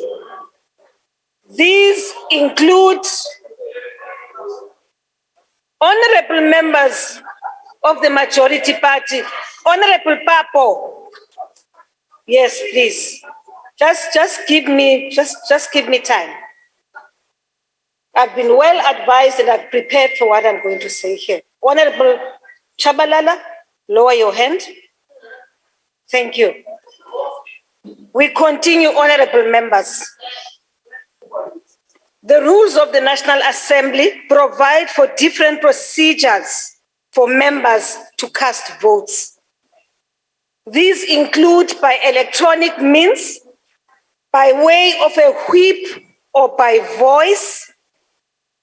These include honorable members of the majority party. Honorable Papo. Yes, please. Just give me time. I've been well advised and I've prepared for what I'm going to say here. Honorable Chabalala, lower your hand. Thank you. We continue, honorable members. The rules of the National Assembly provide for different procedures for members to cast votes. These include by electronic means, by way of a whip or by voice,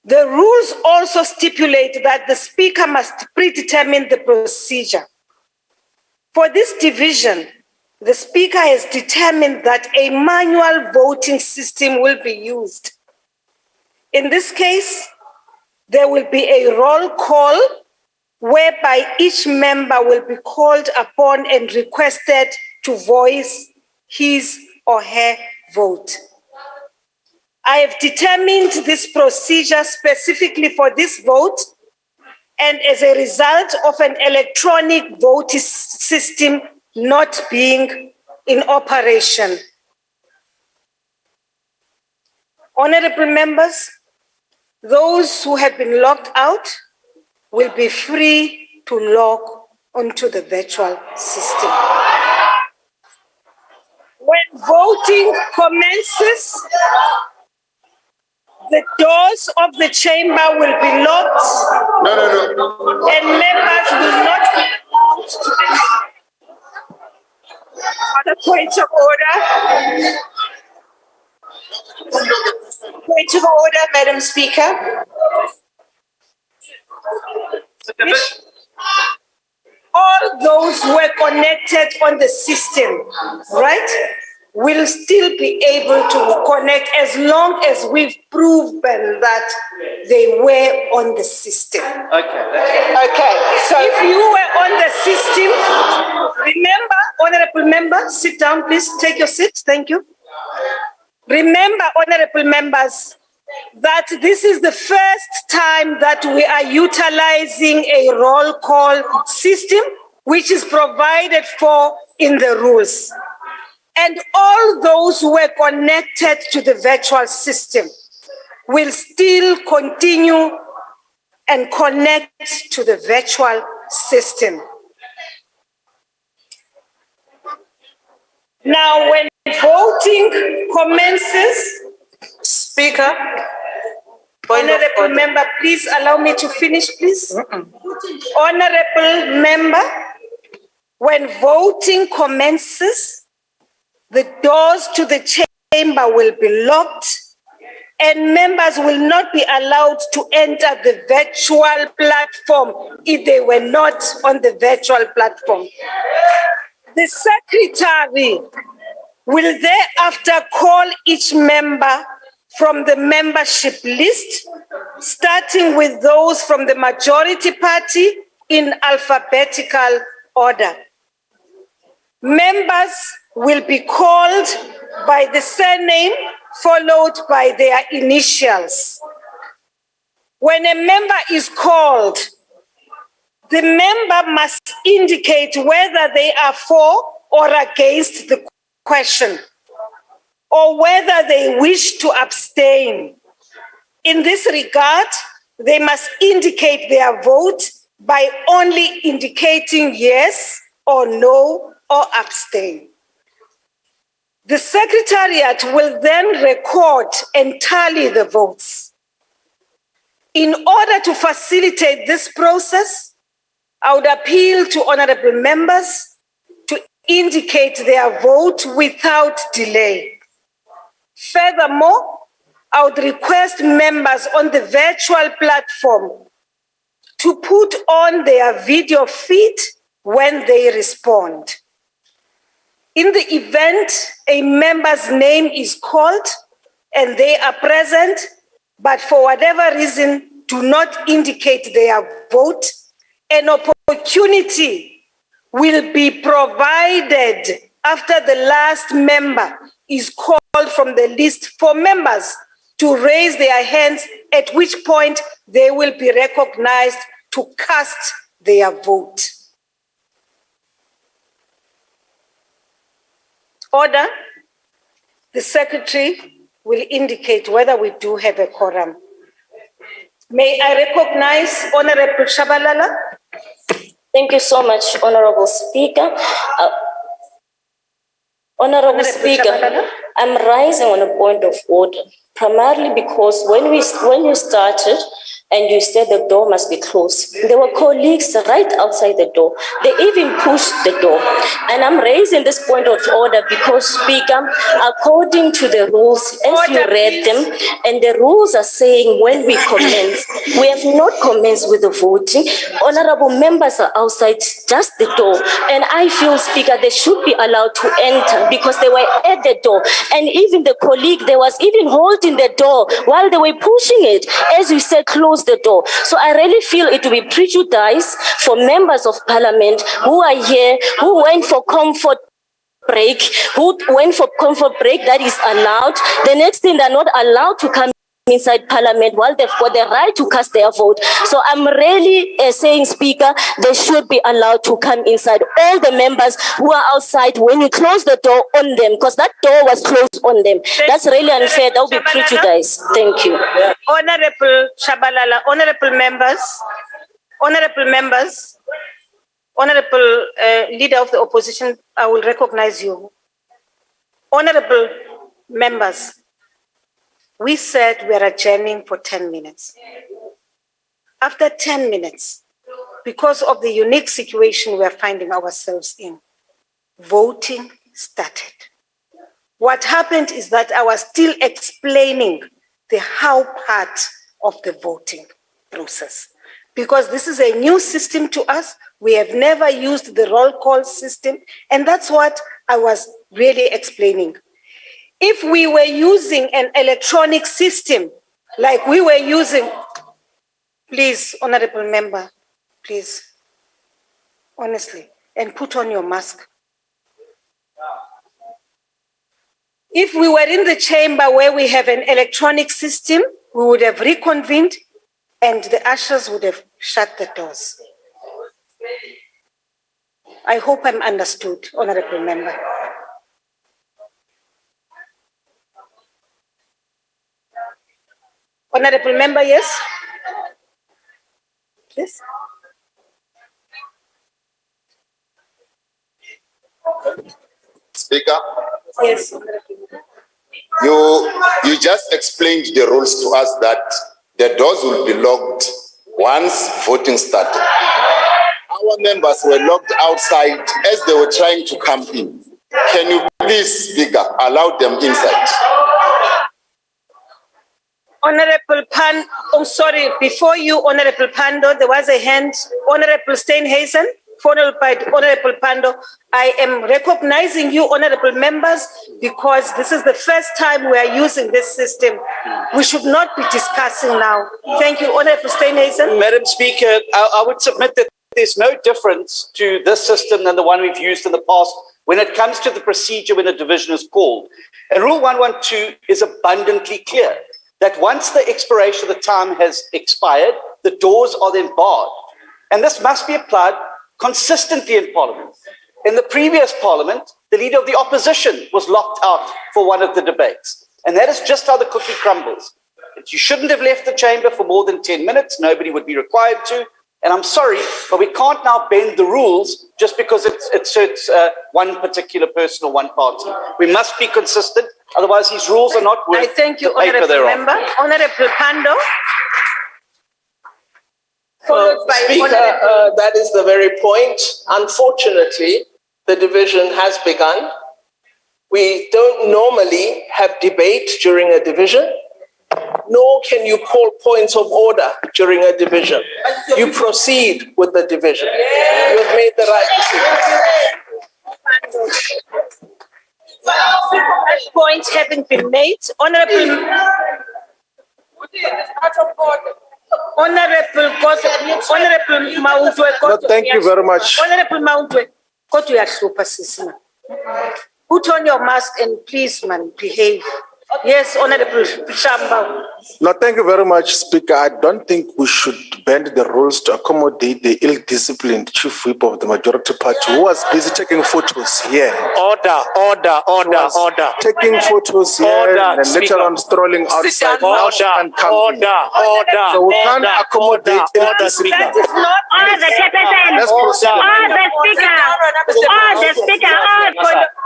The rules also stipulate that the Speaker must predetermine the procedure. For this division, the Speaker has determined that a manual voting system will be used. In this case, there will be a roll call whereby each member will be called upon and requested to voice his or her vote. I have determined this procedure specifically for this vote, and as a result of an electronic voting system not being in operation. Honorable members, those who have been logged out will be free to log onto the virtual system. When voting commences, the doors of the chamber will be locked. And members will not be allowed to enter. Other points of order. Point of order, Madam Speaker. All those who are connected on the system, right, will still be able to connect as long as we've proven that they were on the system. Okay, so if you were on the system, remember, honorable member, sit down, please, take your seat, thank you. Remember, honorable members, that this is the first time that we are utilizing a roll call system, which is provided for in the rules. And all those who were connected to the virtual system will still continue and connect to the virtual system. Now, when voting commences, Speaker, honorable member, please allow me to finish, please. Honorable member, when voting commences, the doors to the chamber will be locked and members will not be allowed to enter the virtual platform if they were not on the virtual platform. The secretary will thereafter call each member from the membership list, starting with those from the majority party in alphabetical order. Members will be called by the surname followed by their initials. When a member is called, the member must indicate whether they are for or against the question, or whether they wish to abstain. In this regard, they must indicate their vote by only indicating yes or no or abstain. The Secretariat will then record and tally the votes. In order to facilitate this process, I would appeal to honorable members to indicate their vote without delay. Furthermore, I would request members on the virtual platform to put on their video feed when they respond. In the event a member's name is called and they are present, but for whatever reason do not indicate their vote, an opportunity will be provided after the last member is called from the list for members to raise their hands, at which point they will be recognized to cast their vote. Order. The secretary will indicate whether we do have a quorum. May I recognize Honorable Shabalala? Thank you so much, Honorable Speaker. Honorable Speaker, I'm rising on a point of order, primarily because when you started, and you said the door must be closed. There were colleagues right outside the door. They even pushed the door. And I'm raising this point of order because, Speaker, according to the rules, as you read them, and the rules are saying when we commence, we have not commenced with the voting. Honorable members are outside just the door. And I feel, Speaker, they should be allowed to enter because they were at the door. And even the colleague, they was even holding the door while they were pushing it. As you said, close the door. So I really feel it will be prejudice for members of parliament who are here, who went for comfort break, that is allowed. The next thing, they're not allowed to come inside parliament while they've got the right to cast their vote. So I'm really saying, Speaker, they should be allowed to come inside. All the members who are outside, when you close the door on them, because that door was closed on them. That's really unfair. That will be prejudice. Thank you. Honorable Shabalala, honorable members, honorable leader of the opposition, I will recognize you. Honorable members, we said we are adjourning for 10 minutes. After 10 minutes, because of the unique situation we are finding ourselves in, voting started. What happened is that I was still explaining the how part of the voting process. Because this is a new system to us. We have never used the roll call system. And that's what I was really explaining. If we were using an electronic system like we were using, please, honorable member, please, honestly, and put on your mask. If we were in the chamber where we have an electronic system, we would have reconvened and the ushers would have shut the doors. I hope I'm understood, honorable member. Honorable member, yes? Yes. Speaker? Yes. You just explained the rules to us that the doors will be locked once voting started. Our members were locked outside as they were trying to come in. Can you please, Speaker, allow them inside? Honorable Pan, oh sorry, before you, Honorable Pando, there was a hand. Honorable Steenhuisen, followed by Honorable Pando. I am recognizing you, honorable members, because this is the first time we are using this system. We should not be discussing now. Thank you, Honorable Steenhuisen. Madam Speaker, I would submit that there's no difference to this system than the one we've used in the past when it comes to the procedure when a division is called. And Rule 112 is abundantly clear that once the expiration of the time has expired, the doors are then barred. And this must be applied consistently in Parliament. In the previous Parliament, the leader of the opposition was locked out for one of the debates. And that is just how the cookie crumbles. You shouldn't have left the chamber for more than 10 minutes. Nobody would be required to. And I'm sorry, but we can't now bend the rules just because it suits one particular person or one party. We must be consistent. Otherwise, these rules are not worth I thank you, the paper honorable they're on. member. Honorable Pando. Speaker, that is the very point. Unfortunately, the division has begun. We don't normally have debate during a division, nor can you call points of order during a division. You proceed with the division. You have made the right decision. That point having been made, Honorable Mountwe, thank you very much. Honorable Mountwe, go to your super system. Put on your mask and please, man, behave. Yes, Honorable Shamba. No, thank you very much, Speaker. I don't think we should bend the rules to accommodate the ill-disciplined chief whip of the majority party who was busy taking photos here. Order. Taking photos here and later on strolling outside. Now she can come in. So we can't accommodate ill-discipline. That is not Order, Chairperson. Let's proceed. Order, Speaker.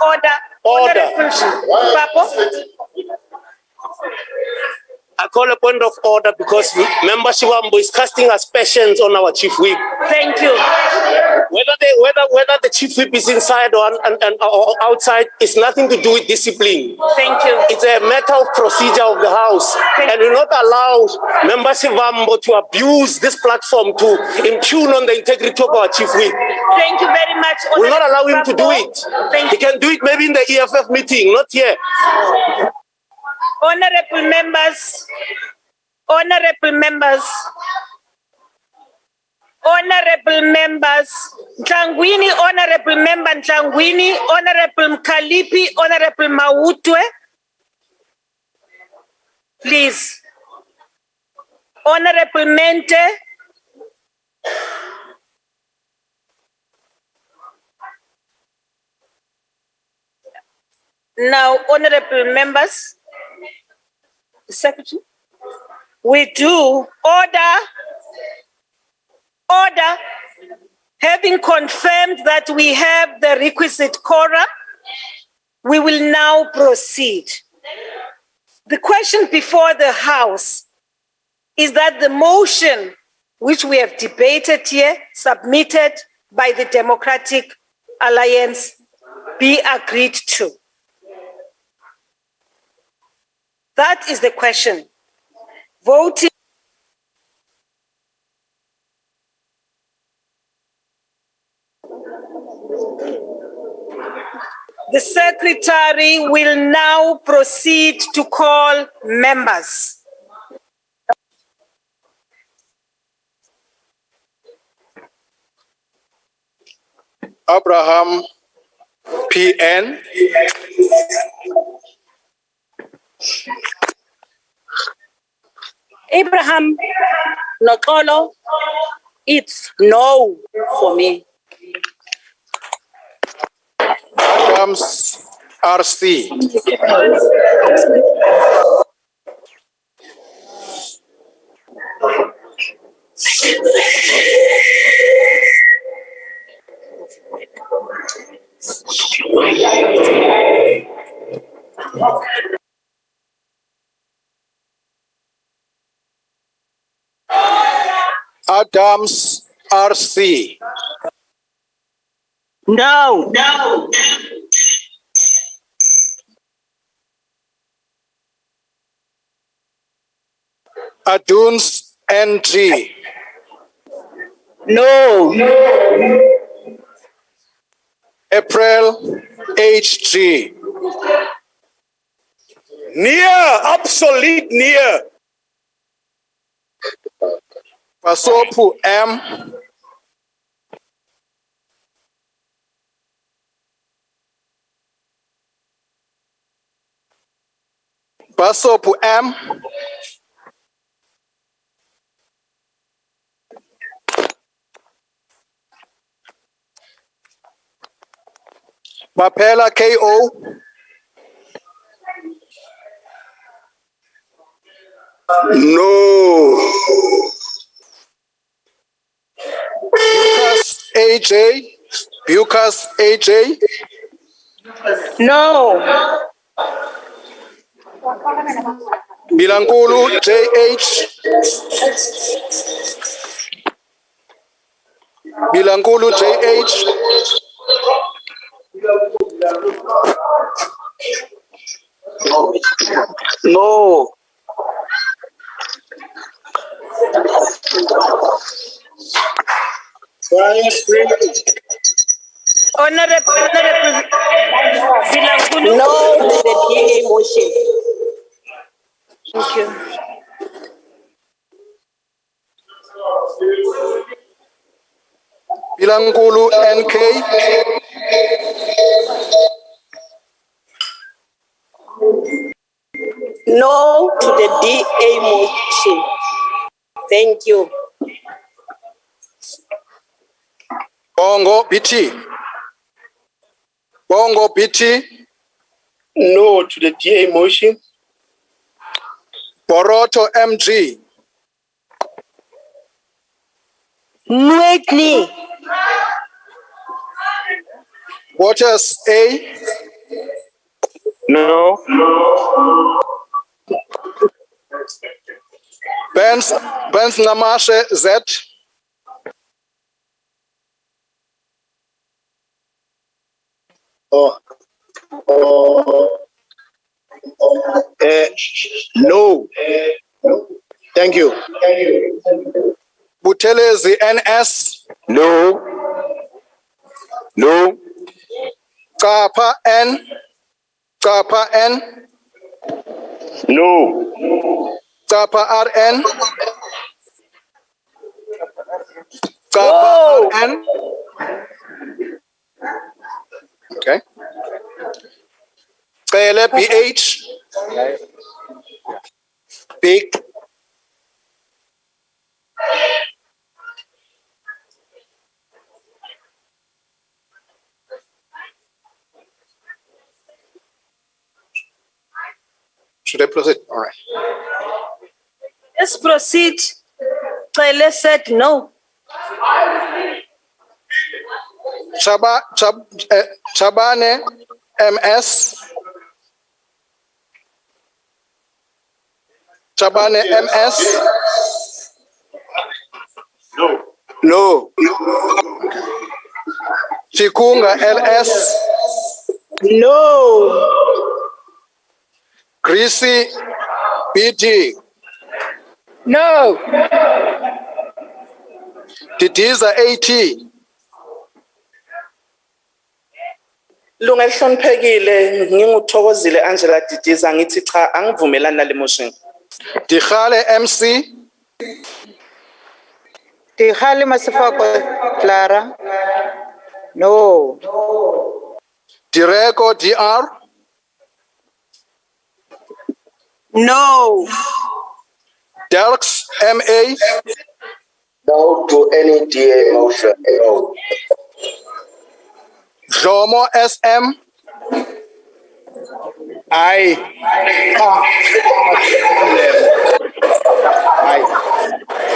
Order. Order. Papo. I call a point of order because Member Shivambu is casting aspersions on our chief whip. Thank you. Whether the chief whip is inside or outside, it's nothing to do with discipline. Thank you. It's a matter of procedure of the House, and we not allow Member Shivambu to abuse this platform to impugn on the integrity of our chief whip. Thank you very much. We'll not allow him to do it. He can do it maybe in the EFF meeting, not here. Honorable members, Ntlangwini, Honorable Member Ntlangwini, Honorable Mkalipi, Honorable Mautwe, please. Honorable Mente, now, honorable members, Secretary, we do order, having confirmed that we have the requisite quorum, we will now proceed. The question before the House is that the motion which we have debated here, submitted by the Democratic Alliance, be agreed to. That is the question. Voting. The Secretary will now proceed to call members. Abraham PN. Abraham Nokolo, it's no for me. Adams RC. Adams RC. No. Aduns NG. No. April HG. Near, obsolete near. Pasopu M. Pasopu M. Mapela KO. No. Bucas AJ. Bucas AJ. No. Bilankulu JH. Bilankulu JH. No. Honorable Vilangulu. No to the DA motion. Thank you. Bilangulu NK. No to the DA motion. Thank you. Bongo BT. Bongo BT. No to the DA motion. Boroto MG. Nwetli. Waters A. No. Benz Namashe Z. No. Thank you. Buthelezi NS. No. No. Kappa N. Kappa N. No. Kappa RN. No. Kappa RN. Okay. Cele BH. Big. Should I proceed? All right. Let's proceed. Cele said no. Chabane MS. Chabane MS. No. No. Chikunga LS. No. Greasy BT. No. Didiza AT. Lunga elihloniphekile nginguthokozile Angela Didiza ngithi cha angivumelani nale motion. Dikhale MC. Dikhale Masifako Clara. No. Direko DR. No. Derks MA. No to any DA motion. No. Jomo SM. Aye.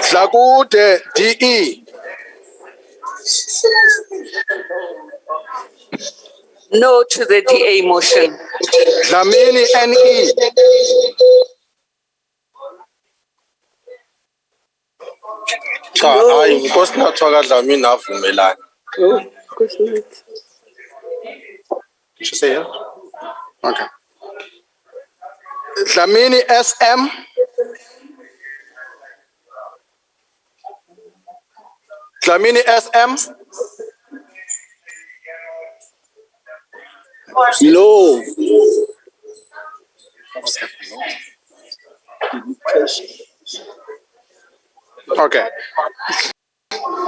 Zakude DE. No to the DA motion. Dlamini NE. No. Hayi inkosi nathoka Dlamini avumelani. No, of course not. Did you say yeah? Okay. Dlamini SM. Dlamini SM. No. Okay.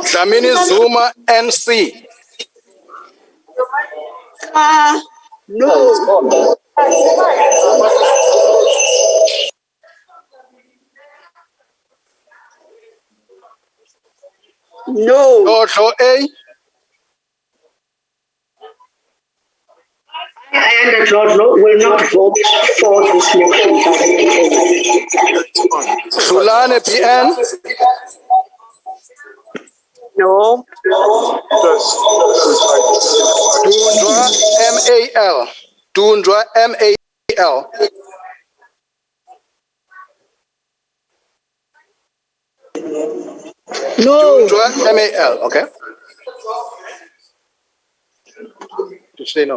Dlamini Zuma NC. No. No. Dotlo A. And the George will not vote for this motion. Sulane PN. No. Dundra MAL. Dundra MAL. No. Dundra MAL. Okay. Did you say no?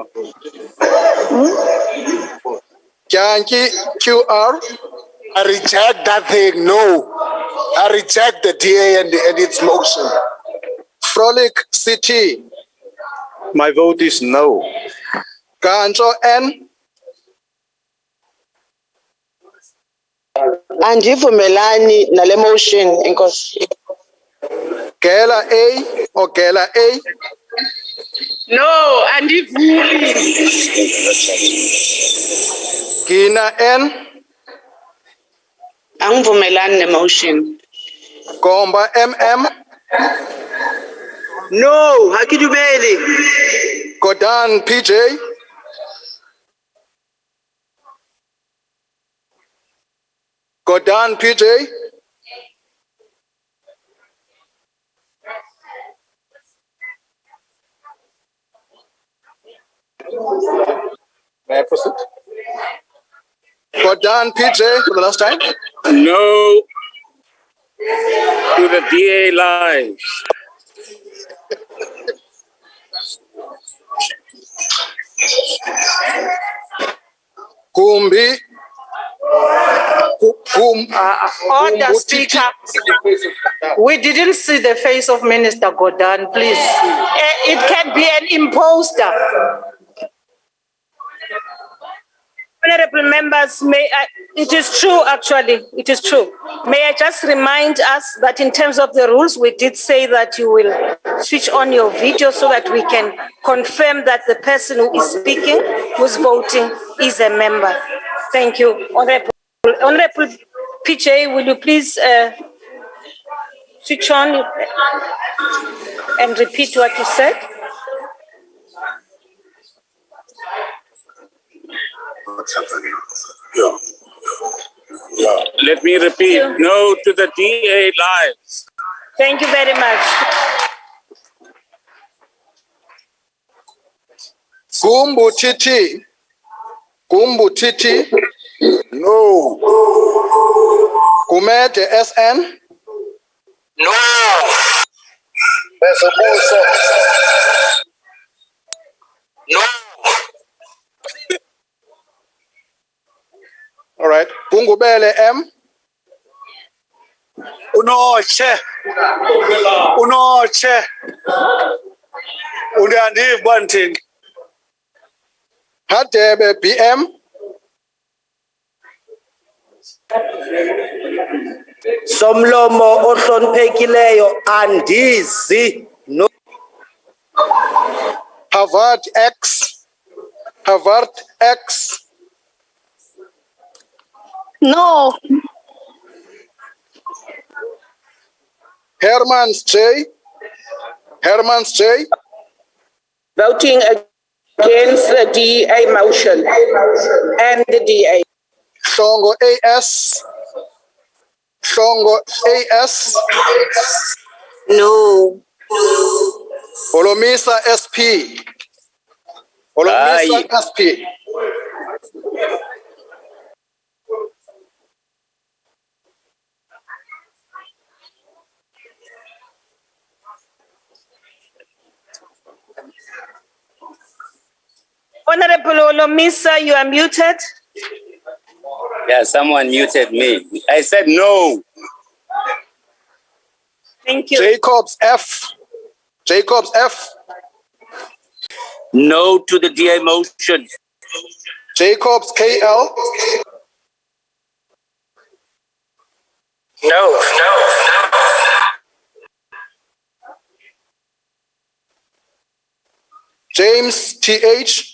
Yankee QR. I reject that thing. No. I reject the DA and its motion. Frolic City. My vote is no. Ganjo N. Andivumelani nale motion inkosi. Gela A or Gela A. No, andivuli. Gina N. Angivumelani nemotion. Gomba MM. No, hakidumeli. Godan PJ. Godan PJ. May I proceed? Godan PJ for the last time. No. to the DA lives. Kumbi. Order, Speaker. We didn't see the face of Minister Godan, please. It can be an imposter. Honorable members, it is true, actually, it is true. May I just remind us that in terms of the rules, we did say that you will switch on your video so that we can confirm that the person who is speaking, who's voting, is a member. Thank you. Honorable PJ, will you please switch on and repeat what you said? Let me repeat, no to the DA lives. Thank you very much. Gumbu Titi. Gumbu Titi. No. Kumete SN. No. No. All right. Kungubele M. Unoche. Unoche. Undiandiva nthini. Hadebe BM. Somlomo ohloniphekileyo andizi. No. Harvard X. Harvard X. No. Herman's J. Herman's J. Voting against the DA motion and the DA. Songo AS. Songo AS. No. Olomisa SP. Olomisa SP. Honorable Olomisa, you are muted. Yeah, someone muted me. I said no. Thank you. Jacobs F. Jacobs F. No to the DA motion. Jacobs KL. No. James TH.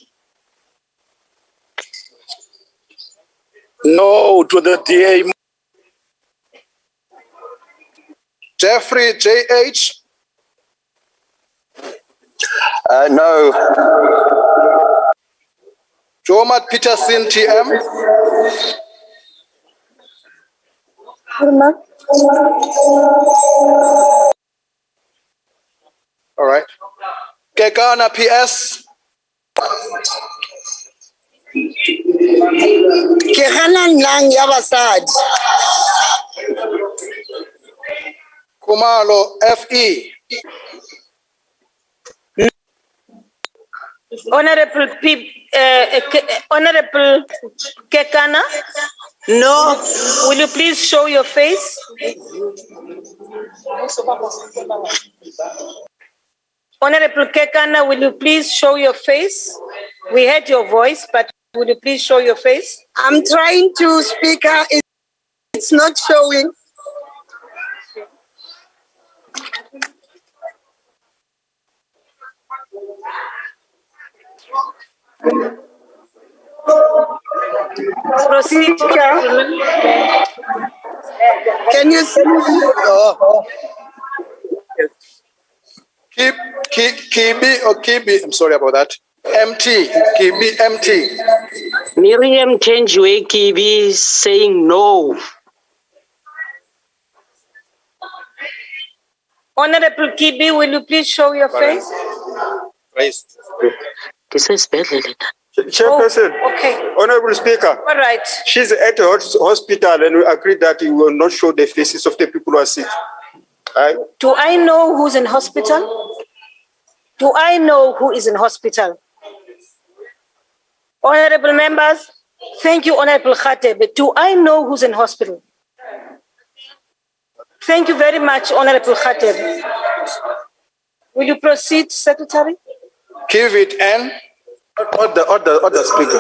No to the DA. Jeffrey JH. No. Jomat Peterson TM. All right. Kekana PS. Kehana nang yabasad. Kumalo FE. Honorable Honorable Kekana? No. Will you please show your face? Honorable Kekana, will you please show your face? We heard your voice, but will you please show your face? I'm trying to, Speaker. It's not showing. Proceed. Can you see? Kibi or Kibi, I'm sorry about that. MT, Kibi, MT. Miriam Tenjue Kibi saying no. Honorable Kibi, will you please show your face? Raise. This is better. Chairperson. Oh, okay. Honorable Speaker. All right. She's at the hospital and we agreed that he will not show the faces of the people who are sick. Do I know who's in hospital? Do I know who is in hospital? Honorable members, thank you, Honorable Khate, but do I know who's in hospital? Thank you very much, Honorable Khate. Will you proceed, Secretary? Give it and order, Speaker.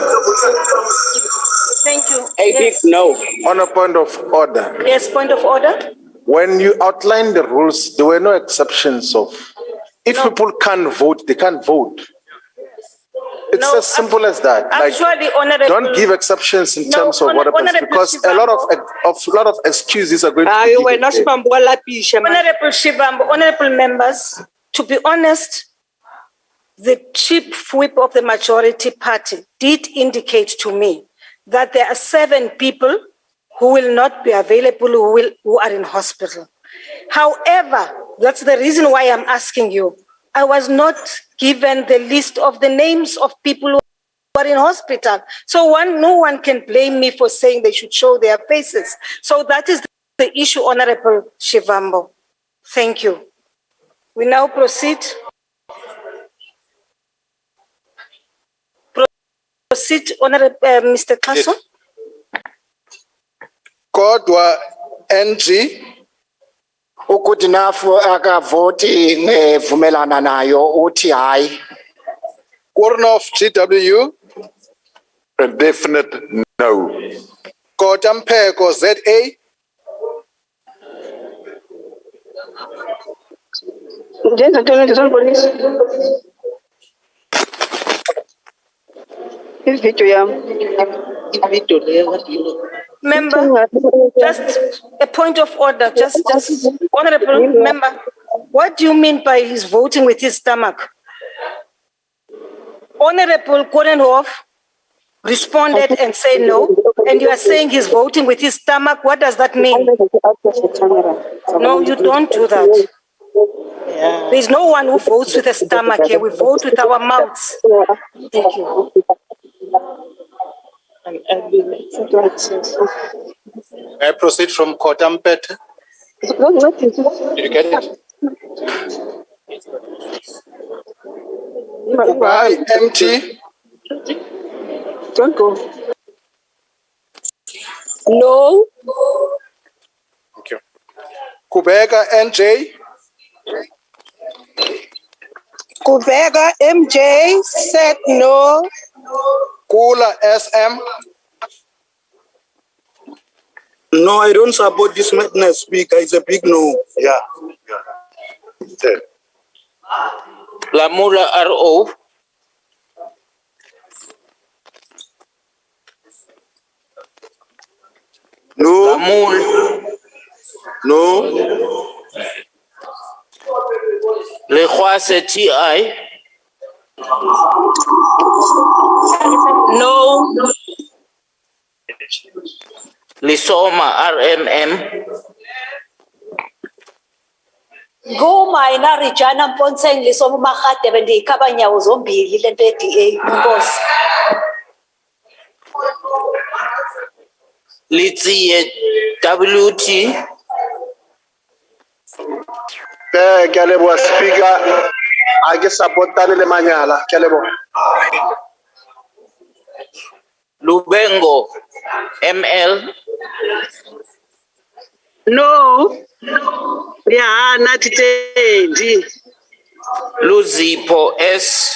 Thank you. Yes. No. On a point of order. Yes, point of order. When you outlined the rules, there were no exceptions of if people can't vote, they can't vote. It's as simple as that. Actually, Honorable, don't give exceptions in terms of what happens because a lot of excuses are going to be given. Honorable Shivambo, honorable members, to be honest, the chief whip of the majority party did indicate to me that there are 7 people who will not be available, who are in hospital. However, that's the reason why I'm asking you. I was not given the list of the names of people who are in hospital. So no one can blame me for saying they should show their faces. So that is the issue, Honorable Shivambo. Thank you. We now proceed. Proceed, Honorable Mr. Clason. Kodwa NG ukuthi nafu akavoti ngevumelana nayo uthi hayi. Kornoff GW. A definite no. Kotampeko ZA. Member, just a point of order, just honorable member, what do you mean by he's voting with his stomach? Honorable Korenhoff responded and said no, and you are saying he's voting with his stomach. What does that mean? No, you don't do that. There's no one who votes with a stomach here. We vote with our mouths. Thank you. I proceed from Kotampet. Did you get it? MT. Don't go. No. Thank you. Kubeka NJ. Kubega MJ said no. Kula SM. No, I don't support this madness, Speaker. It's a big no. Yeah. Lamula RO. No. Lamul. No. Lekhwase TI. No. Lisoma RMM. Go mina Rijana Mponseng lisoma Mahate bendi kabanya uzombili lento DA Nkosi. Litsiye WT. Kyalebo Speaker. I guess supportane le manyala. Kyalebo. Lubengo ML. No. Yeah, not today. Luzipo S.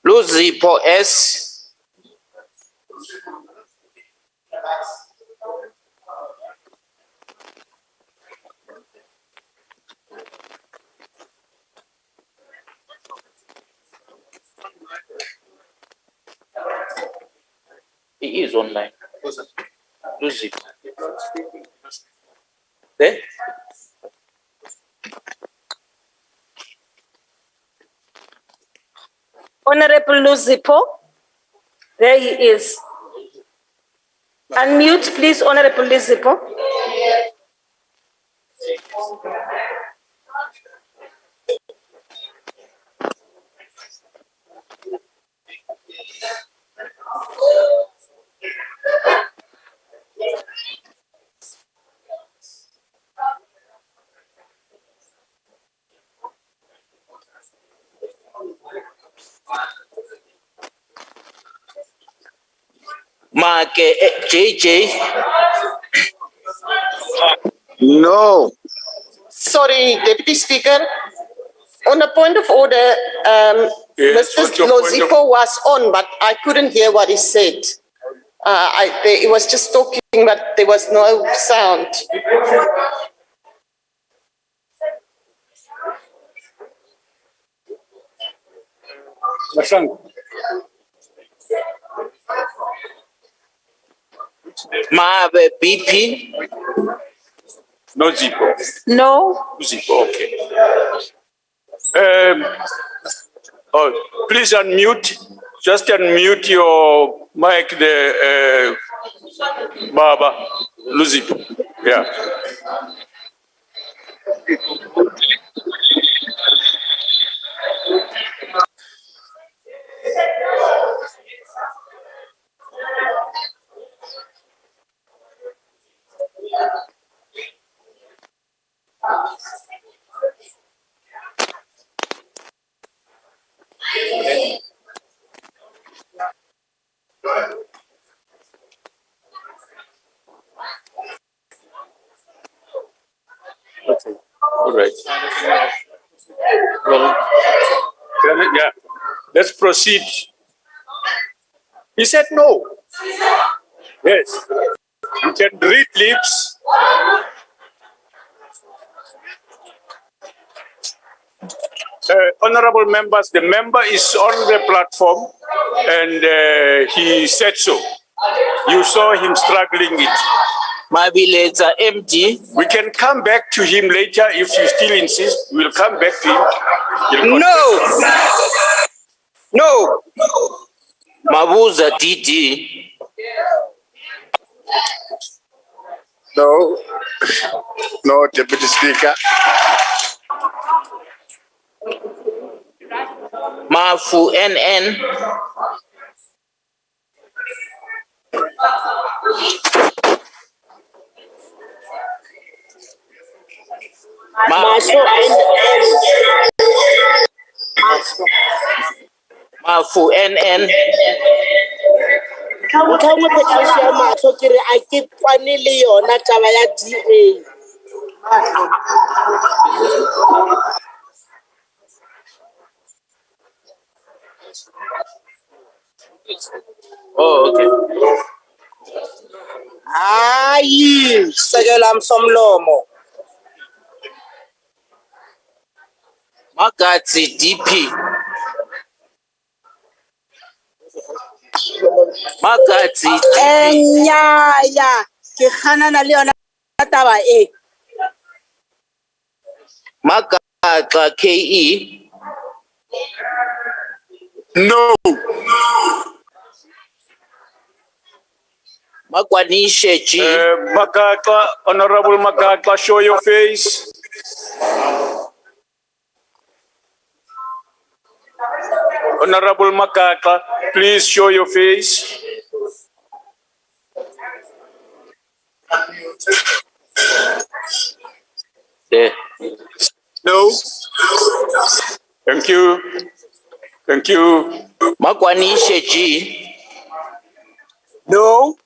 Luzipo S. He is online. Lose it. There? Honorable Luzipo, there he is. Unmute, please, Honorable Luzipo. JJ. No. Sorry, Deputy Speaker. On a point of order, Mr. Lozipo was on, but I couldn't hear what he said. He was just talking, but there was no sound. Mabe BP. No Zipo. No. Zipo, okay. Please unmute. Just unmute your mic there, Baba Luzipo. Yeah. Okay. All right. Well, yeah. Let's proceed. He said no. Yes. You can read lips. Honorable members, the member is on the platform and he said so. You saw him struggling it. My village are empty. We can come back to him later if you still insist. We'll come back to him. No. No. Mabuza DD. No. No, Deputy Speaker. Mafu NN. Mafu NN. Oh, okay. Hayi, sekela msomlomo. Magati DP. Magati DP. Nyaya, ke khanana le yona taba e. Magata KE. No. Magwanishe G. Makaka, Honorable Makaka, show your face. Honorable Makaka, please show your face. There. No. Thank you. Thank you. Magwanishe G. No.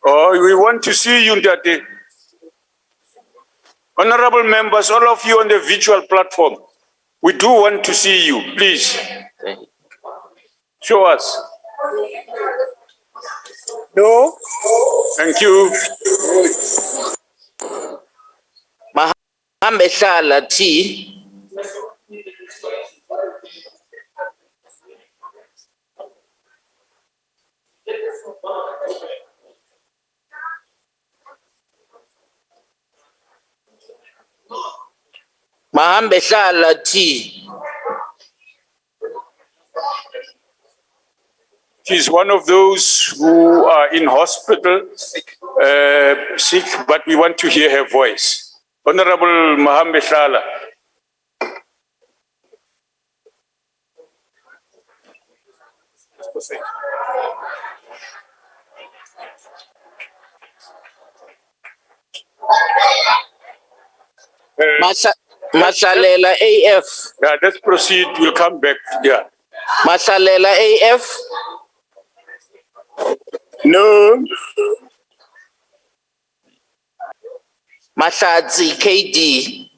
Oh, we want to see you that day. Honorable members, all of you on the virtual platform, we do want to see you. Please. Show us. No. Thank you. Mahambe Shala T. Mahambe Shala T. She's one of those who are in hospital sick, but we want to hear her voice. Honorable Mohammed Shala. Masalela AF. Yeah, let's proceed. We'll come back. Yeah. Masalela AF. No. Mahlatsi KD.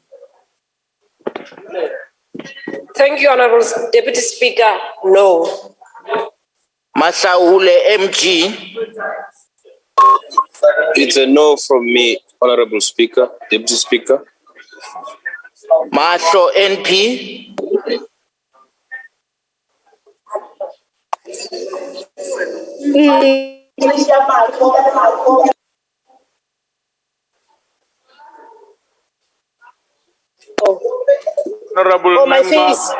Thank you, Honorable Deputy Speaker. No. Masaule MG. It's a no from me, Honorable Speaker, Deputy Speaker. Mahlo NP. Honorable my member. face.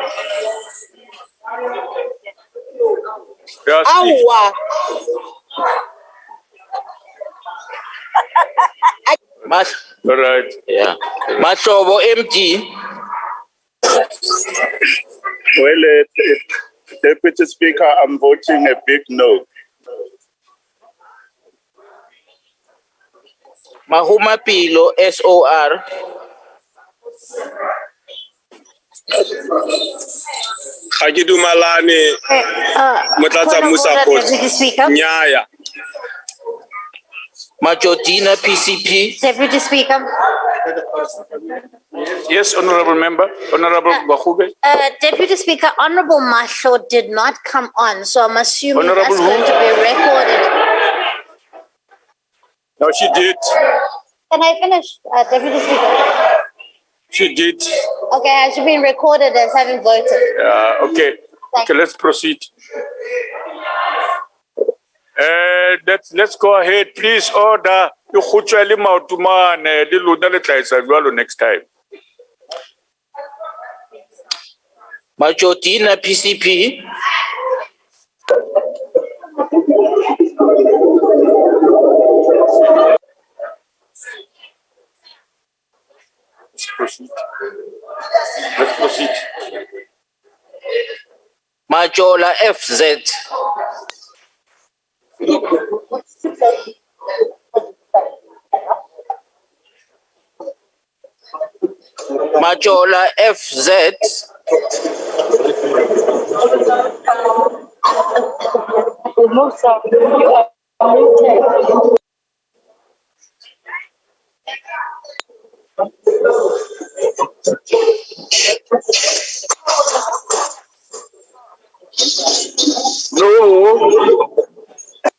Yeah, Awa. All right. Yeah. Mashobo MG. Well, Deputy Speaker, I'm voting a big no. Mahuma Pilo SOR. Hagidu Malani, Mutlatsa Musa Nyaya. Majodina PCP. Deputy Speaker. Yes, Honorable Member. Honorable Bahube. Deputy Speaker, Honorable Mahlo did not come on, so I'm assuming Honorable that's going to be recorded. No, she did. Can I finish, Deputy Speaker? She did. Okay, I should be recorded as having voted. Okay. Okay, let's proceed. Let's go ahead. Please order. Next time. Majodina PCP. Let's proceed. Let's proceed. Majola FZ. Majola FZ. No.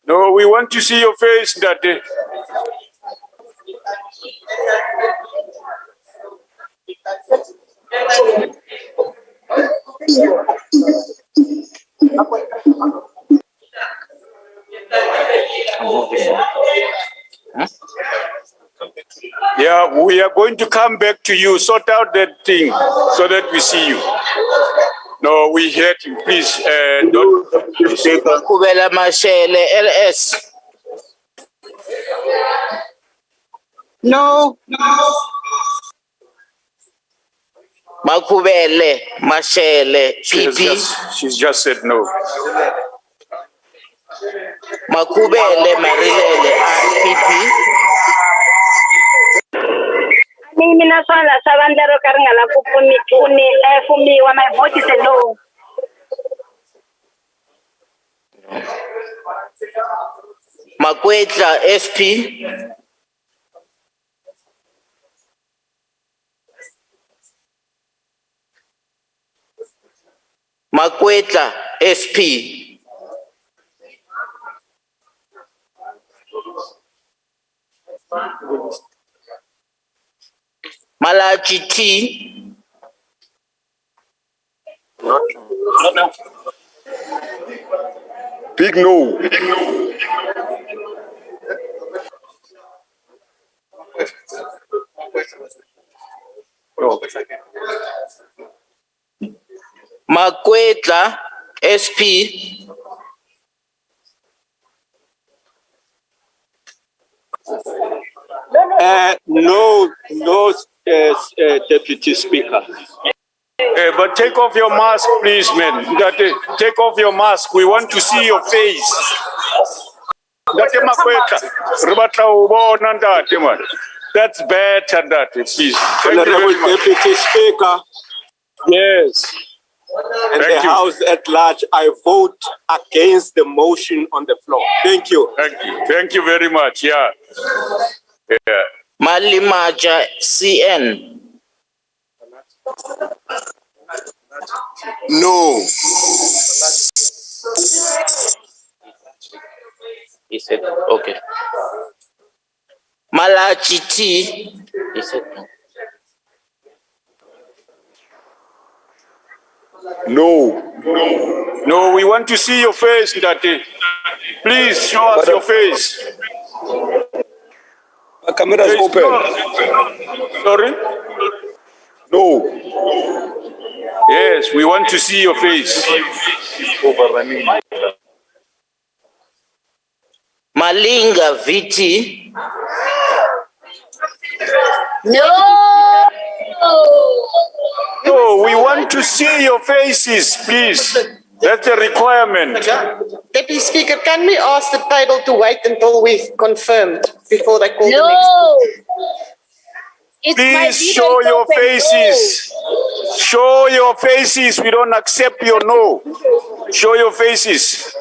No, we want to see your face that day. Yeah, we are going to come back to you. Sort out that thing so that we see you. No, we heard him. Please, don't. Kubela Mashele LS. No. Makubele Mashele PP. She's just said no. Makubele Marilele RPP. Mina sala sabandero karngala fumiwa, my vote is a no. Makwetla SP. Makwetla SP. Malachi T. No. Big no. Makwetla SP. No, Deputy Speaker. But take off your mask, please, man. Take off your mask. We want to see your face. That's better, that, please. Honorable Deputy Speaker. Yes. And Thank the you. House at large, I vote against the motion on the floor. Thank you. Thank you. Thank you very much. Yeah. Yeah. Malimaja CN. No. He said, okay. Malachi T. He said no. No. No, we want to see your face, Ndati. Please show us your face. The camera is open. Sorry? No. Yes, we want to see your face. Malinga Viti. No. No, we want to see your faces, please. That's a requirement. Deputy Speaker, can we ask the panel to wait until we've confirmed before they call the No. next? Please show your faces. Show your faces. We don't accept your no. Show your faces.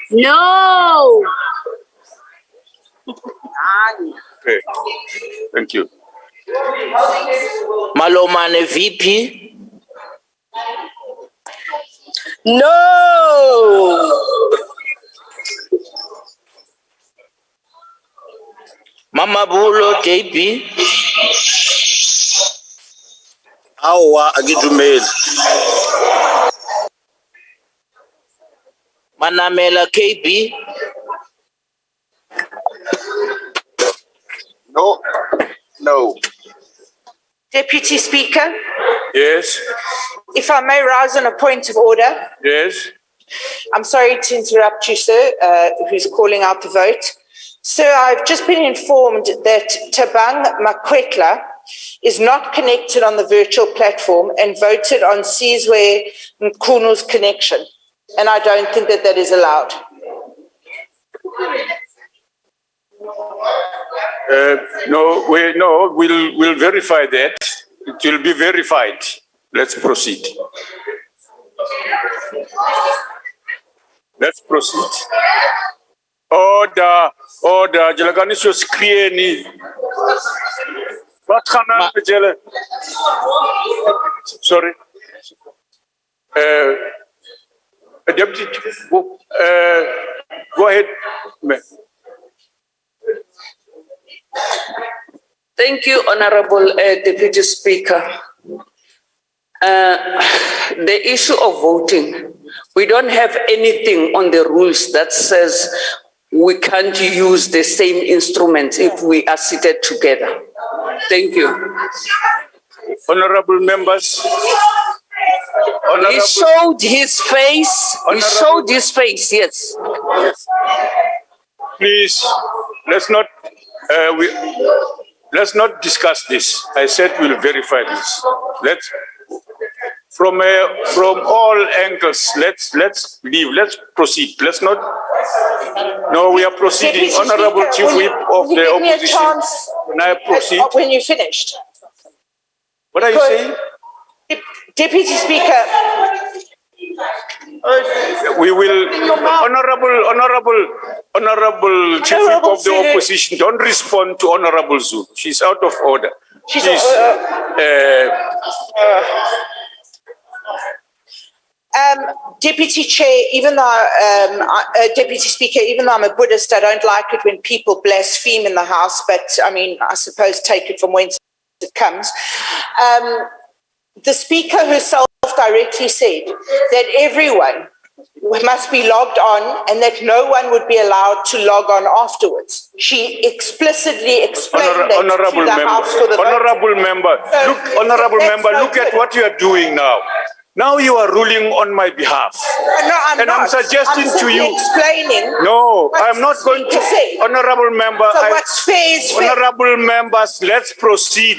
No. Okay. Thank you. Malomane VP. No. Mama Bulo JP. Awa agidumeli. Manamela KB. No. No. Deputy Speaker, Yes. if I may rise on a point of order. Yes. I'm sorry to interrupt you, sir, who's calling out the vote. Sir, I've just been informed that Tabang Makwetla is not connected on the virtual platform and voted on Sizwe Mkunu's connection. And I don't think that that is allowed. We'll verify that. It will be verified. Let's proceed. Let's proceed. Order. Jalaganisho screen. What can Sorry. Deputy, go ahead. Thank you, Honorable Deputy Speaker. The issue of voting, we don't have anything on the rules that says we can't use the same instruments if we are seated together. Thank you. Honorable members. He showed his face. He showed his face, yes. Please, let's not discuss this. I said we'll verify this. From all angles, let's leave. Let's proceed. Let's not. No, we are proceeding. Honorable Chief Whip of the opposition. Give me a chance. Can I proceed? When you finished. What are you saying? Deputy Speaker. We will, Honorable Chief Whip of the opposition, don't respond to Honorable Zulu. She's out of order. Deputy Chair, even though, Deputy Speaker, even though I'm a Buddhist, I don't like it when people blaspheme in the House, but I mean, I suppose take it from whence it comes. The Speaker herself directly said that everyone must be logged on and that no one would be allowed to log on afterwards. She explicitly explained that Honorable to the member, House for the Honorable member, look at what you are doing now. Now you are ruling on my behalf. No, I'm and not. I'm suggesting I'm to you. explaining. No, I'm not going to. Say. Honorable member. So what's fair is fair. Honorable members, let's proceed.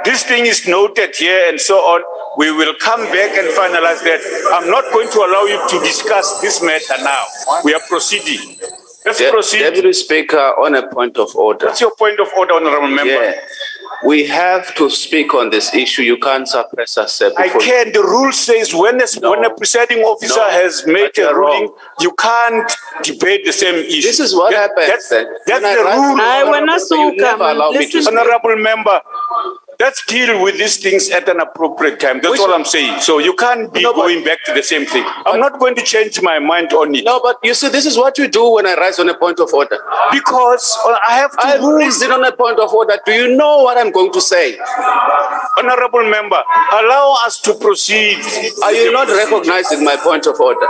This thing is noted here and so on. We will come back and finalize that. I'm not going to allow you to discuss this matter now. We are proceeding. Let's proceed. Deputy Speaker, on a point of order. What's your point of order, honorable member? Yeah. We have to speak on this issue. You can't suppress us. I can. The rule says when a presiding officer has made a ruling, you can't debate the same issue. This is what happens. That's the rule. Honorable member, let's deal with these things at an appropriate time. That's all I'm saying. So you can't be going back to the same thing. I'm not going to change my mind on it. No, but you see, this is what you do when I rise on a point of order. Because I have to raise it on a point of order. Do you know what I'm going to say? Honorable member, allow us to proceed. Are you not recognizing my point of order?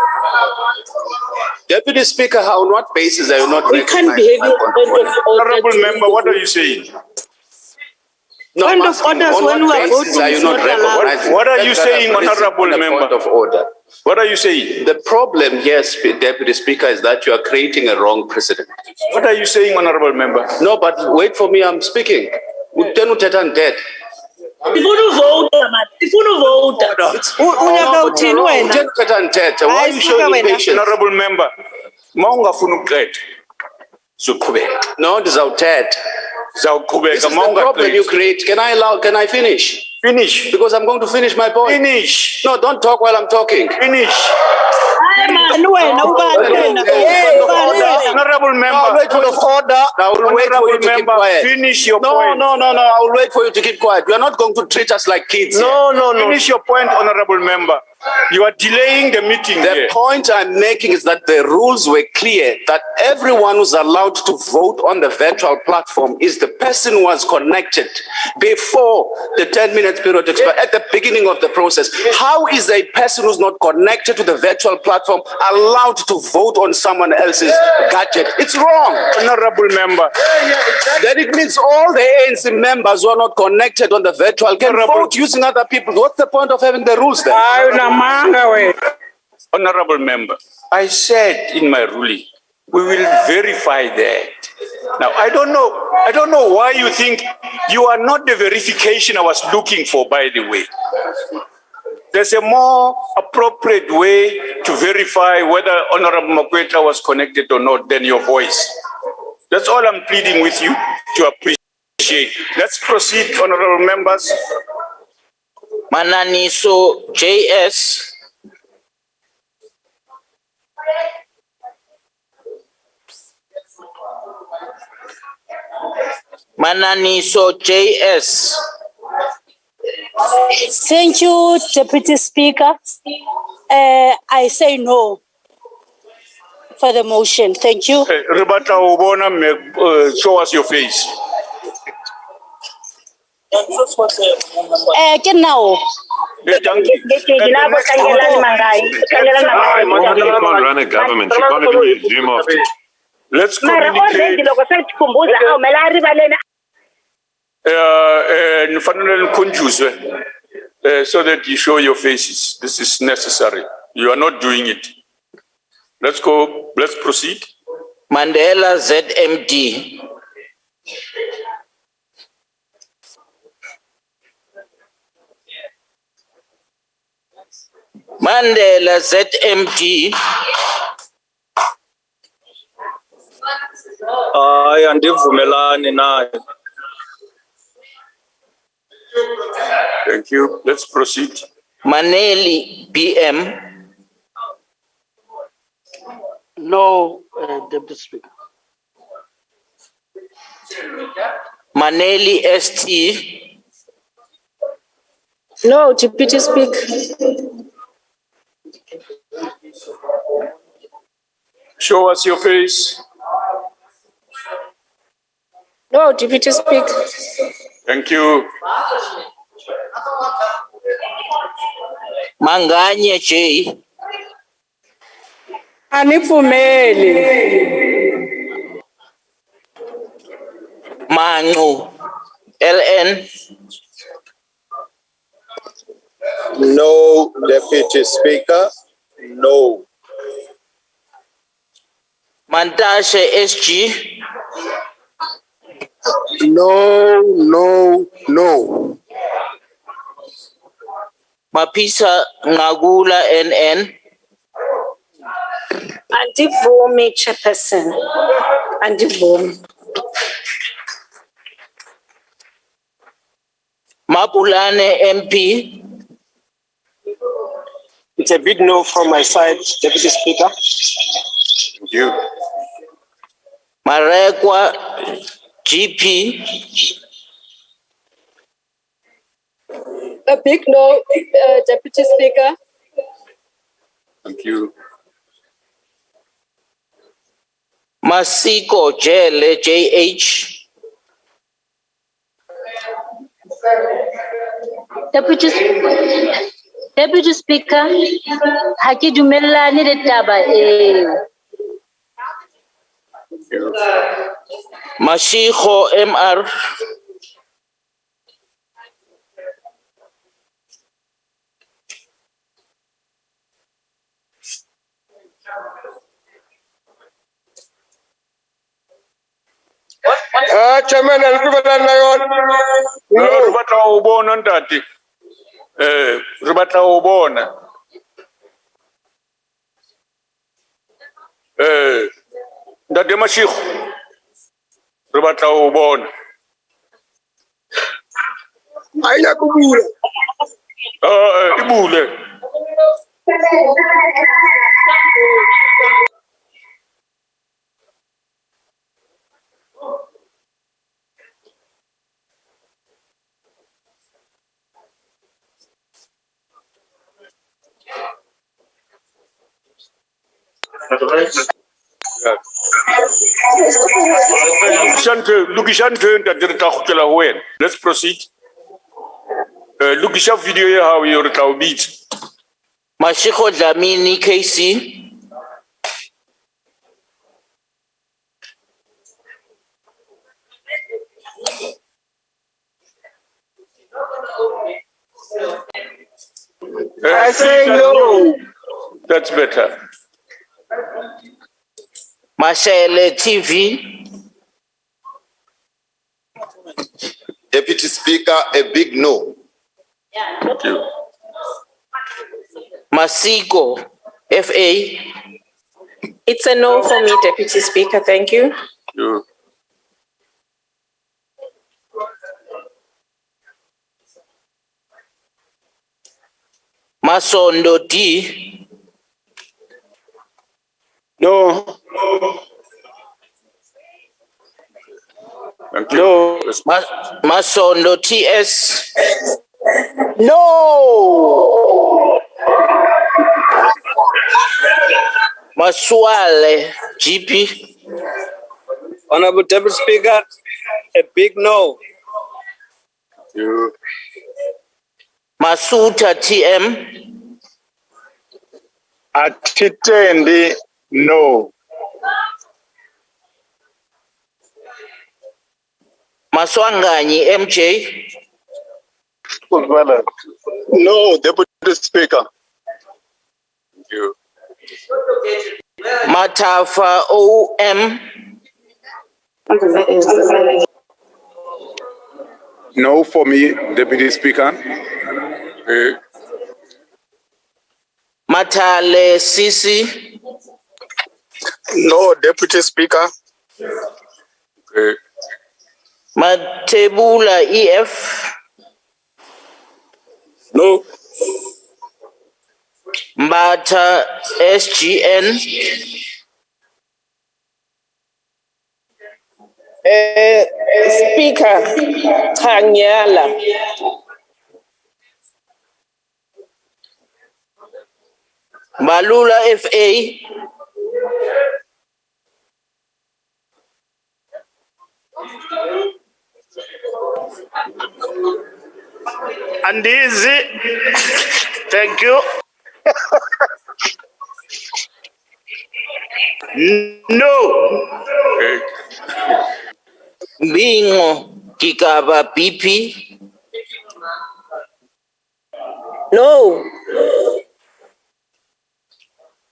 Deputy Speaker, on what basis are you not recognizing my point of order? Honorable member, what are you saying? No, point of orders when we are voting are you not recognizing? What are you saying, honorable member? Point of order. What are you saying? The problem here, Deputy Speaker, is that you are creating a wrong precedent. What are you saying, honorable member? No, but wait for me, I'm speaking. Why are you showing impatience? Honorable member, no, this is outdated. This is the problem you create. Can I finish? Finish. Because I'm going to finish my point. Finish. No, don't talk while I'm talking. Finish. Honorable member. Wait for the order. I will wait for you to keep quiet. Finish your point. No. I will wait for you to keep quiet. You are not going to treat us like kids. No. Finish your point, honorable member. You are delaying the meeting. The point I'm making is that the rules were clear that everyone who's allowed to vote on the virtual platform is the person who was connected before the 10-minute period expired at the beginning of the process. How is a person who's not connected to the virtual platform allowed to vote on someone else's gadget? It's wrong. Honorable member. Then it means all the ANC members who are not connected on the virtual can vote using other people. What's the point of having the rules then? Honorable member, I said in my ruling, we will verify that. Now, I don't know why you think you are not the verification I was looking for, by the way. There's a more appropriate way to verify whether Honorable Makwetla was connected or not than your voice. That's all I'm pleading with you to appreciate. Let's proceed, honorable members. Mananiso JS. Mananiso JS. Thank you, Deputy Speaker. I say no for the motion. Thank you. Rebata Obona, show us your face. Can now. Can't run a government. You can't even use Zoom after. Let's communicate. So that you show your faces. This is necessary. You are not doing it. Let's go. Let's proceed. Mandela ZMD. Mandela ZMD. Andivumelani naye. Thank you. Let's proceed. Maneli BM. No, Deputy Speaker. Maneli ST. No, Deputy Speaker. Show us your face. No, Deputy Speaker. Thank you. Manganye J. Anipfumeli. Mangu LN. No, Deputy Speaker. No. Mantashe SG. No. Mapisa Ngagula NN. Andivumi, Chairperson. Andivumi. Mapulane MP. It's a big no from my side, Deputy Speaker. Thank you. Marekwa GP. A big no, Deputy Speaker. Thank you. Masiko Jele JH. Deputy Speaker, ha ke dumellane le taba eo. Mashiko MR. Chairman, Ribata ubona ndati. Ribata ubona. Ndati mashiko. Ribata ubona. Aya kubula. Ibule. Let's proceed. Lukisha video ya how you retau beat. Mashiko Dlamini KC. I say no. That's better. Mashele TV. Deputy Speaker, a big no. Thank you. Masiko FA. It's a no for me, Deputy Speaker. Thank you. Thank you. Masondo D. No. Thank you. Masondo TS. No. Maswale GP. Honorable Deputy Speaker, a big no. Thank you. Masuta TM. Atitendi no. Maswanganyi MJ. No, Deputy Speaker. Thank you. Matafa OM. No for me, Deputy Speaker. Matale CC. No, Deputy Speaker. Matebula EF. No. Mbata SGN. Speaker Chanyala. Balula FA. Andizi. Thank you. No. Bingo Kikaba BP. No.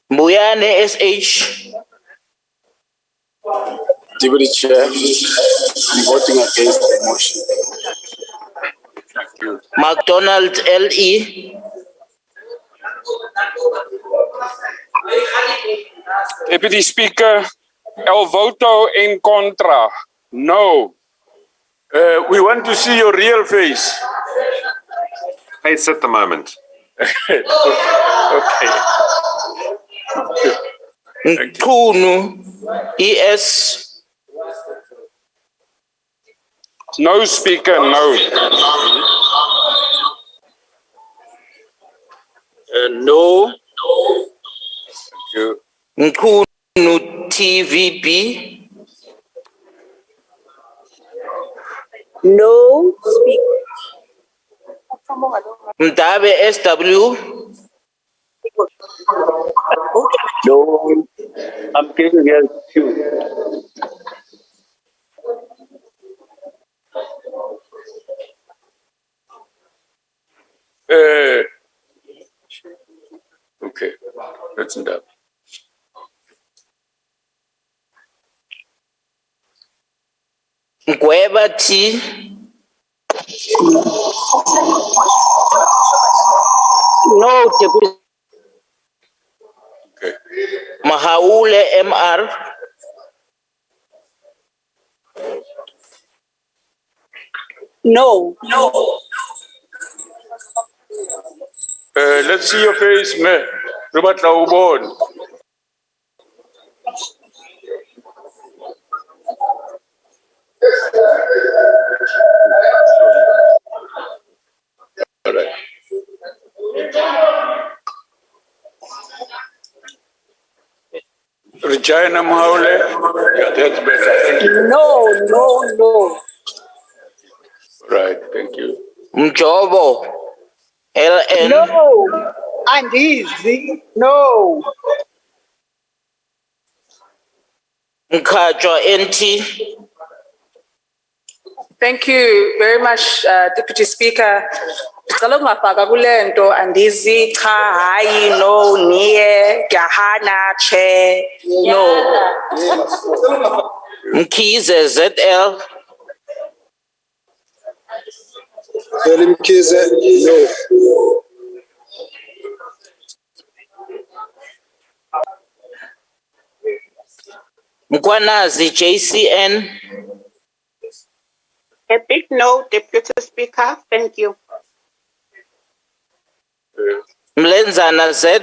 Mbuyane SH. Deputy Chair, I'm voting against the motion. Thank you. McDonald LE. Deputy Speaker, el voto en contra. No. We want to see your real face. It's at the moment. Okay. Nkunu ES. No, Speaker, no. No. Thank you. Nkunu TVB. No, Speaker. Mdabe SW. No, I'm getting against you. Okay, that's enough. Gweba T. No, Deputy. Okay. Mahaule MR. No. Let's see your face, me. Robert Laubon. All right. Regina Maule. Yeah, that's better. Thank you. No. Right, thank you. Mjobo LN. No. And easy. No. Mkajwa NT. Thank you very much, Deputy Speaker. Ngicela ukungafaka kule nto andizi cha hayi no niye gahana che no. Mkhize ZL. Mkhize, no. Mkwanazi JCN. A big no, Deputy Speaker. Thank you. Mlenzana Z.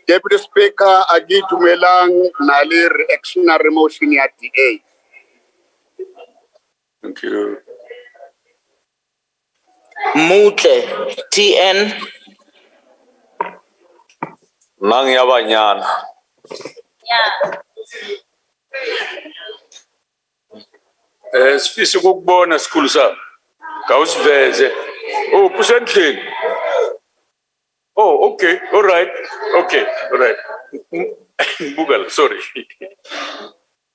Deputy Speaker, agitumelang nali reactionary motion ya DA. Thank you. Mutle TN. Nang yabanyana. Sifisa ukubona sikhulu sami. Kawusiveze. Oh, pusendlini. Oh, okay. All right. Okay. All right. Google, sorry.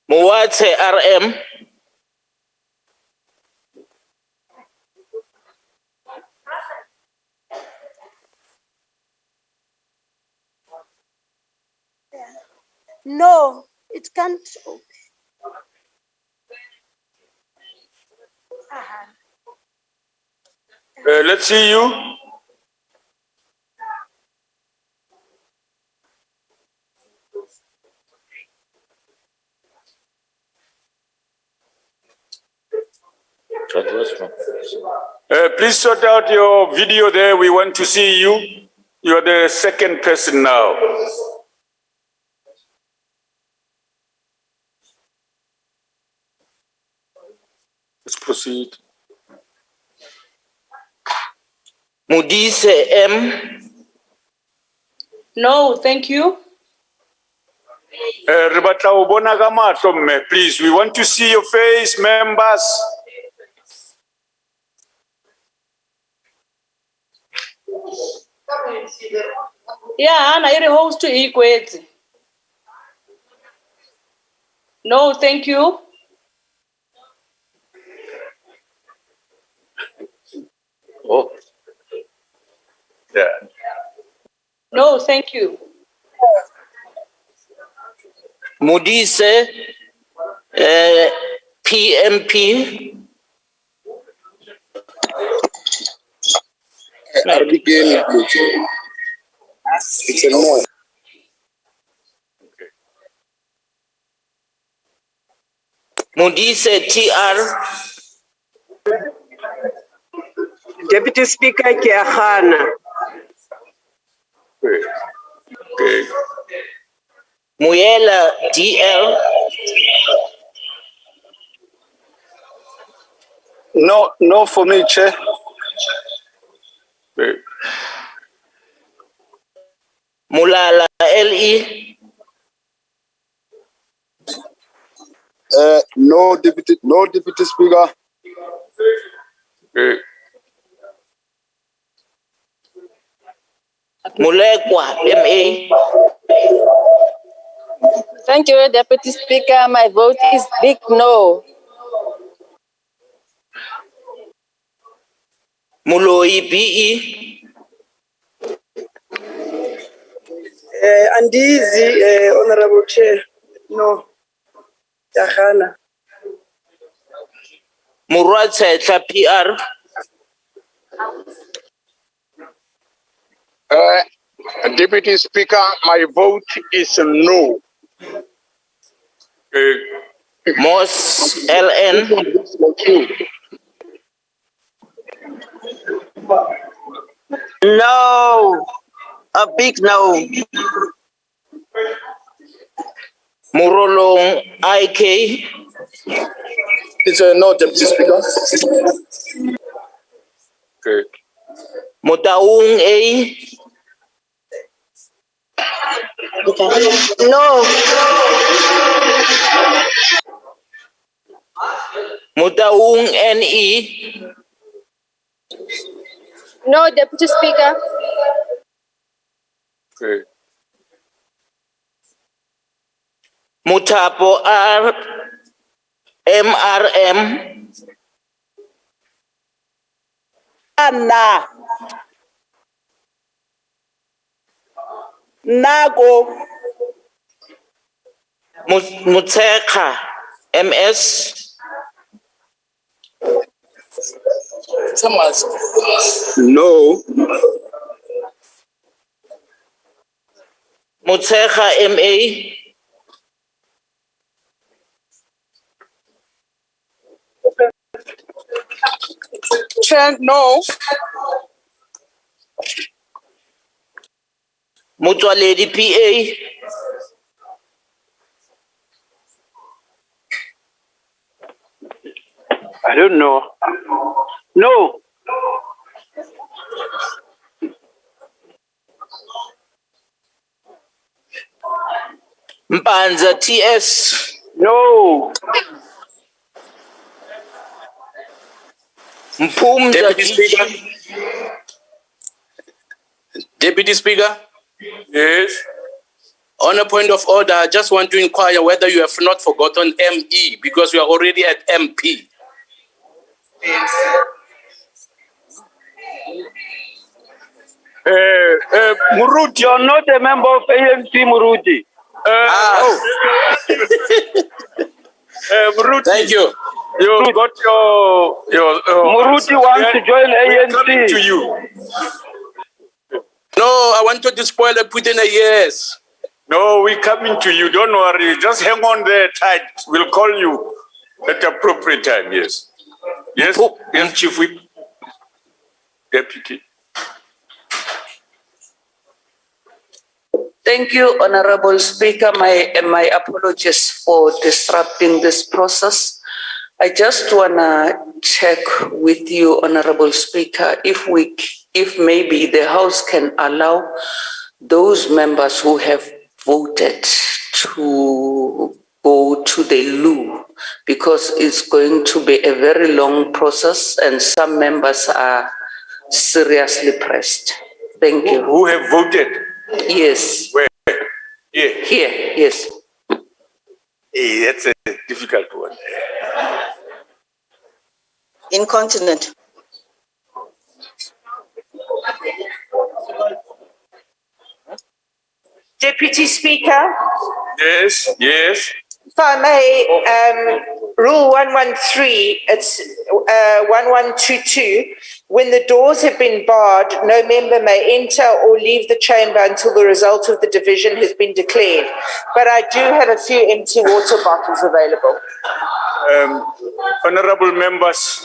Muwathe RM. No, it can't. Let's see you. Please sort out your video there. We want to see you. You're the second person now. Let's proceed. Mudise M. No, thank you. Please, we want to see your face, members. Yeah, Anna, you're host to equate. No, thank you. Oh. Yeah. No, thank you. Modise, PMP. Abigail, it's a no. Modise, TR. Deputy Speaker Kiahana. Okay. Muyela, DL. No for me, Chair. Okay. Mulala, LE. No, Deputy Speaker. Okay. Mulekwa, MA. Thank you, Deputy Speaker. My vote is big no. Muloi, BE. Andizi, Honorable Chair. No. Tahana. Murwatsetla, PR. Deputy Speaker, my vote is no. Moss, LN. No. A big no. Murolong, IK. It's a no, Deputy Speaker. Okay. Mutaung, A. No. Mutaung, NE. No, Deputy Speaker. Okay. Mutapo, R. MRM. Anna. Nago. Muteka, MS. No. Muteka, MA. Chair, no. Mutwaledi, PA. I don't know. No. Mpanza, TS. No. Mpumza, Deputy Speaker. Deputy Speaker. Yes. On a point of order, I just want to inquire whether you have not forgotten ME because we are already at MP. Muruti, you're not a member of ANC, Muruti. Muruti. Thank you. You got your Muruti wants to join ANC. Coming to you. No, I wanted to spoil it within a yes. No, we're coming to you. Don't worry. Just hang on there tight. We'll call you at the appropriate time. Yes. Yes. Yes, Chief Whip. Deputy. Thank you, Honorable Speaker. My apologies for disrupting this process. I just wanna check with you, Honorable Speaker, if maybe the House can allow those members who have voted to go to the loo, because it's going to be a very long process and some members are seriously pressed. Thank you. Who have voted? Yes. Where? Here. Here, yes. Hey, that's a difficult one. Incontinent. Deputy Speaker, Yes, yes. if I may, Rule 113, it's 1122. When the doors have been barred, no member may enter or leave the chamber until the result of the division has been declared. But I do have a few empty water bottles available. Honorable members,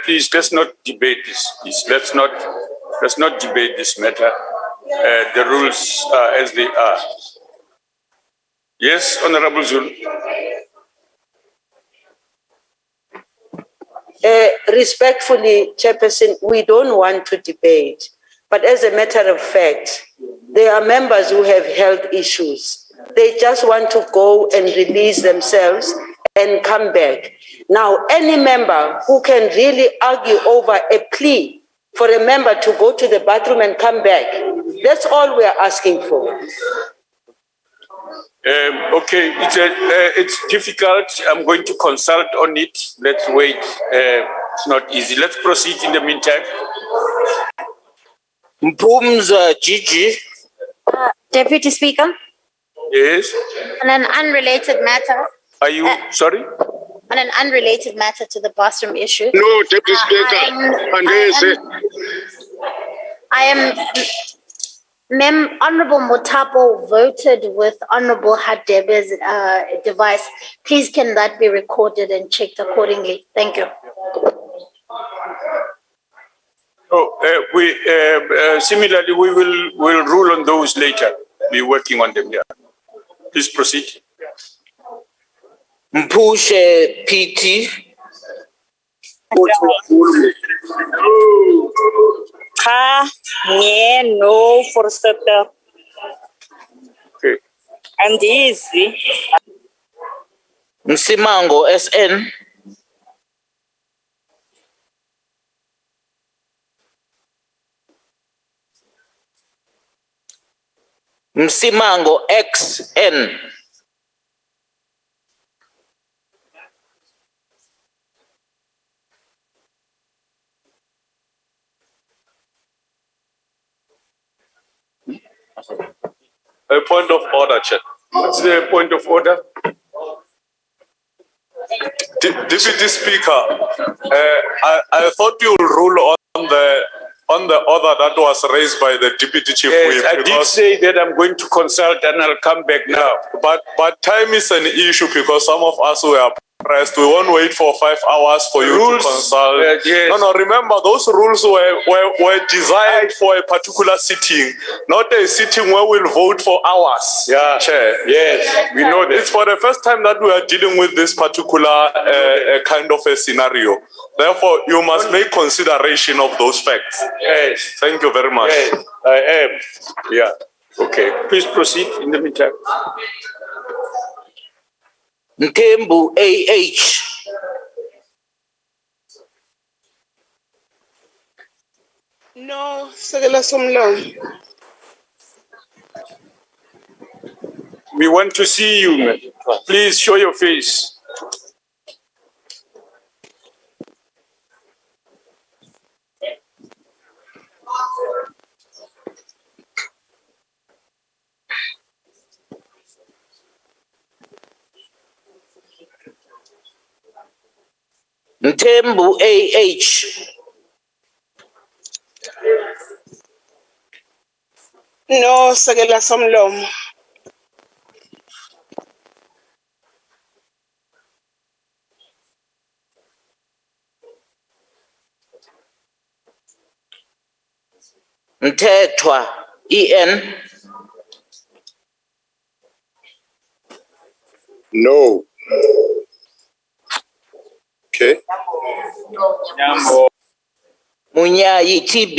please let's not debate this. Please. Let's not debate this matter. The rules are as they are. Yes, Honorable Zulu. Respectfully, Chairperson, we don't want to debate, but as a matter of fact, there are members who have health issues. They just want to go and release themselves and come back. Now, any member who can really argue over a plea for a member to go to the bathroom and come back, that's all we are asking for. Okay, it's difficult. I'm going to consult on it. Let's wait. It's not easy. Let's proceed in the meantime. Mpumza Gigi. Deputy Speaker, Yes. on an unrelated matter. Are you sorry? On an unrelated matter to the bathroom issue. No, Deputy Speaker. Honorable Mutapo voted with Honorable Hadebe's device. Please can that be recorded and checked accordingly? Thank you. Similarly, we'll rule on those later. We're working on them. Yeah. Please proceed. Mpushe PT. Cha, nye, no, for starter. Okay. And easy. Msimango SN. Msimango XN. A point of order, Chair. What's the point of order? Deputy Speaker, I thought you would rule on the order that was raised by the Deputy Chief Yes, Whip. I did say that I'm going to consult and I'll come back now. But time is an issue because some of us were pressed. We won't wait for 5 hours for you to consult. Yes. No, remember those rules were designed for a particular sitting, not a sitting where we'll vote for hours. Yeah, Chair. Yes, we know that. It's for the first time that we are dealing with this particular kind of a scenario. Therefore, you must make consideration of those facts. Yes. Thank you very much. Yes, I am. Yeah. Okay. Please proceed in the meantime. Nkembu AH. No, Sekela Somlo. We want to see you, man. Please show your face. Ntembu AH. No, Sekela Somlo. Mthethwa EN. No. Okay. Munyayi TB.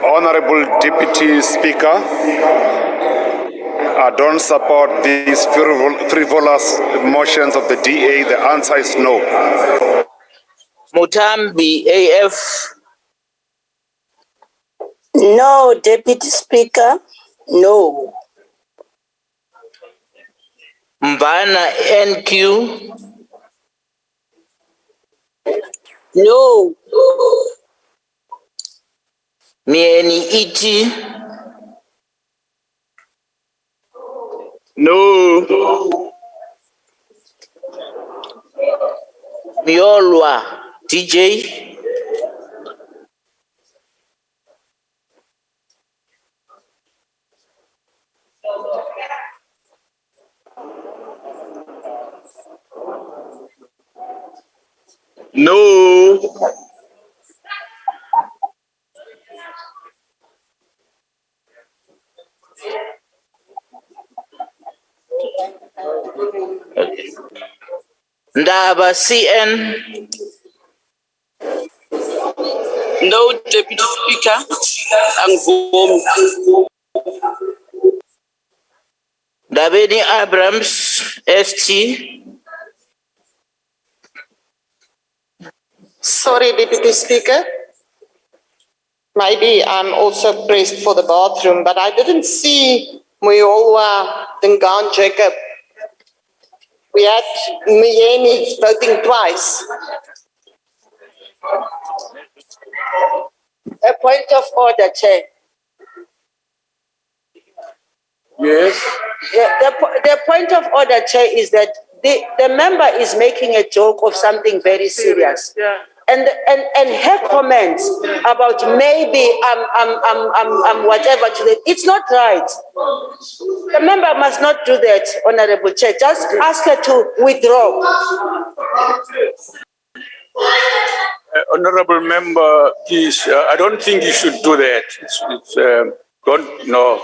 Honorable Deputy Speaker, I don't support these frivolous motions of the DA. The answer is no. Mutambi AF. No, Deputy Speaker, no. Mbana NQ. No. Mieni Iti, No. Miolwa DJ, No. Ndaba CN, No, Deputy Speaker. Angivumi. Ndabeni Abrams ST, Sorry, Deputy Speaker. Maybe I'm also pressed for the bathroom, but I didn't see Muyolwa Dingaan Jacob. We had Muyeni voting twice. A point of order, Chair. Yes. The point of order, Chair, is that the member is making a joke of something very serious. Yeah. And her comments about maybe whatever to the, it's not right. The member must not do that, Honorable Chair. Just ask her to withdraw. Honorable member, please, I don't think you should do that. No.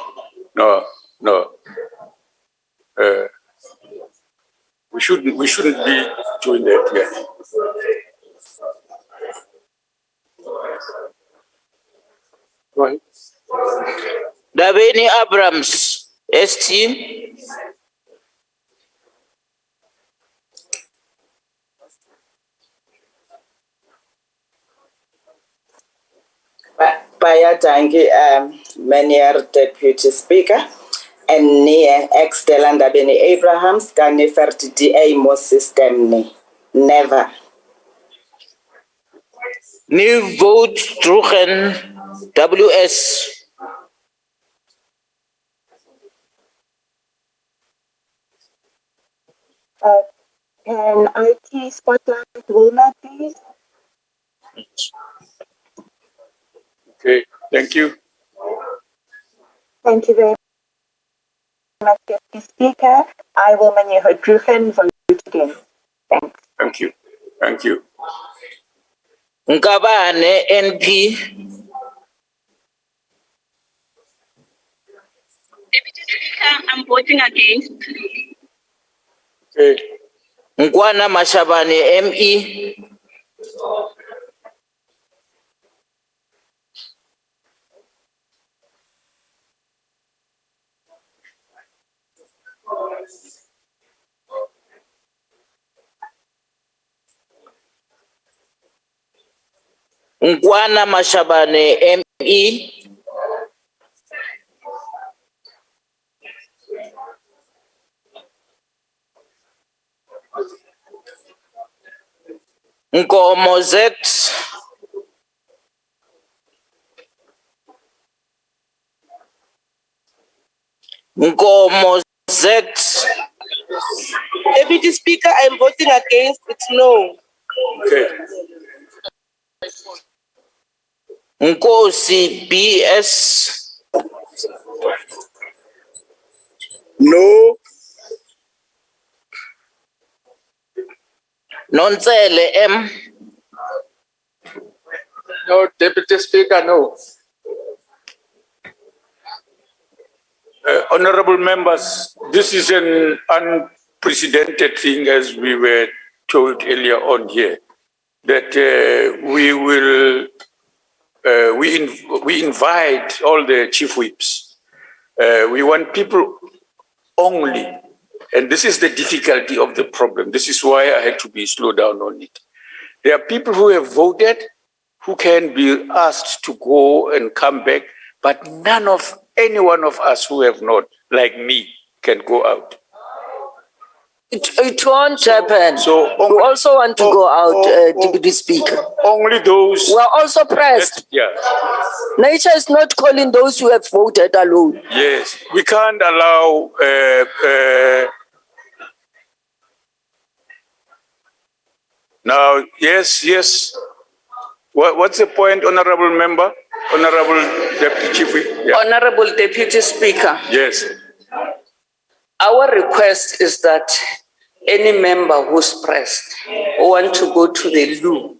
We shouldn't be doing that here. Go ahead. Ndabeni Abrams ST, Bayadangi, Menier Deputy Speaker, and near ex-Stella Ndabeni Abrahams, Ganifert DA mo system ni. Never. New vote Drugen WS, Can IT spotlight Wilma, please? Okay, thank you. Thank you very much, Deputy Speaker. I will Manyeho Drugen vote again. Thanks. Thank you. Nkabane NP, Deputy Speaker, I'm voting against. Okay. Nkwana Mashabane ME, Nkwana Mashabane ME, Nkomo Z, Nkomo Z, Deputy Speaker, I'm voting against. It's no. Okay. Nkosi BS, No. Nonsele M, No, Deputy Speaker, no. Honorable members, this is an unprecedented thing, as we were told earlier on here, that we invite all the chief whips. We want people only, and this is the difficulty of the problem. This is why I had to be slow down on it. There are people who have voted, who can be asked to go and come back, but any one of us who have not, like me, can go out. It won't happen. So We also want to go out, Deputy Speaker. Only those. We are also pressed. Yeah. Nature is not calling those who have voted alone. Yes, we can't allow. Now, yes. What's the point, Honorable Member? Honorable Deputy Chief Whip? Yeah. Honorable Deputy Speaker. Yes. Our request is that any member who's pressed or want to go to the loo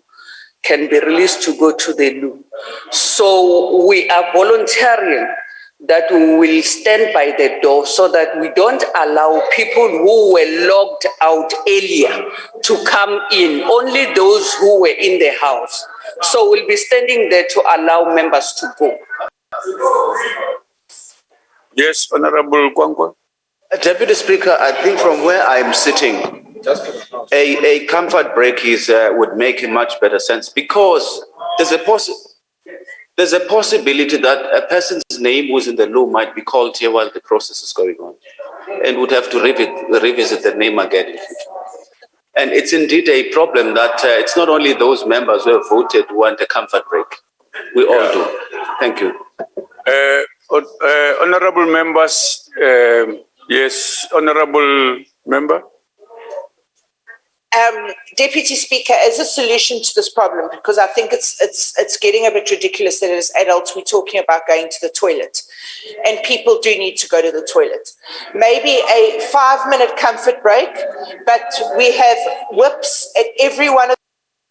can be released to go to the loo. So we are volunteering that we will stand by the door so that we don't allow people who were locked out earlier to come in, only those who were in the house. So we'll be standing there to allow members to go. Yes, Honorable Kwankwa. Deputy Speaker, I think from where I'm sitting, a comfort break would make a much better sense, because there's a possibility that a person's name who's in the law might be called here while the process is going on, and would have to revisit the name again in future. And it's indeed a problem that it's not only those members who have voted who want a comfort break. We all do. Thank you. Honorable members, yes, Honorable Member. Deputy Speaker, as a solution to this problem, because I think it's getting a bit ridiculous that as adults we're talking about going to the toilet, and people do need to go to the toilet. Maybe a 5-minute comfort break, but we have whips at every one of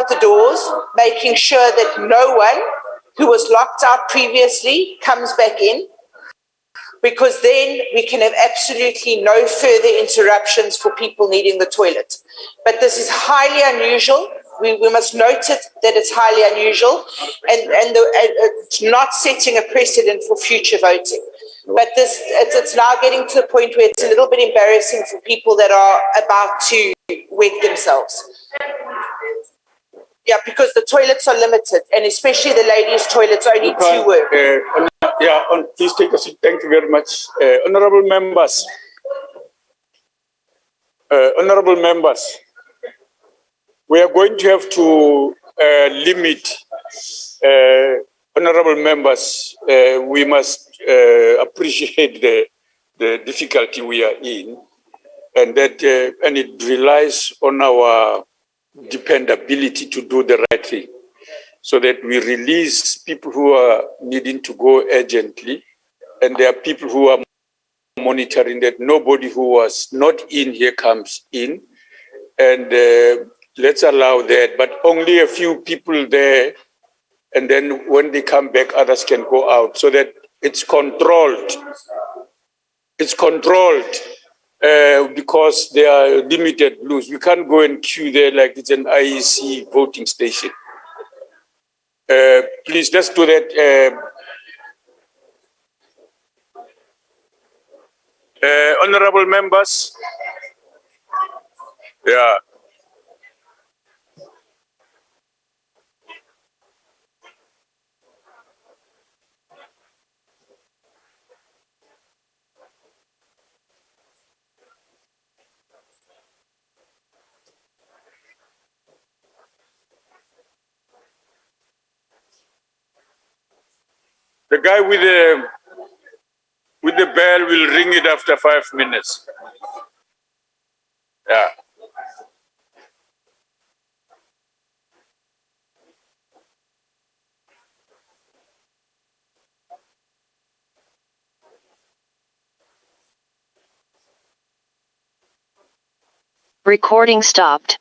the doors, making sure that no one who was locked out previously comes back in, because then we can have absolutely no further interruptions for people needing the toilet. But this is highly unusual. We must note it that it's highly unusual, and it's not setting a precedent for future voting. But it's now getting to the point where it's a little bit embarrassing for people that are about to wet themselves. Yeah, because the toilets are limited, and especially the ladies' toilets, only 2 work. Please take a seat. Thank you very much. Honorable members. We are going to have to limit honorable members. We must appreciate the difficulty we are in, and that and it relies on our dependability to do the right thing, so that we release people who are needing to go urgently, and there are people who are monitoring that nobody who was not in here comes in, and let's allow that, but only a few people there, and then when they come back, others can go out, so that it's controlled. It's controlled. Because there are limited blues. We can't go and queue there like it's an IEC voting station. Please, let's do that. Honorable members. Yeah. The guy with the bell will ring it after 5 minutes. Yeah. Recording stopped.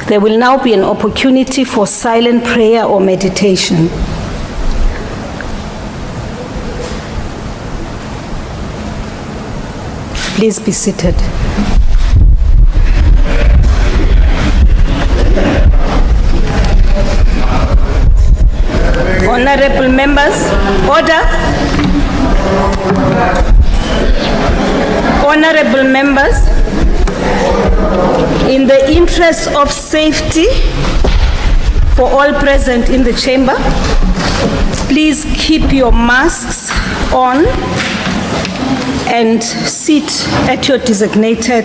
There will now be an opportunity for silent prayer or meditation. Please be seated. Honorable members, order. Honorable members, in the interest of safety for all present in the chamber, please keep your masks on and sit at your designated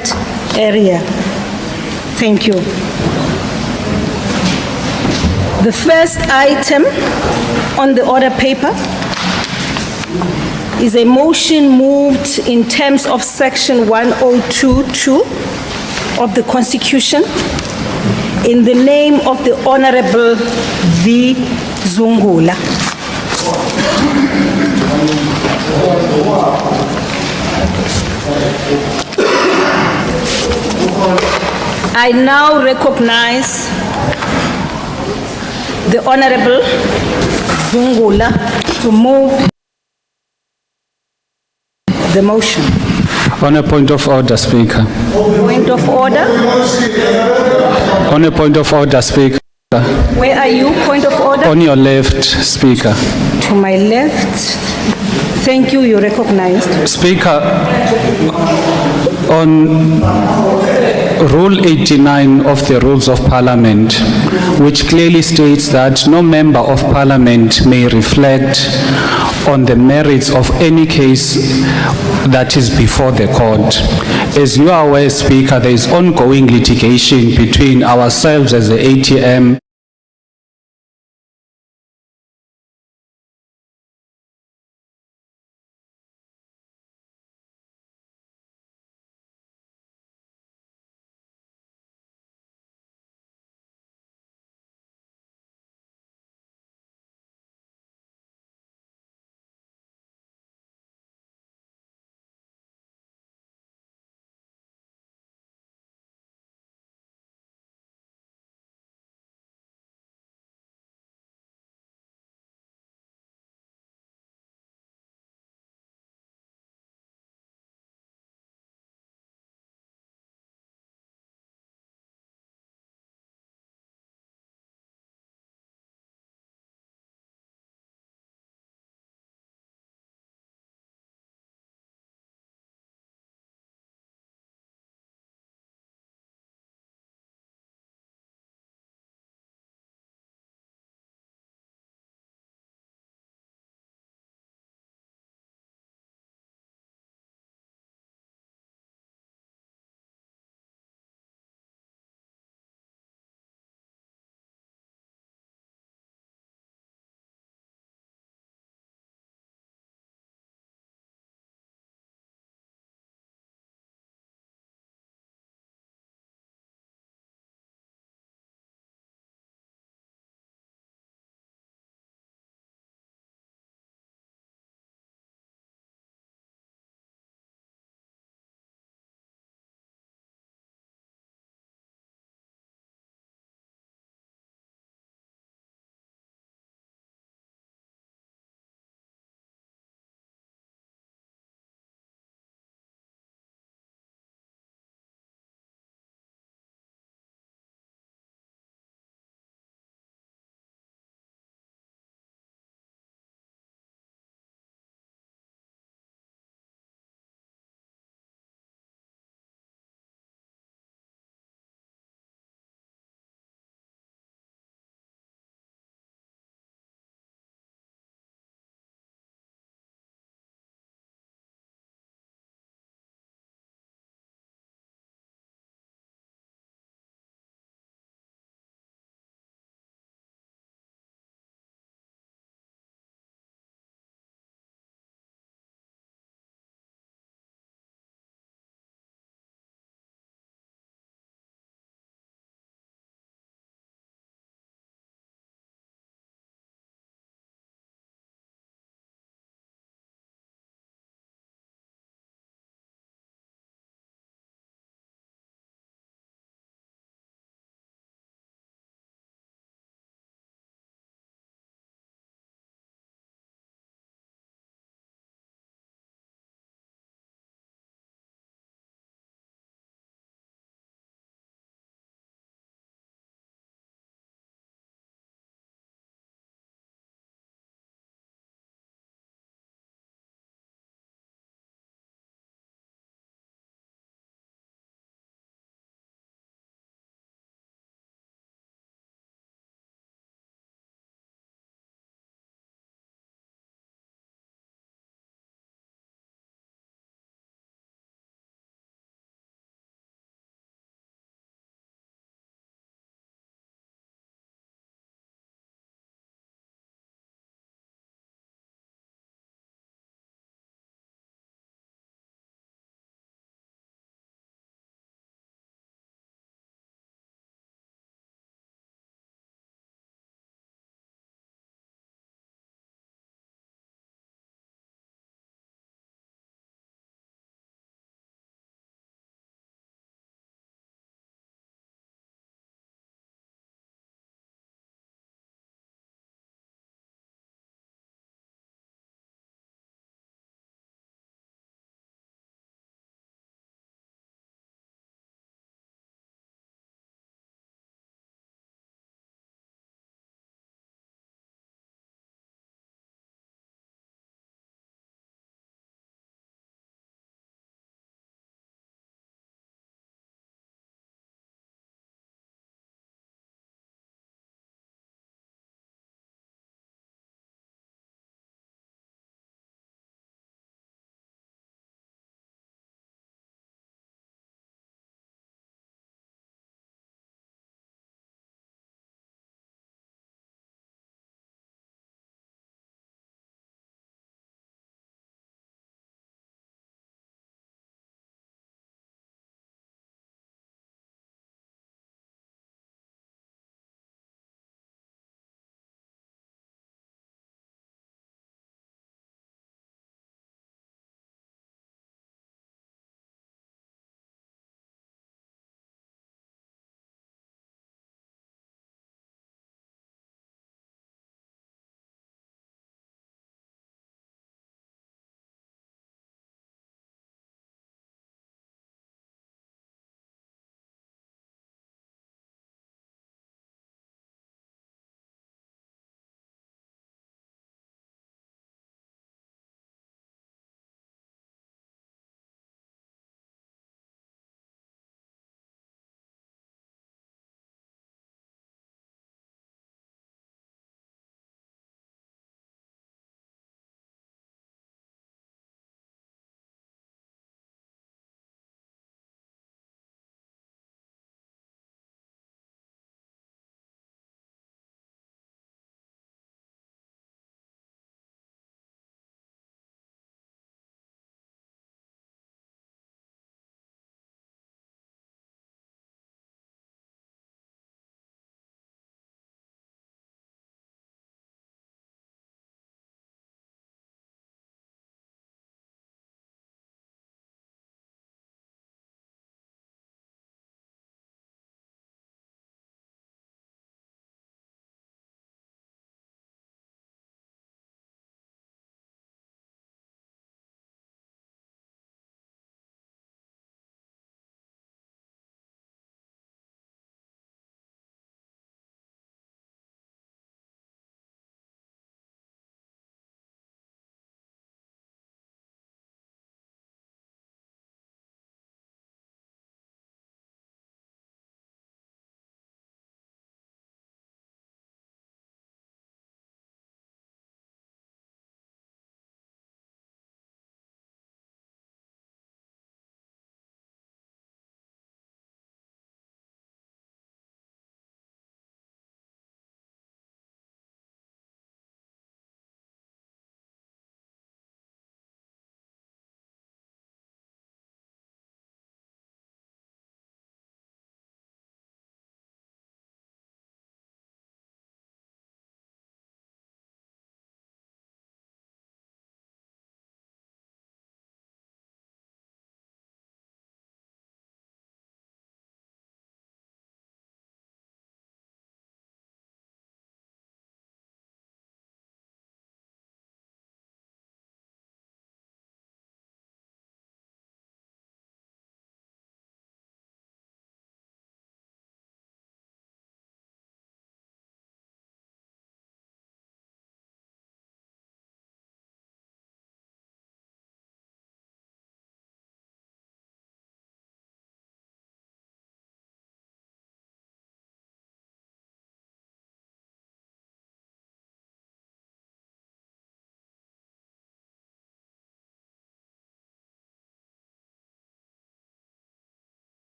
area. Thank you. The first item on the order paper is a motion moved in terms of section 1022 of the Constitution in the name of the Honorable V. Zungula. I now recognize the Honorable Zungula to move the motion. On a point of order, Speaker. Point of order? On a point of order, Speaker. Where are you? Point of order? On your left, Speaker. To my left. Thank you, you're recognized. Speaker, on Rule 89 of the Rules of Parliament, which clearly states that no member of Parliament may reflect on the merits of any case that is before the court. As you are aware, Speaker, there is ongoing litigation between ourselves as the ATM